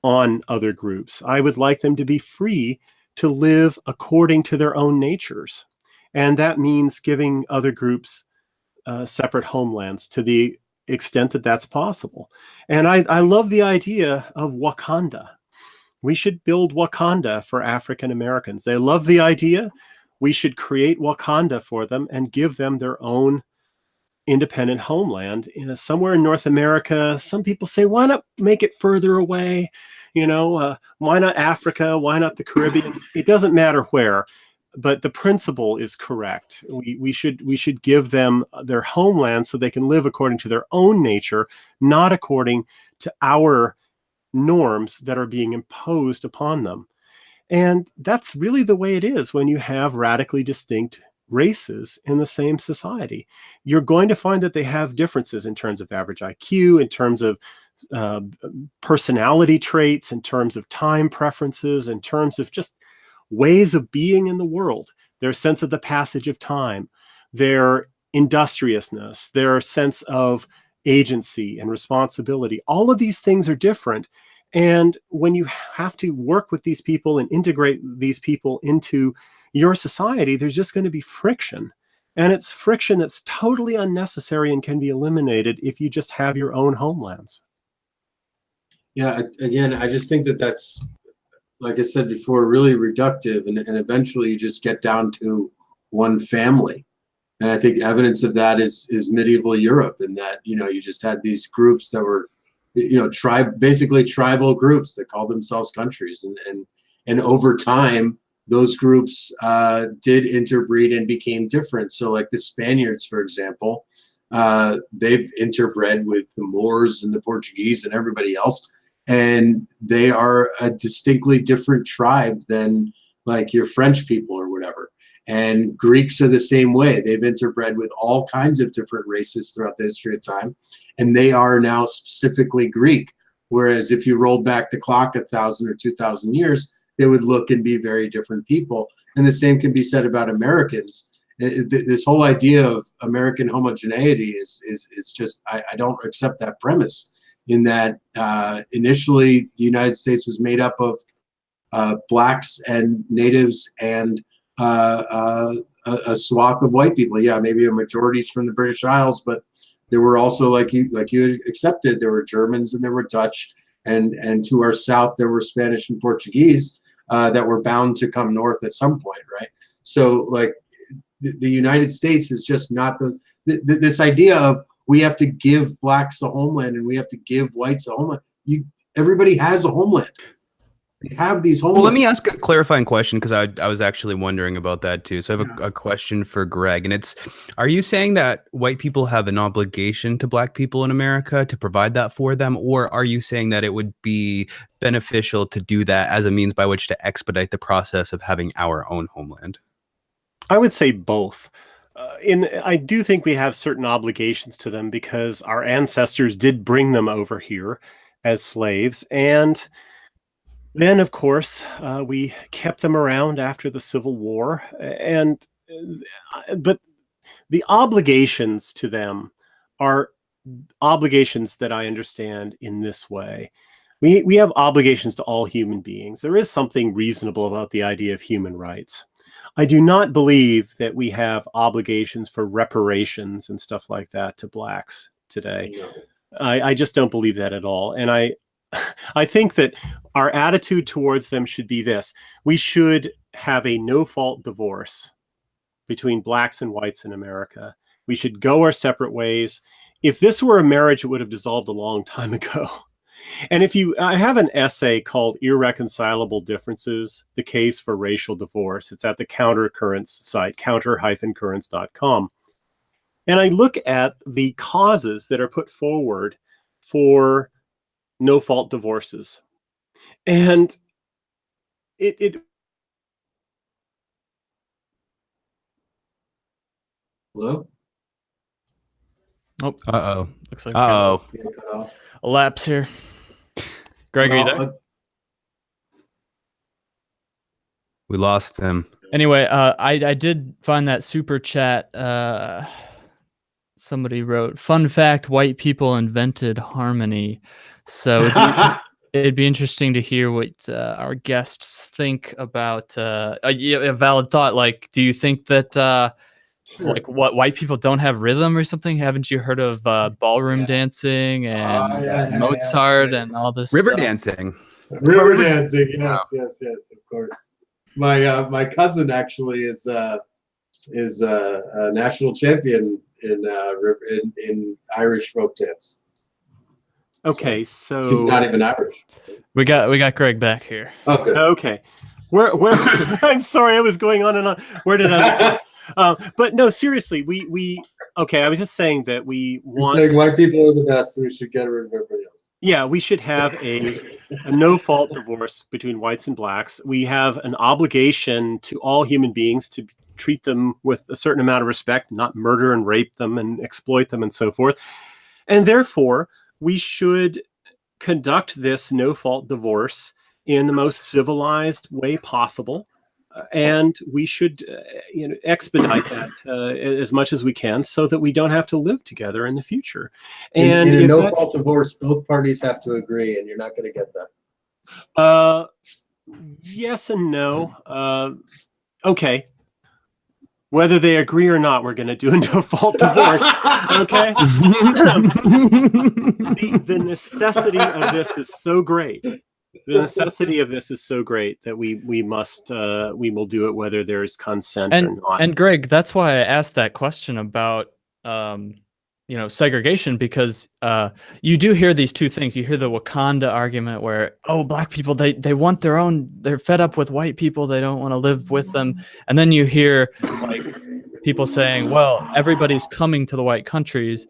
on other groups. I would like them to be free to live according to their own natures. And that means giving other groups separate homelands to the extent that that's possible. And I love the idea of Wakanda. We should build Wakanda for African Americans. They love the idea. We should create Wakanda for them and give them their own independent homeland somewhere in North America. Some people say, why not make it further away? Why not Africa? Why not the Caribbean? It doesn't matter where. But the principle is correct. We should give them their homeland so they can live according to their own nature, not according to our norms that are being imposed upon them. And that's really the way it is when you have radically distinct races in the same society. You're going to find that they have differences in terms of average IQ, in terms of personality traits, in terms of time preferences, in terms of just ways of being in the world, their sense of the passage of time, their industriousness, their sense of agency and responsibility. All of these things are different. And when you have to work with these people and integrate these people into your society, there's just going to be friction. And it's friction that's totally unnecessary and can be eliminated if you just have your own homelands. Yeah, again, I just think that that's, like I said before, really reductive, and eventually you just get down to one family. And I think evidence of that is medieval Europe, in that, you just had these groups that were, basically tribal groups that called themselves countries. And over time, those groups did interbreed and became different. So like the Spaniards, for example, they've interbred with the Moors and the Portuguese and everybody else. And they are a distinctly different tribe than like your French people or whatever. And Greeks are the same way. They've interbred with all kinds of different races throughout the history of time. And they are now specifically Greek. Whereas if you rolled back the clock 1,000 or 2,000 years, they would look and be very different people. And the same can be said about Americans. this whole idea of American homogeneity is just, I don't accept that premise, in that initially the United States was made up of blacks and natives and a swath of white people. Yeah, maybe a majorities from the British Isles, but there were also, like you accepted, there were Germans and there were Dutch, and to our south there were Spanish and Portuguese that were bound to come north at some point, right? So like the United States is just not this idea of we have to give blacks a homeland and we have to give whites a homeland. Everybody has a homeland. They have these homelands. Well, let me ask a clarifying question, because I was actually wondering about that too. So I have a question for Greg, and it's, are you saying that white people have an obligation to black people in America to provide that for them, or are you saying that it would be beneficial to do that as a means by which to expedite the process of having our own homeland? I would say both. I do think we have certain obligations to them because our ancestors did bring them over here as slaves, and then, of course, we kept them around after the Civil War, but the obligations to them are obligations that I understand in this way. We have obligations to all human beings. There is something reasonable about the idea of human rights. I do not believe that we have obligations for reparations and stuff like that to blacks today. No. I just don't believe that at all. And I think that our attitude towards them should be this. We should have a no-fault divorce between blacks and whites in America. We should go our separate ways. If this were a marriage, it would have dissolved a long time ago. And I have an essay called Irreconcilable Differences, The Case for Racial Divorce. It's at the Countercurrents site, counter-currents.com. And I look at the causes that are put forward for no-fault divorces. And Hello? Oh, Uh-oh. looks like Uh-oh. a lapse here. Greg, are you there? We lost him. Anyway, I did find that super chat. Somebody wrote, "Fun fact: white people invented harmony." So it'd be interesting to hear what our guests think about a valid thought. Like, do you think that like what white people don't have rhythm or something? Haven't you heard of ballroom dancing and Mozart and all this River stuff? dancing. River dancing, yes, of course. My cousin actually is a national champion in Irish folk dance. Okay, so she's not even Irish. We got Greg back here. Oh, good. Okay, where I'm sorry, I was going on and on. Where did I? But no, seriously, we okay. I was just saying that we want. You're saying white people are the best, and we should get rid of everybody else. Yeah, we should have a no-fault divorce between whites and blacks. We have an obligation to all human beings to treat them with a certain amount of respect, not murder and rape them and exploit them and so forth. And therefore, we should conduct this no-fault divorce in the most civilized way possible. And we should expedite that as much as we can so that we don't have to live together in the future. And in a no-fault divorce, both parties have to agree, and you're not going to get that. Yes and no. Okay. Whether they agree or not, we're going to do a no-fault divorce. Okay. The necessity of this is so great. The necessity of this is so great that we will do it whether there's consent or not. And Greg, that's why I asked that question about segregation, because you do hear these two things. You hear the Wakanda argument where, oh, black people, they want their own, they're fed up with white people, they don't want to live with them. And then you hear like people saying, well, everybody's coming to the white countries,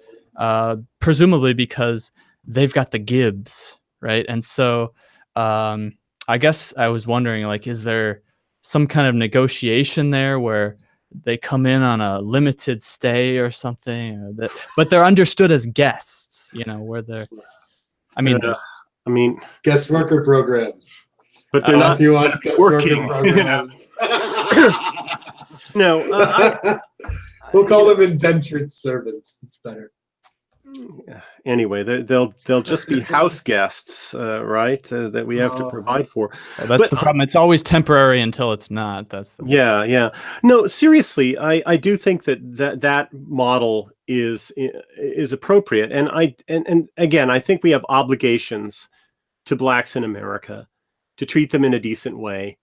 presumably because they've got the Gibbs, right? And so I guess I was wondering, like, is there some kind of negotiation there where they come in on a limited stay or something, but they're understood as guests, where they're, guest worker programs, but they're not if you want guest working worker programs. No, We'll call them indentured servants. It's better. Anyway, they'll just be house guests, right? That we have to provide for. Well, that's the problem. It's always temporary until it's not. That's the yeah. No, seriously, I do think that model is appropriate, and again, I think we have obligations to blacks in America to treat them in a decent way,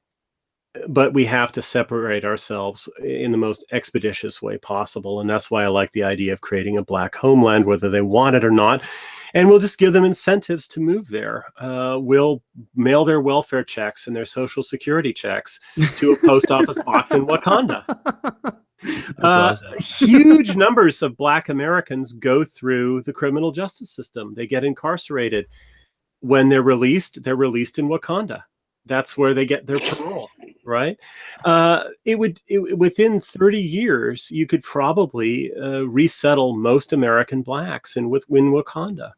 but we have to separate ourselves in the most expeditious way possible. And that's why I like the idea of creating a black homeland, whether they want it or not. And we'll just give them incentives to move there. We'll mail their welfare checks and their social security checks to a post office box in Wakanda. Awesome. Huge numbers of black Americans go through the criminal justice system. They get incarcerated. When they're released in Wakanda. That's where they get their parole, right? Within 30 years, you could probably resettle most American blacks in Wakanda.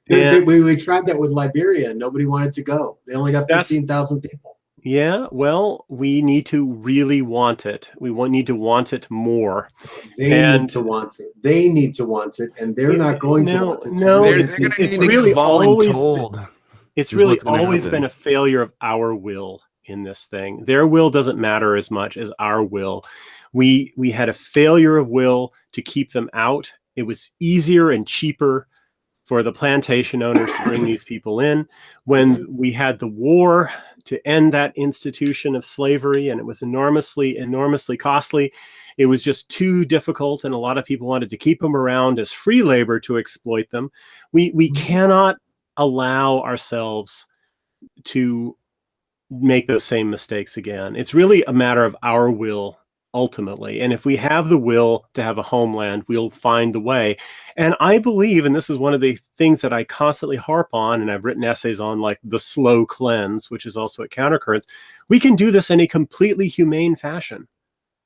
We tried that with Liberia, and nobody wanted to go. They only got 15,000 people. Yeah, well, we need to really want it. We need to want it more. They need to want it. They need to want it, and they're not going to want it. No, it's really always been a failure of our will in this thing. Their will doesn't matter as much as our will. We had a failure of will to keep them out. It was easier and cheaper for the plantation owners to bring these people in. When we had the war to end that institution of slavery, and it was enormously, enormously costly, it was just too difficult, and a lot of people wanted to keep them around as free labor to exploit them. We cannot allow ourselves to make those same mistakes again. It's really a matter of our will ultimately. And if we have the will to have a homeland, we'll find the way. And I believe, and this is one of the things that I constantly harp on, and I've written essays on, like the slow cleanse, which is also at Countercurrents, we can do this in a completely humane fashion,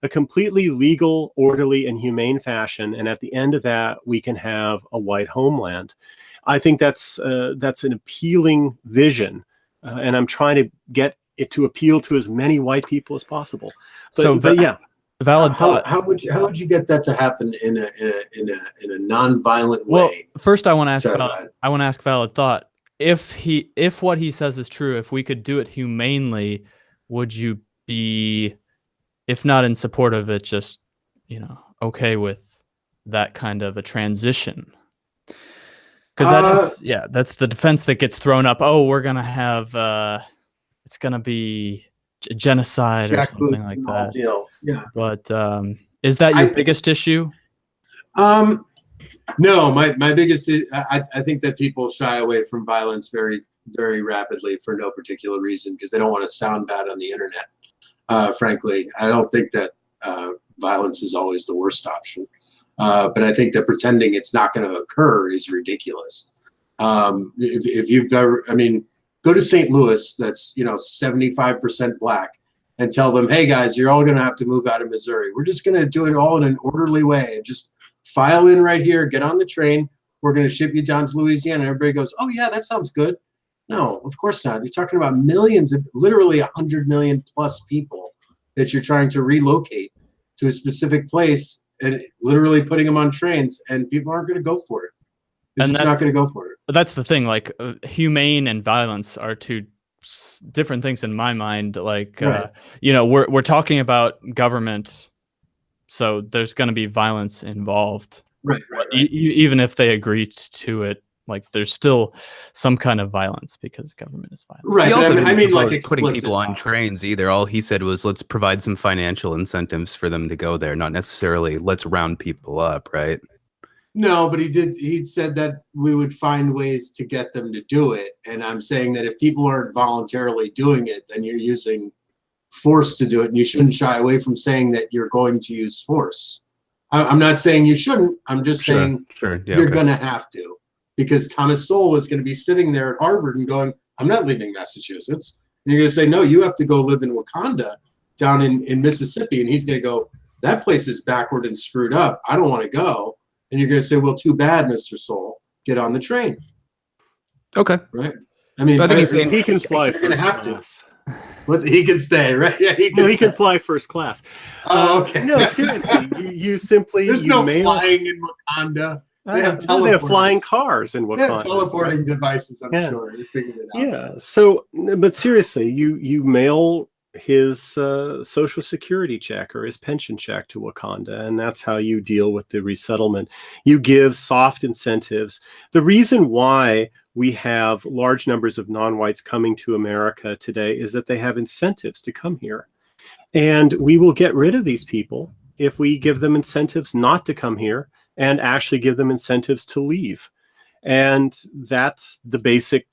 a completely legal, orderly, and humane fashion. And at the end of that, we can have a white homeland. I think that's an appealing vision. And I'm trying to get it to appeal to as many white people as possible. But yeah. Valid thought. How would you get that to happen in a non-violent way? Well, first I want to ask valid thought. If what he says is true, if we could do it humanely, would you be, if not in support of it, just okay with that kind of a transition? Because that's the defense that gets thrown up. Oh, we're gonna have it's gonna be genocide or something like that. Deal. Yeah. But is that your biggest issue? No, my biggest I think that people shy away from violence very, very rapidly for no particular reason, because they don't want to sound bad on the internet. Frankly, I don't think that violence is always the worst option. But I think that pretending it's not going to occur is ridiculous. If you've ever, go to St. Louis, that's 75% black, and tell them, hey guys, you're all going to have to move out of Missouri. We're just going to do it all in an orderly way and just file in right here, get on the train. We're going to ship you down to Louisiana. And everybody goes, oh yeah, that sounds good. No, of course not. You're talking about millions of, literally 100 million plus people that you're trying to relocate to a specific place, and literally putting them on trains, and people aren't going to go for it. They're just not going to go for it. That's the thing. Like humane and violence are two different things in my mind. Like, right. We're talking about government, so there's going to be violence involved. Right. Even if they agree to it, like there's still some kind of violence because government is violent. Right. He also didn't like putting people on trains either. All he said was, let's provide some financial incentives for them to go there, not necessarily let's round people up, right? No, but he said that we would find ways to get them to do it. And I'm saying that if people aren't voluntarily doing it, then you're using force to do it. And you shouldn't shy away from saying that you're going to use force. I'm not saying you shouldn't. I'm just saying you're going to have to. Because Thomas Sowell is going to be sitting there at Harvard and going, I'm not leaving Massachusetts. And you're going to say, no, you have to go live in Wakanda down in Mississippi. And he's going to go, that place is backward and screwed up. I don't want to go. And you're going to say, well, too bad, Mr. Sowell. Get on the train. Okay. Right? I think he can fly. You're going to have to. He can stay, right? Yeah, he No, he can stay. fly first class. Oh, okay. No, seriously, you simply There's you no mail. flying in Wakanda. They have No, they have flying teleporters. cars in They have Wakanda. teleporting devices, I'm Yeah. sure. They figured it out. Yeah. So, but seriously, you mail his social security check or his pension check to Wakanda, and that's how you deal with the resettlement. You give soft incentives. The reason why we have large numbers of non-whites coming to America today is that they have incentives to come here. And we will get rid of these people if we give them incentives not to come here and actually give them incentives to leave. And that's the basic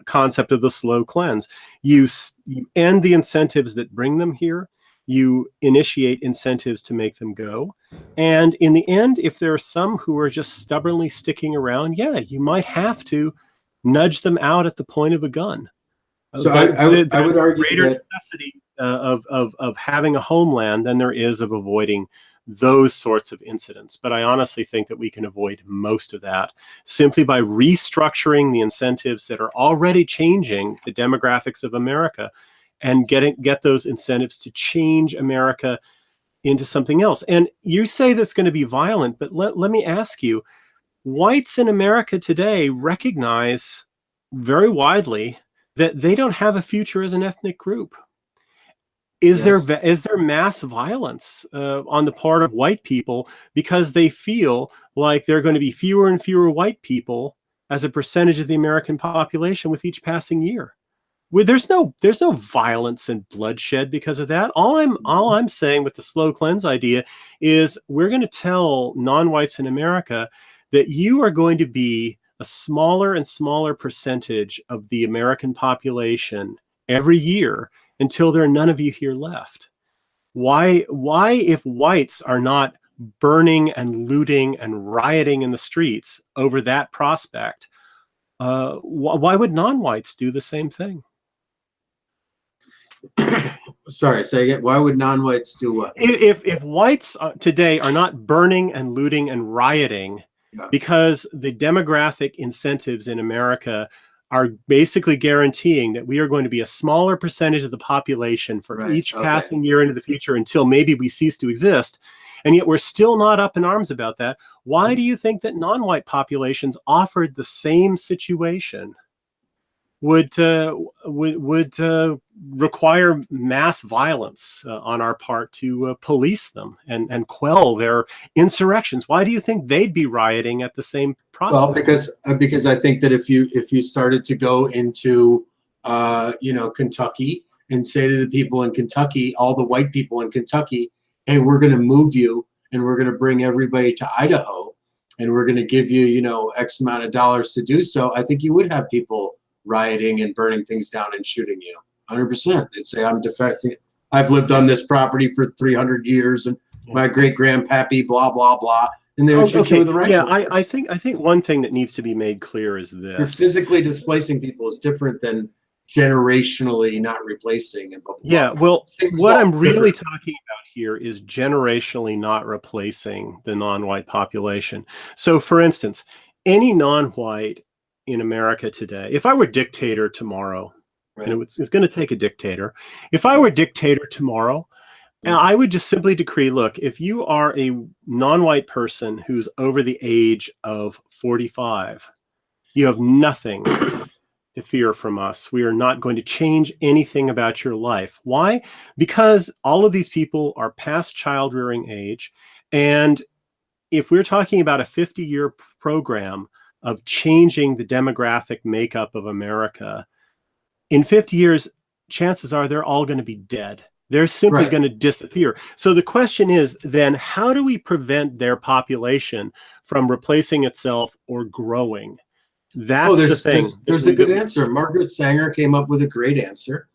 concept of the slow cleanse. You end the incentives that bring them here. You initiate incentives to make them go. And in the end, if there are some who are just stubbornly sticking around, yeah, you might have to nudge them out at the point of a gun. So I would argue greater that necessity of having a homeland than there is of avoiding those sorts of incidents. But I honestly think that we can avoid most of that simply by restructuring the incentives that are already changing the demographics of America and get those incentives to change America into something else. And you say that's going to be violent, but let me ask you, whites in America today recognize very widely that they don't have a future as an ethnic group. Is there mass violence on the part of white people because they feel like there are going to be fewer and fewer white people as a percentage of the American population with each passing year? Well, there's no violence and bloodshed because of that. All I'm saying with the slow cleanse idea is we're going to tell non-whites in America that you are going to be a smaller and smaller percentage of the American population every year until there are none of you here left. Why if whites are not burning and looting and rioting in the streets over that prospect, why would non-whites do the same thing? Sorry, say again. Why would non-whites do what? If whites today are not burning and looting and rioting because the demographic incentives in America are basically guaranteeing that we are going to be a smaller percentage of the population for each passing year into the future until maybe we cease to exist, and yet we're still not up in arms about that. Why do you think that non-white populations offered the same situation would require mass violence on our part to police them and quell their insurrections? Why do you think they'd be rioting at the same prospect? Well, because I think that if you started to go into Kentucky and say to the people in Kentucky, all the white people in Kentucky, hey, we're going to move you and we're going to bring everybody to Idaho and we're going to give you X amount of dollars to do so, I think you would have people rioting and burning things down and shooting you 100%. They'd say, I'm defecting. I've lived on this property for 300 years and my great grandpappy, blah, blah, blah. And they would shoot you with the rifle. Yeah, I think one thing that needs to be made clear is this. You're physically displacing people is different than generationally not replacing. And blah, blah, yeah, blah. well, what I'm really talking about here is generationally not replacing the non-white population. So for instance, any non-white in America today, if I were dictator tomorrow, and it's going to take a dictator. If I were dictator tomorrow, I would just simply decree, look, if you are a non-white person who's over the age of 45, you have nothing to fear from us. We are not going to change anything about your life. Why? Because all of these people are past child rearing age. And if we're talking about a 50-year program of changing the demographic makeup of America, in 50 years, chances are they're all going to be dead. They're simply going to disappear. So the question is then, how do we prevent their population from replacing itself or growing? That's the thing. There's a good answer. Margaret Sanger came up with a great answer,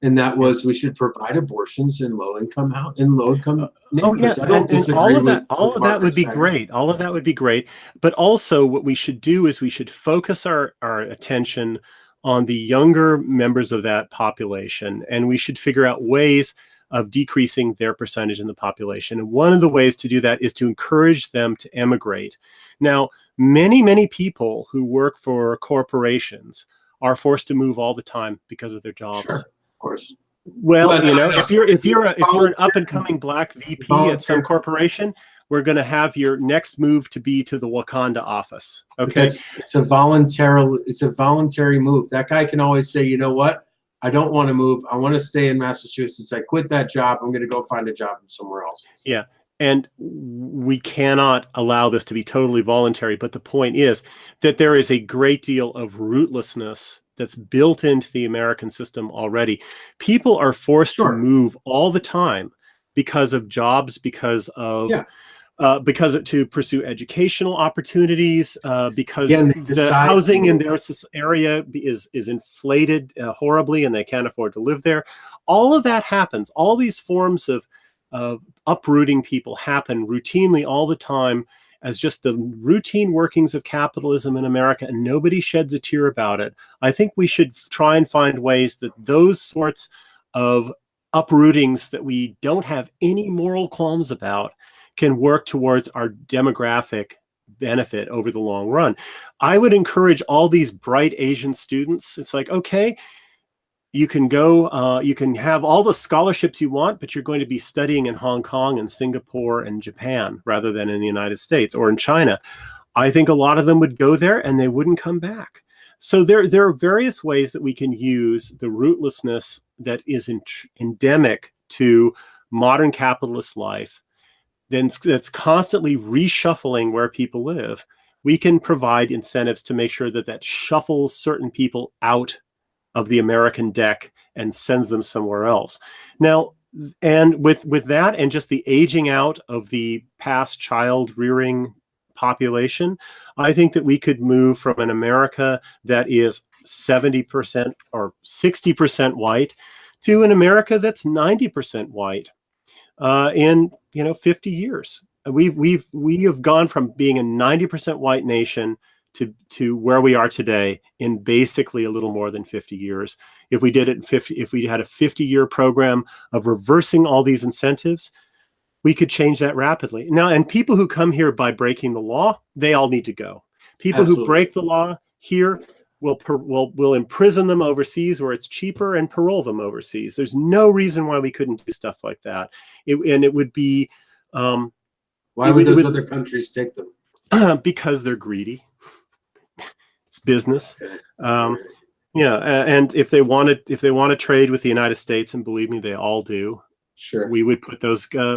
and that was we should provide abortions in low-income neighborhoods. I don't disagree with all of that would be great. All of that would be great. But also what we should do is we should focus our attention on the younger members of that population, and we should figure out ways of decreasing their percentage in the population. And one of the ways to do that is to encourage them to emigrate. Now, many people who work for corporations are forced to move all the time because of their jobs. Sure, of course. Well, Well, you no, know, no, if you're an up and voluntary- coming black VP at some corporation, we're going to have your next move to be to the Wakanda office. Okay, it's a voluntary move. That guy can always say, you know what? I don't want to move. I want to stay in Massachusetts. I quit that job. I'm going to go find a job somewhere else. yeah. And we cannot allow this to be totally voluntary. But the point is that there is a great deal of rootlessness that's built into the American system already. People are forced to move all the time because of jobs, because of to pursue educational opportunities, because the housing in their area is inflated horribly, and they can't afford to live there. All of that happens. All these forms of uprooting people happen routinely all the time as just the routine workings of capitalism in America, and nobody sheds a tear about it. I think we should try and find ways that those sorts of uprootings that we don't have any moral qualms about can work towards our demographic benefit over the long run. I would encourage all these bright Asian students. It's like, okay, you can go, you can have all the scholarships you want, but you're going to be studying in Hong Kong and Singapore and Japan rather than in the United States or in China. I think a lot of them would go there and they wouldn't come back. So there are various ways that we can use the rootlessness that is endemic to modern capitalist life, that's constantly reshuffling where people live. We can provide incentives to make sure that that shuffles certain people out of the American deck and sends them somewhere else. Now, and with that and just the aging out of the past child rearing population, I think that we could move from an America that is 70% or 60% white to an America that's 90% white in 50 years. We have gone from being a 90% white nation to where we are today in basically a little more than 50 years. If we did it in 50, if we had a 50-year program of reversing all these incentives, we could change that rapidly. Now, and people who come here by breaking the law, they all need to go. People who break the law here, will imprison them overseas where it's cheaper and parole them overseas. There's no reason why we couldn't do stuff like that. It would be... why would those other countries take them? Because they're greedy. It's business. Okay. And if they want to trade with the United States, and believe me, they all do. Sure. We would put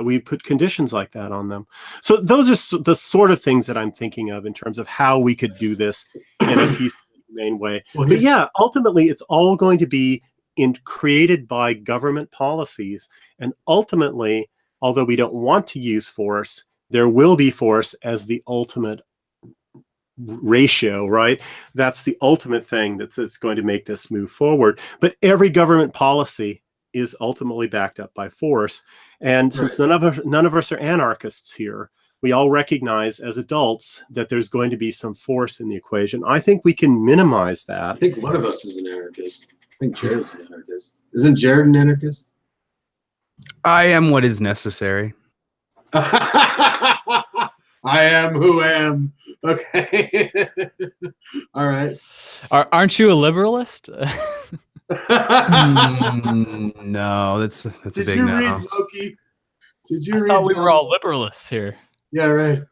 we put conditions like that on them. So those are the sort of things that I'm thinking of in terms of how we could do this in a peaceful, humane way. Well, but yeah, ultimately, it's all going to be created by government policies, and ultimately, although we don't want to use force, there will be force as the ultimate ratio, right? That's the ultimate thing that's going to make this move forward. But every government policy is ultimately backed up by force. And since none of us are anarchists here, we all recognize as adults that there's going to be some force in the equation. I think we can minimize that. I think one of us is an anarchist. I think Jared's an anarchist. Isn't Jared an anarchist? I am what is necessary. I am who am. Okay. All right. Aren't you a liberalist? No, that's a big no. Did you read Loki? Did you read? I thought we were all liberalists here. Yeah, right.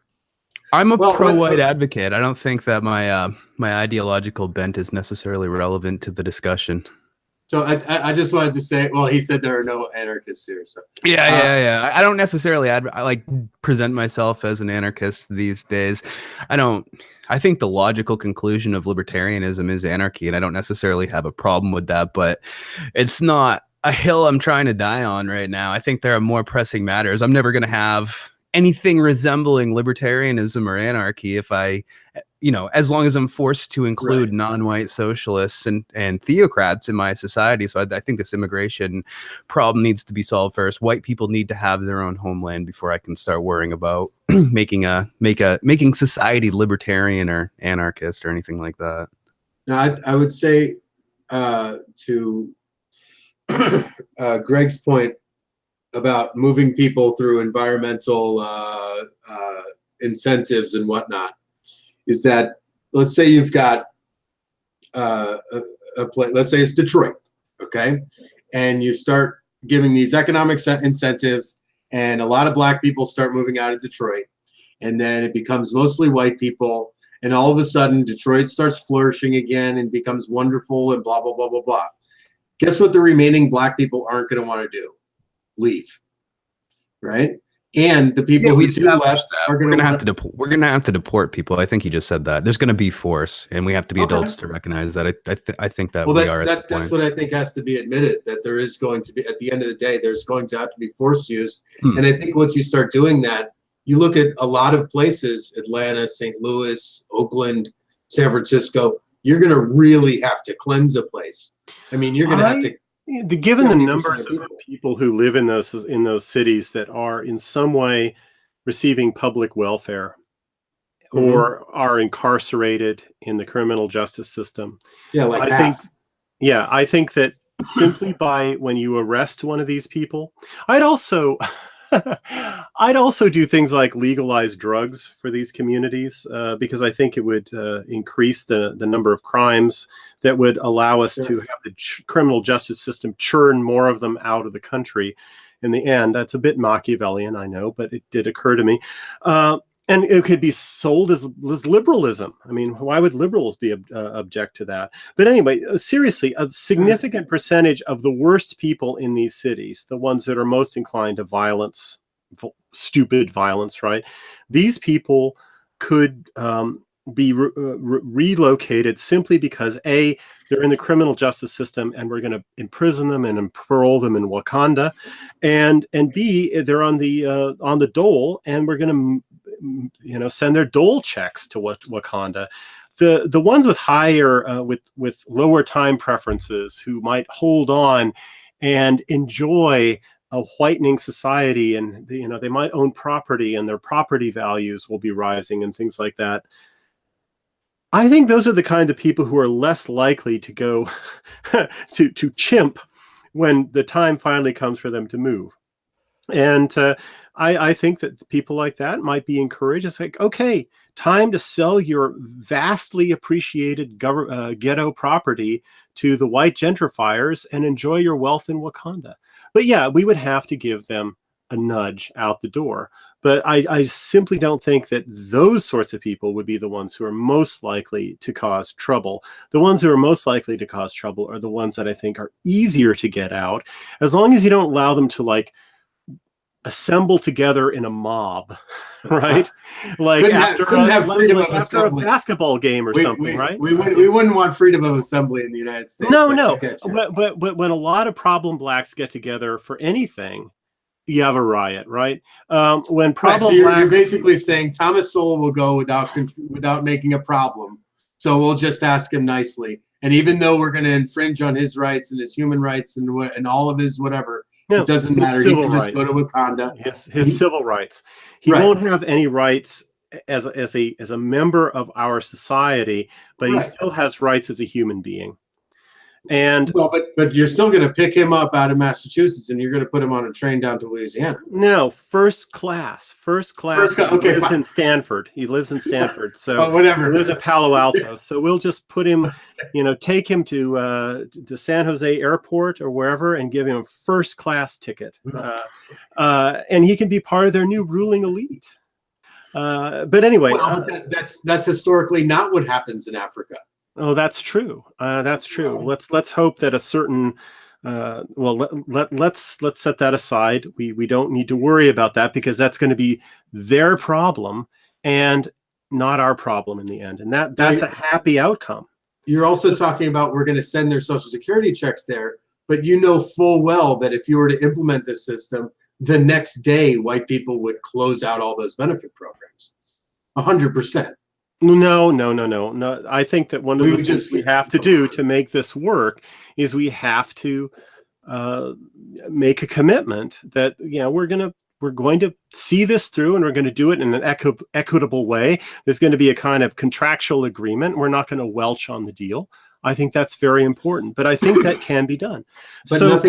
I'm a pro-white advocate. I don't think that my ideological bent is necessarily relevant to the discussion. So I just wanted to say, well, he said there are no anarchists here. So yeah. I don't necessarily present myself as an anarchist these days. I think the logical conclusion of libertarianism is anarchy, and I don't necessarily have a problem with that, but it's not a hill I'm trying to die on right now. I think there are more pressing matters. I'm never going to have anything resembling libertarianism or anarchy if as long as I'm forced to include non-white socialists and theocrats in my society. So I think this immigration problem needs to be solved first. White people need to have their own homeland before I can start worrying about making society libertarian or anarchist or anything like that. Now, I would say to Greg's point about moving people through environmental incentives and whatnot, is that, let's say you've got a a place, let's say it's Detroit, okay? And you start giving these economic incentives, and a lot of black people start moving out of Detroit, and then it becomes mostly white people, and all of a sudden Detroit starts flourishing again and becomes wonderful and blah, blah, blah, blah, blah. Guess what the remaining black people aren't going to want to do? Leave, right? And the people who do left are going to have to we're going to have to deport people. I think you just said that. There's going to be force, and we have to be adults to recognize that. I think that that's what I think has to be admitted, that there is going to be, at the end of the day, there's going to have to be force use. And I think once you start doing that, you look at a lot of places, Atlanta, St. Louis, Oakland, San Francisco, you're going to really have to cleanse a place. I mean, you're going to have to. Given the numbers of people who live in those cities that are in some way receiving public welfare or are incarcerated in the criminal justice system, I think that simply by when you arrest one of these people, I'd also do things like legalize drugs for these communities, because I think it would increase the number of crimes that would allow us to have the criminal justice system churn more of them out of the country. In the end, that's a bit Machiavellian, I know, but it did occur to me. And it could be sold as liberalism. I mean, why would liberals be object to that? But anyway, seriously, a significant percentage of the worst people in these cities, the ones that are most inclined to violence, stupid violence, right? These people could be relocated simply because A, they're in the criminal justice system and we're going to imprison them and parole them in Wakanda, and B, they're on the dole and we're going to send their dole checks to Wakanda. The ones with higher with lower time preferences, who might hold on and enjoy a whitening society, and they might own property and their property values will be rising and things like that. I think those are the kind of people who are less likely to go to chimp when the time finally comes for them to move. And I think that people like that might be encouraged. It's like, okay, time to sell your vastly appreciated ghetto property to the white gentrifiers and enjoy your wealth in Wakanda. But yeah, we would have to give them a nudge out the door. But I simply don't think that those sorts of people would be the ones who are most likely to cause trouble. The ones who are most likely to cause trouble are the ones that I think are easier to get out, as long as you don't allow them to assemble together in a mob, right? Like after a basketball game or something, right? We wouldn't want freedom of assembly in the United States. No. But when a lot of problem blacks get together for anything, you have a riot, right? When problem blacks, you're basically saying Thomas Sowell will go without making a problem, so we'll just ask him nicely. And even though we're going to infringe on his rights and his human rights and all of his whatever, it doesn't matter. He can just go to Wakanda. His civil rights. He won't have any rights as a member of our society, but he still has rights as a human being. And but you're still going to pick him up out of Massachusetts and you're going to put him on a train down to Louisiana. No, first class. Okay, lives in Stanford. He lives in Stanford. So whatever. He lives in Palo Alto. So we'll just put him, take him to San Jose Airport or wherever and give him a first class ticket. And he can be part of their new ruling elite. But anyway, that's historically not what happens in Africa. Oh, that's true. That's true. Let's hope that a certain let's set that aside. We don't need to worry about that, because that's going to be their problem and not our problem in the end. And that's a happy outcome. You're also talking about we're going to send their Social Security checks there, but you know full well that if you were to implement this system, the next day white people would close out all those benefit programs. 100%. No. I think that one of the things we have to do to make this work is we have to make a commitment that we're going to see this through, and we're going to do it in an equitable way. There's going to be a kind of contractual agreement. We're not going to welch on the deal. I think that's very important, but I think that can be done. But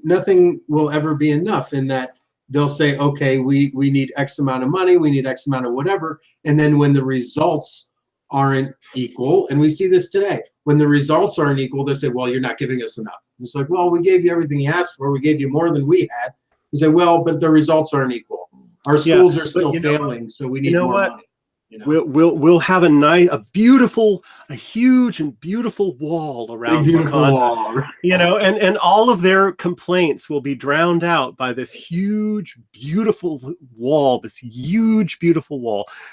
nothing will ever be enough, in that they'll say, okay, we need X amount of money, we need X amount of whatever. And then when the results aren't equal. And we see this today. When the results aren't equal, they say, well, you're not giving us enough. It's like, well, we gave you everything you asked for. We gave you more than we had. You say, well, but the results aren't equal. Our schools are still failing, so we need more money. You know? We'll have a huge and beautiful wall around Wakanda, you know, and all of their complaints will be drowned out by this huge, beautiful wall,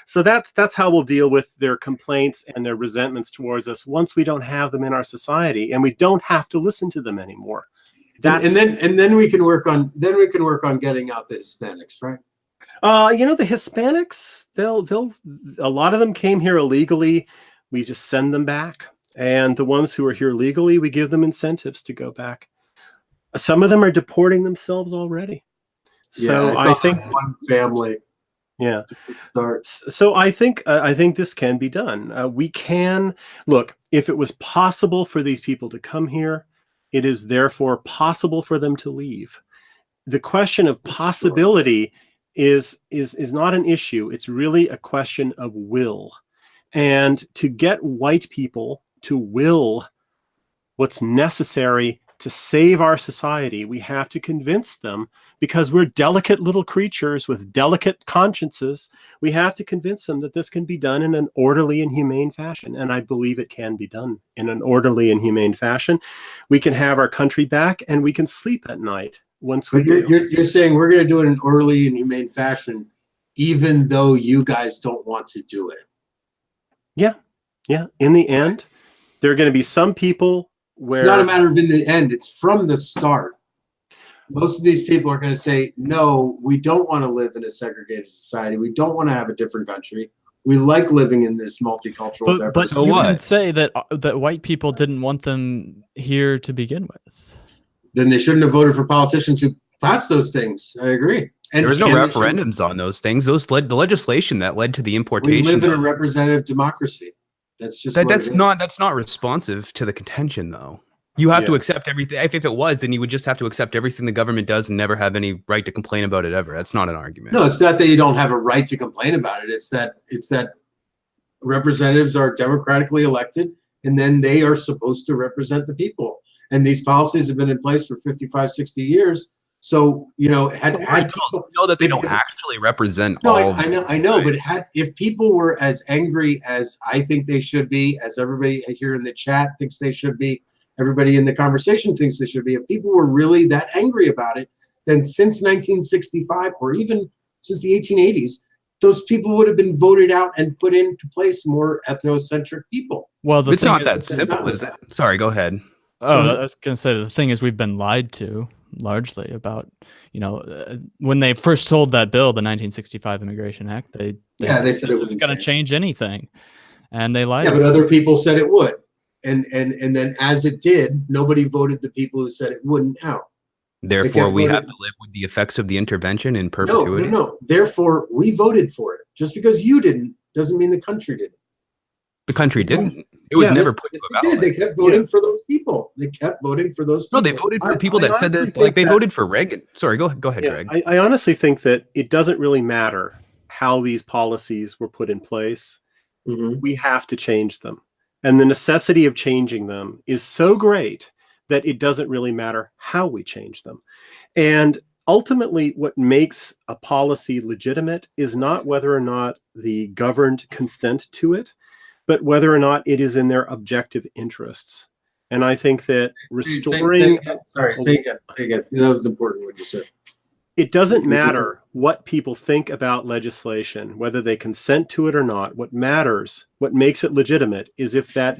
So that's how we'll deal with their complaints and their resentments towards us once we don't have them in our society and we don't have to listen to them anymore. And then we can work on getting out the Hispanics, right? You know, the Hispanics, a lot of them came here illegally. We just send them back. And the ones who are here legally, we give them incentives to go back. Some of them are deporting themselves already. So I think one family. Yeah. So I think this can be done. We can look, if it was possible for these people to come here, it is therefore possible for them to leave. The question of possibility is not an issue. It's really a question of will. And to get white people to will what's necessary to save our society, we have to convince them, because we're delicate little creatures with delicate consciences. We have to convince them that this can be done in an orderly and humane fashion. And I believe it can be done in an orderly and humane fashion. We can have our country back and we can sleep at night. You're saying we're going to do it in an orderly and humane fashion, even though you guys don't want to do it. Yeah. In the end, there are going to be some people where it's not a matter of in the end. It's from the start. Most of these people are going to say, no, we don't want to live in a segregated society. We don't want to have a different country. We like living in this multicultural. But you can say that white people didn't want them here to begin with. Then they shouldn't have voted for politicians who passed those things. I agree. And there was no referendums on those things. Those led the legislation that led to the importation. We live in a representative democracy. That's just that's not responsive to the contention, though. You have to accept everything. If it was, then you would just have to accept everything the government does and never have any right to complain about it ever. That's not an argument. No, it's not that you don't have a right to complain about it. It's that representatives are democratically elected, and then they are supposed to represent the people. And these policies have been in place for 55, 60 years. So, you know, people know that they don't actually represent all. I know, but if people were as angry as I think they should be, as everybody here in the chat thinks they should be, everybody in the conversation thinks they should be, if people were really that angry about it, then since 1965 or even since the 1880s, those people would have been voted out and put into place more ethnocentric people. Well, it's not that simple, is that? Sorry, go ahead. Oh, I was going to say, the thing is, we've been lied to largely about, you know, when they first sold that bill, the 1965 Immigration Act, they said it wasn't going to change anything, and they lied. Yeah, but other people said it would, and then as it did, nobody voted the people who said it wouldn't out. Therefore, we have to live with the effects of the intervention in perpetuity. No. Therefore, we voted for it. Just because you didn't doesn't mean the country didn't. The country didn't. It was never put to a ballot. They kept voting for those people. They kept voting for those people. No, they voted for people that said that, like, they voted for Reagan. Sorry, go ahead, Greg. I honestly think that it doesn't really matter how these policies were put in place. Mm-hmm. We have to change them. And the necessity of changing them is so great that it doesn't really matter how we change them. And ultimately, what makes a policy legitimate is not whether or not the governed consent to it, but whether or not it is in their objective interests. And I think that restoring... Say again. That was important what you said. It doesn't matter what people think about legislation, whether they consent to it or not. What matters, what makes it legitimate, is if that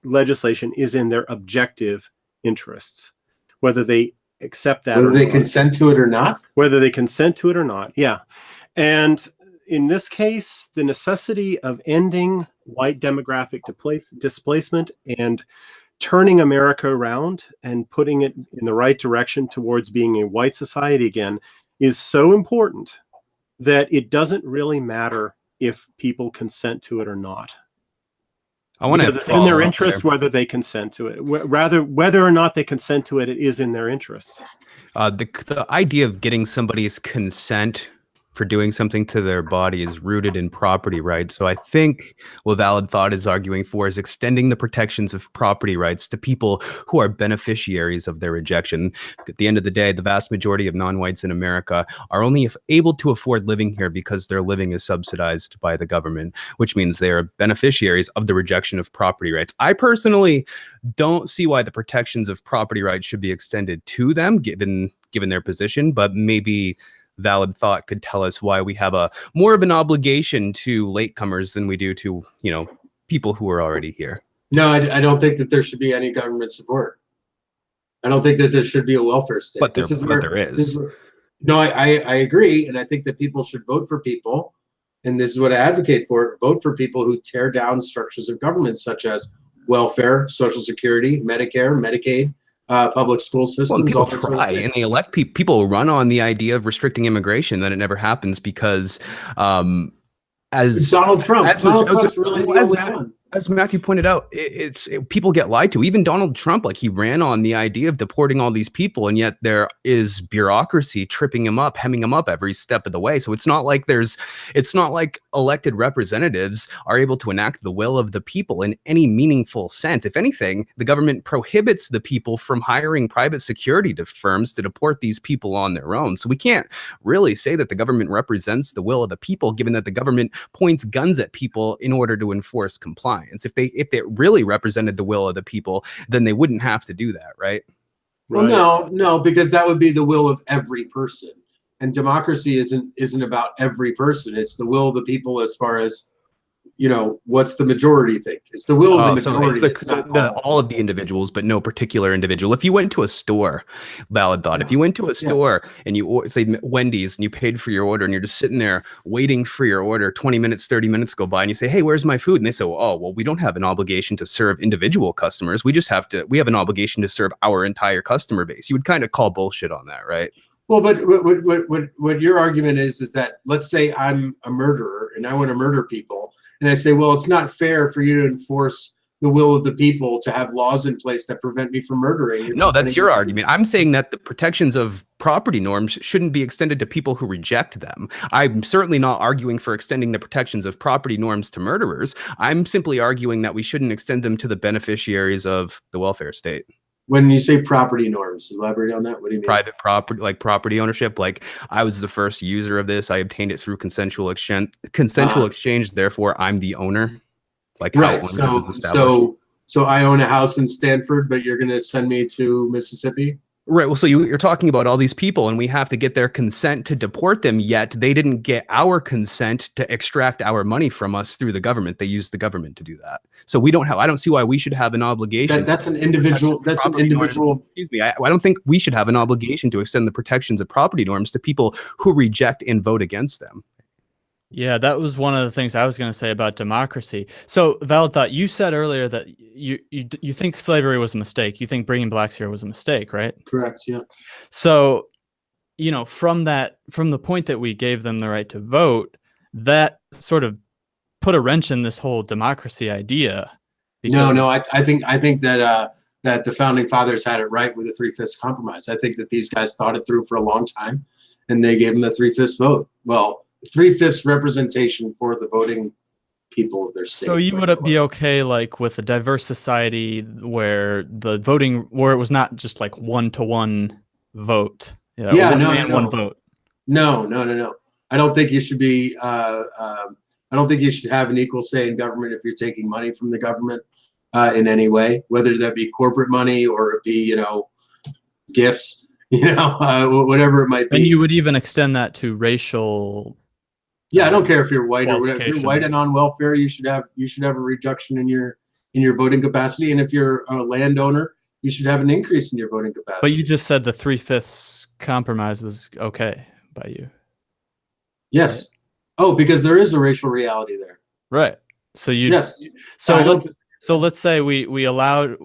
legislation is in their objective interests, whether they accept that whether they consent to it or not. Whether they consent to it or not, yeah. And in this case, the necessity of ending white demographic displacement and turning America around and putting it in the right direction towards being a white society again is so important that it doesn't really matter if people consent to it or not. I want to. It's in their interest whether they consent to it. Rather, whether or not they consent to it, it is in their interests. The idea of getting somebody's consent for doing something to their body is rooted in property rights. So I think what Valid Thought is arguing for is extending the protections of property rights to people who are beneficiaries of their rejection. At the end of the day, the vast majority of non-whites in America are only able to afford living here because their living is subsidized by the government, which means they are beneficiaries of the rejection of property rights. I personally don't see why the protections of property rights should be extended to them, given their position, but maybe Valid Thought could tell us why we have a more of an obligation to latecomers than we do to, people who are already here. No, I don't think that there should be any government support. I don't think that there should be a welfare state. But there is. No, I agree, and I think that people should vote for people, and this is what I advocate for: vote for people who tear down structures of government such as welfare, Social Security, Medicare, Medicaid, public school systems. Well, people try and they elect people. People run on the idea of restricting immigration, then it never happens because, as Donald Trump, Trump's really the only one. As Matthew pointed out, people get lied to. Even Donald Trump, like, he ran on the idea of deporting all these people, and yet there is bureaucracy tripping him up, hemming him up every step of the way. So it's not like elected representatives are able to enact the will of the people in any meaningful sense. If anything, the government prohibits the people from hiring private security firms to deport these people on their own. So we can't really say that the government represents the will of the people, given that the government points guns at people in order to enforce compliance. If they really represented the will of the people, then they wouldn't have to do that, right? Well, no, because that would be the will of every person, and democracy isn't about every person. It's the will of the people as far as, what's the majority think. It's the will of the majority. So it's all of the individuals, but no particular individual. If you went to a store, Valid Thought, if you went to a store and you say Wendy's and you paid for your order and you're just sitting there waiting for your order, 20 minutes, 30 minutes go by and you say, hey, where's my food? And they say, oh, well, we don't have an obligation to serve individual customers. We have an obligation to serve our entire customer base. You would kind of call bullshit on that, right? Well, but what your argument is that, let's say I'm a murderer and I want to murder people, and I say, well, it's not fair for you to enforce the will of the people to have laws in place that prevent me from murdering. No, that's your argument. I'm saying that the protections of property norms shouldn't be extended to people who reject them. I'm certainly not arguing for extending the protections of property norms to murderers. I'm simply arguing that we shouldn't extend them to the beneficiaries of the welfare state. When you say property norms, elaborate on that. What do you mean? Private property, like property ownership. Like, I was the first user of this. I obtained it through consensual exchange. Therefore, I'm the owner. Like, right. So I own a house in Stanford, but you're going to send me to Mississippi. Right. Well, so you're talking about all these people, and we have to get their consent to deport them. Yet they didn't get our consent to extract our money from us through the government. They used the government to do that. So we don't have. I don't see why we should have an obligation. That's an individual. Excuse me. I don't think we should have an obligation to extend the protections of property norms to people who reject and vote against them. Yeah, that was one of the things I was going to say about democracy. So, Valid Thought, you said earlier that you think slavery was a mistake. You think bringing blacks here was a mistake, right? Correct. Yeah. So, from the point that we gave them the right to vote, that sort of put a wrench in this whole democracy idea. No, I think that that the founding fathers had it right with the 3/5 compromise. I think that these guys thought it through for a long time, and they gave them the 3/5 vote. Well, 3/5 representation for the voting people of their state. So you would be okay, like, with a diverse society where it was not just like 1-to-1 vote. One vote. No. I don't think you should be. I don't think you should have an equal say in government if you're taking money from the government in any way, whether that be corporate money or it be gifts, whatever it might be. And you would even extend that to racial. Yeah, I don't care if you're white or whatever. If you're white and on welfare, you should have a reduction in your voting capacity. And if you're a landowner, you should have an increase in your voting capacity. But you just said the 3/5 compromise was okay by you. Yes. Right? Oh, because there is a racial reality there. Right. So yes. So let's say we allowed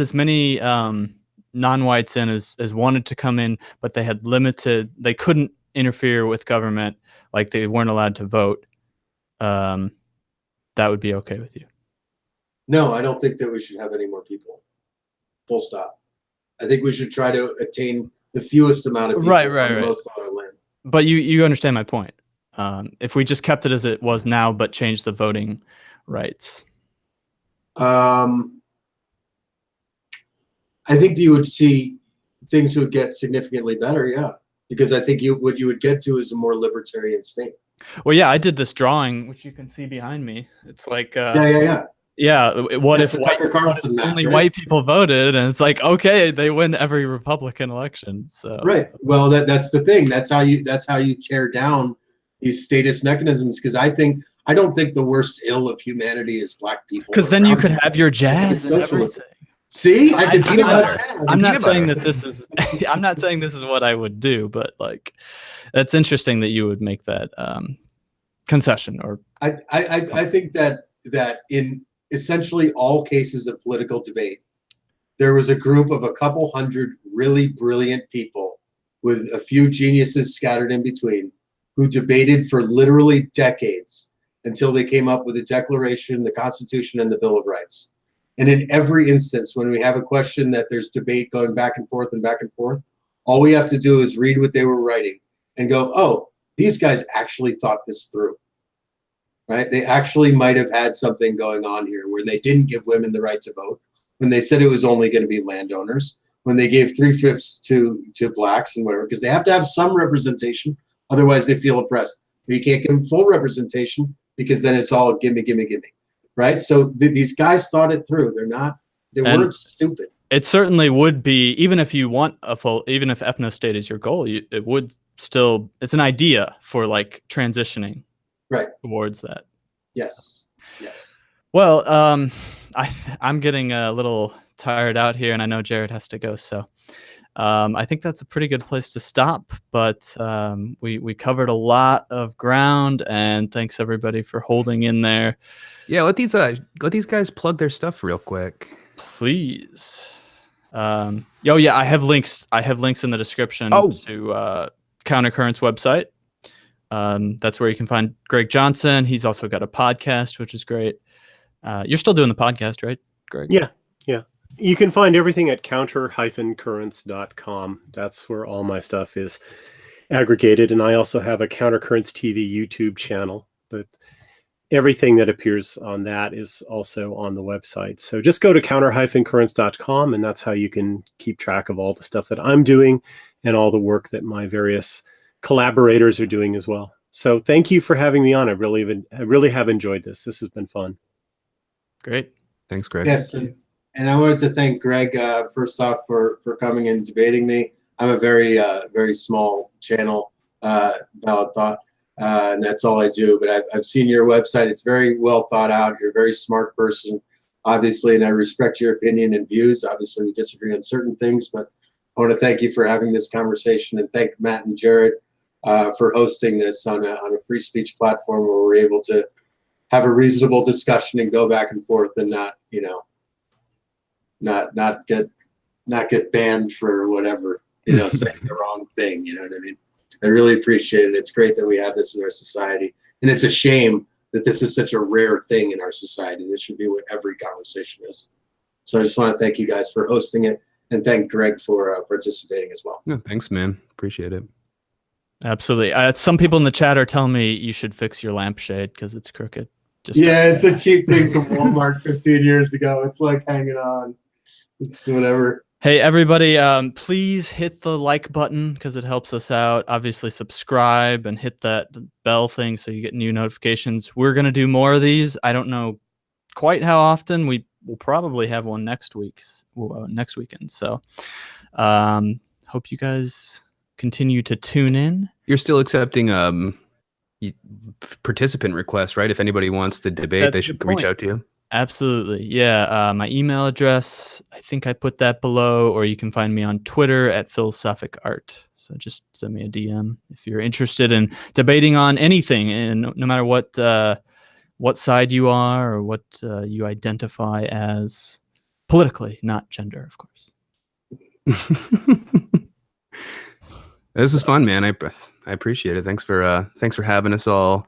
as many non-whites in as wanted to come in, but they couldn't interfere with government, like they weren't allowed to vote. That would be okay with you? No, I don't think that we should have any more people. Full stop. I think we should try to attain the fewest amount of people right. most on our land. But you understand my point. If we just kept it as it was now, but changed the voting rights. I think you would see things would get significantly better, yeah. Because I think what you would get to is a more libertarian state. Well, yeah, I did this drawing, which you can see behind me. It's like, yeah. What That's if the Tucker Carlson map, only right? white people voted? And it's like, okay, they win every Republican election. So right. Well, that's the thing. That's how you tear down these statist mechanisms. Because I don't think the worst ill of humanity is black people. Because then you could have your jazz and socialism. everything. See, I can see that. I'm not saying that this is. I'm not saying this is what I would do, but like, that's interesting that you would make that concession. Or I think that in essentially all cases of political debate, there was a group of a couple hundred really brilliant people with a few geniuses scattered in between who debated for literally decades until they came up with the Declaration, the Constitution, and the Bill of Rights. And in every instance, when we have a question that there's debate going back and forth, all we have to do is read what they were writing and go, oh, these guys actually thought this through, right? They actually might have had something going on here where they didn't give women the right to vote, when they said it was only going to be landowners, when they gave 3/5 to blacks and whatever, because they have to have some representation, otherwise they feel oppressed. But you can't give them full representation because then it's all gimme, gimme, gimme. Right. So these guys thought it through. They weren't stupid. It certainly would be, even if you want even if ethno-state is your goal, it would still, it's an idea for like transitioning towards that. Yes. Well, I'm getting a little tired out here, and I know Jared has to go. So I think that's a pretty good place to stop. But we covered a lot of ground, and thanks everybody for holding in there. Yeah, let these guys plug their stuff real quick, please. Yeah, I have links. In the description to Countercurrent's website. That's where you can find Greg Johnson. He's also got a podcast, which is great. You're still doing the podcast, right, Greg? Yeah. You can find everything at counter-currents.com. That's where all my stuff is aggregated. And I also have a Countercurrents TV YouTube channel, but everything that appears on that is also on the website. So just go to counter-currents.com, and that's how you can keep track of all the stuff that I'm doing and all the work that my various collaborators are doing as well. So thank you for having me on. I really have enjoyed this. This has been fun. Great. Thanks, Greg. Yes. And I wanted to thank Greg, first off, for coming and debating me. I'm a very, very small channel, Valid Thought. And that's all I do. But I've seen your website. It's very well thought out. You're a very smart person, obviously, and I respect your opinion and views. Obviously, we disagree on certain things, but I want to thank you for having this conversation, and thank Matt and Jared for hosting this on a free speech platform where we're able to have a reasonable discussion and go back and forth and not get banned for whatever, saying the wrong thing. You know what I mean? I really appreciate it. It's great that we have this in our society. And it's a shame that this is such a rare thing in our society. This should be what every conversation is. So I just want to thank you guys for hosting it, and thank Greg for participating as well. No, thanks, man. Appreciate it. Absolutely. Some people in the chat are telling me you should fix your lampshade because it's crooked. It's a cheap thing from Walmart 15 years ago. It's like hanging on. It's whatever. Hey, everybody, please hit the like button because it helps us out. Obviously, subscribe and hit that bell thing so you get new notifications. We're going to do more of these. I don't know quite how often. We will probably have one next weekend. So hope you guys continue to tune in. You're still accepting participant requests, right? If anybody wants to debate, they should reach out to you. Absolutely. Yeah. My email address, I think I put that below, or you can find me on Twitter at Philosophic Art. So just send me a DM if you're interested in debating on anything, and no matter what side you are or what you identify as politically, not gender, of course. This is fun, man. I appreciate it. Thanks for having us all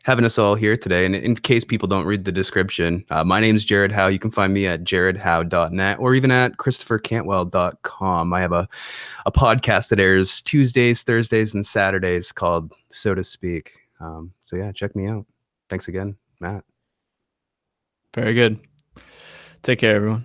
having us all here today. And in case people don't read the description, my name's Jared Howe. You can find me at jaredhowe.net or even at christophercantwell.com. I have a podcast that airs Tuesdays, Thursdays, and Saturdays called So to Speak. So yeah, check me out. Thanks again, Matt. Very good. Take care, everyone.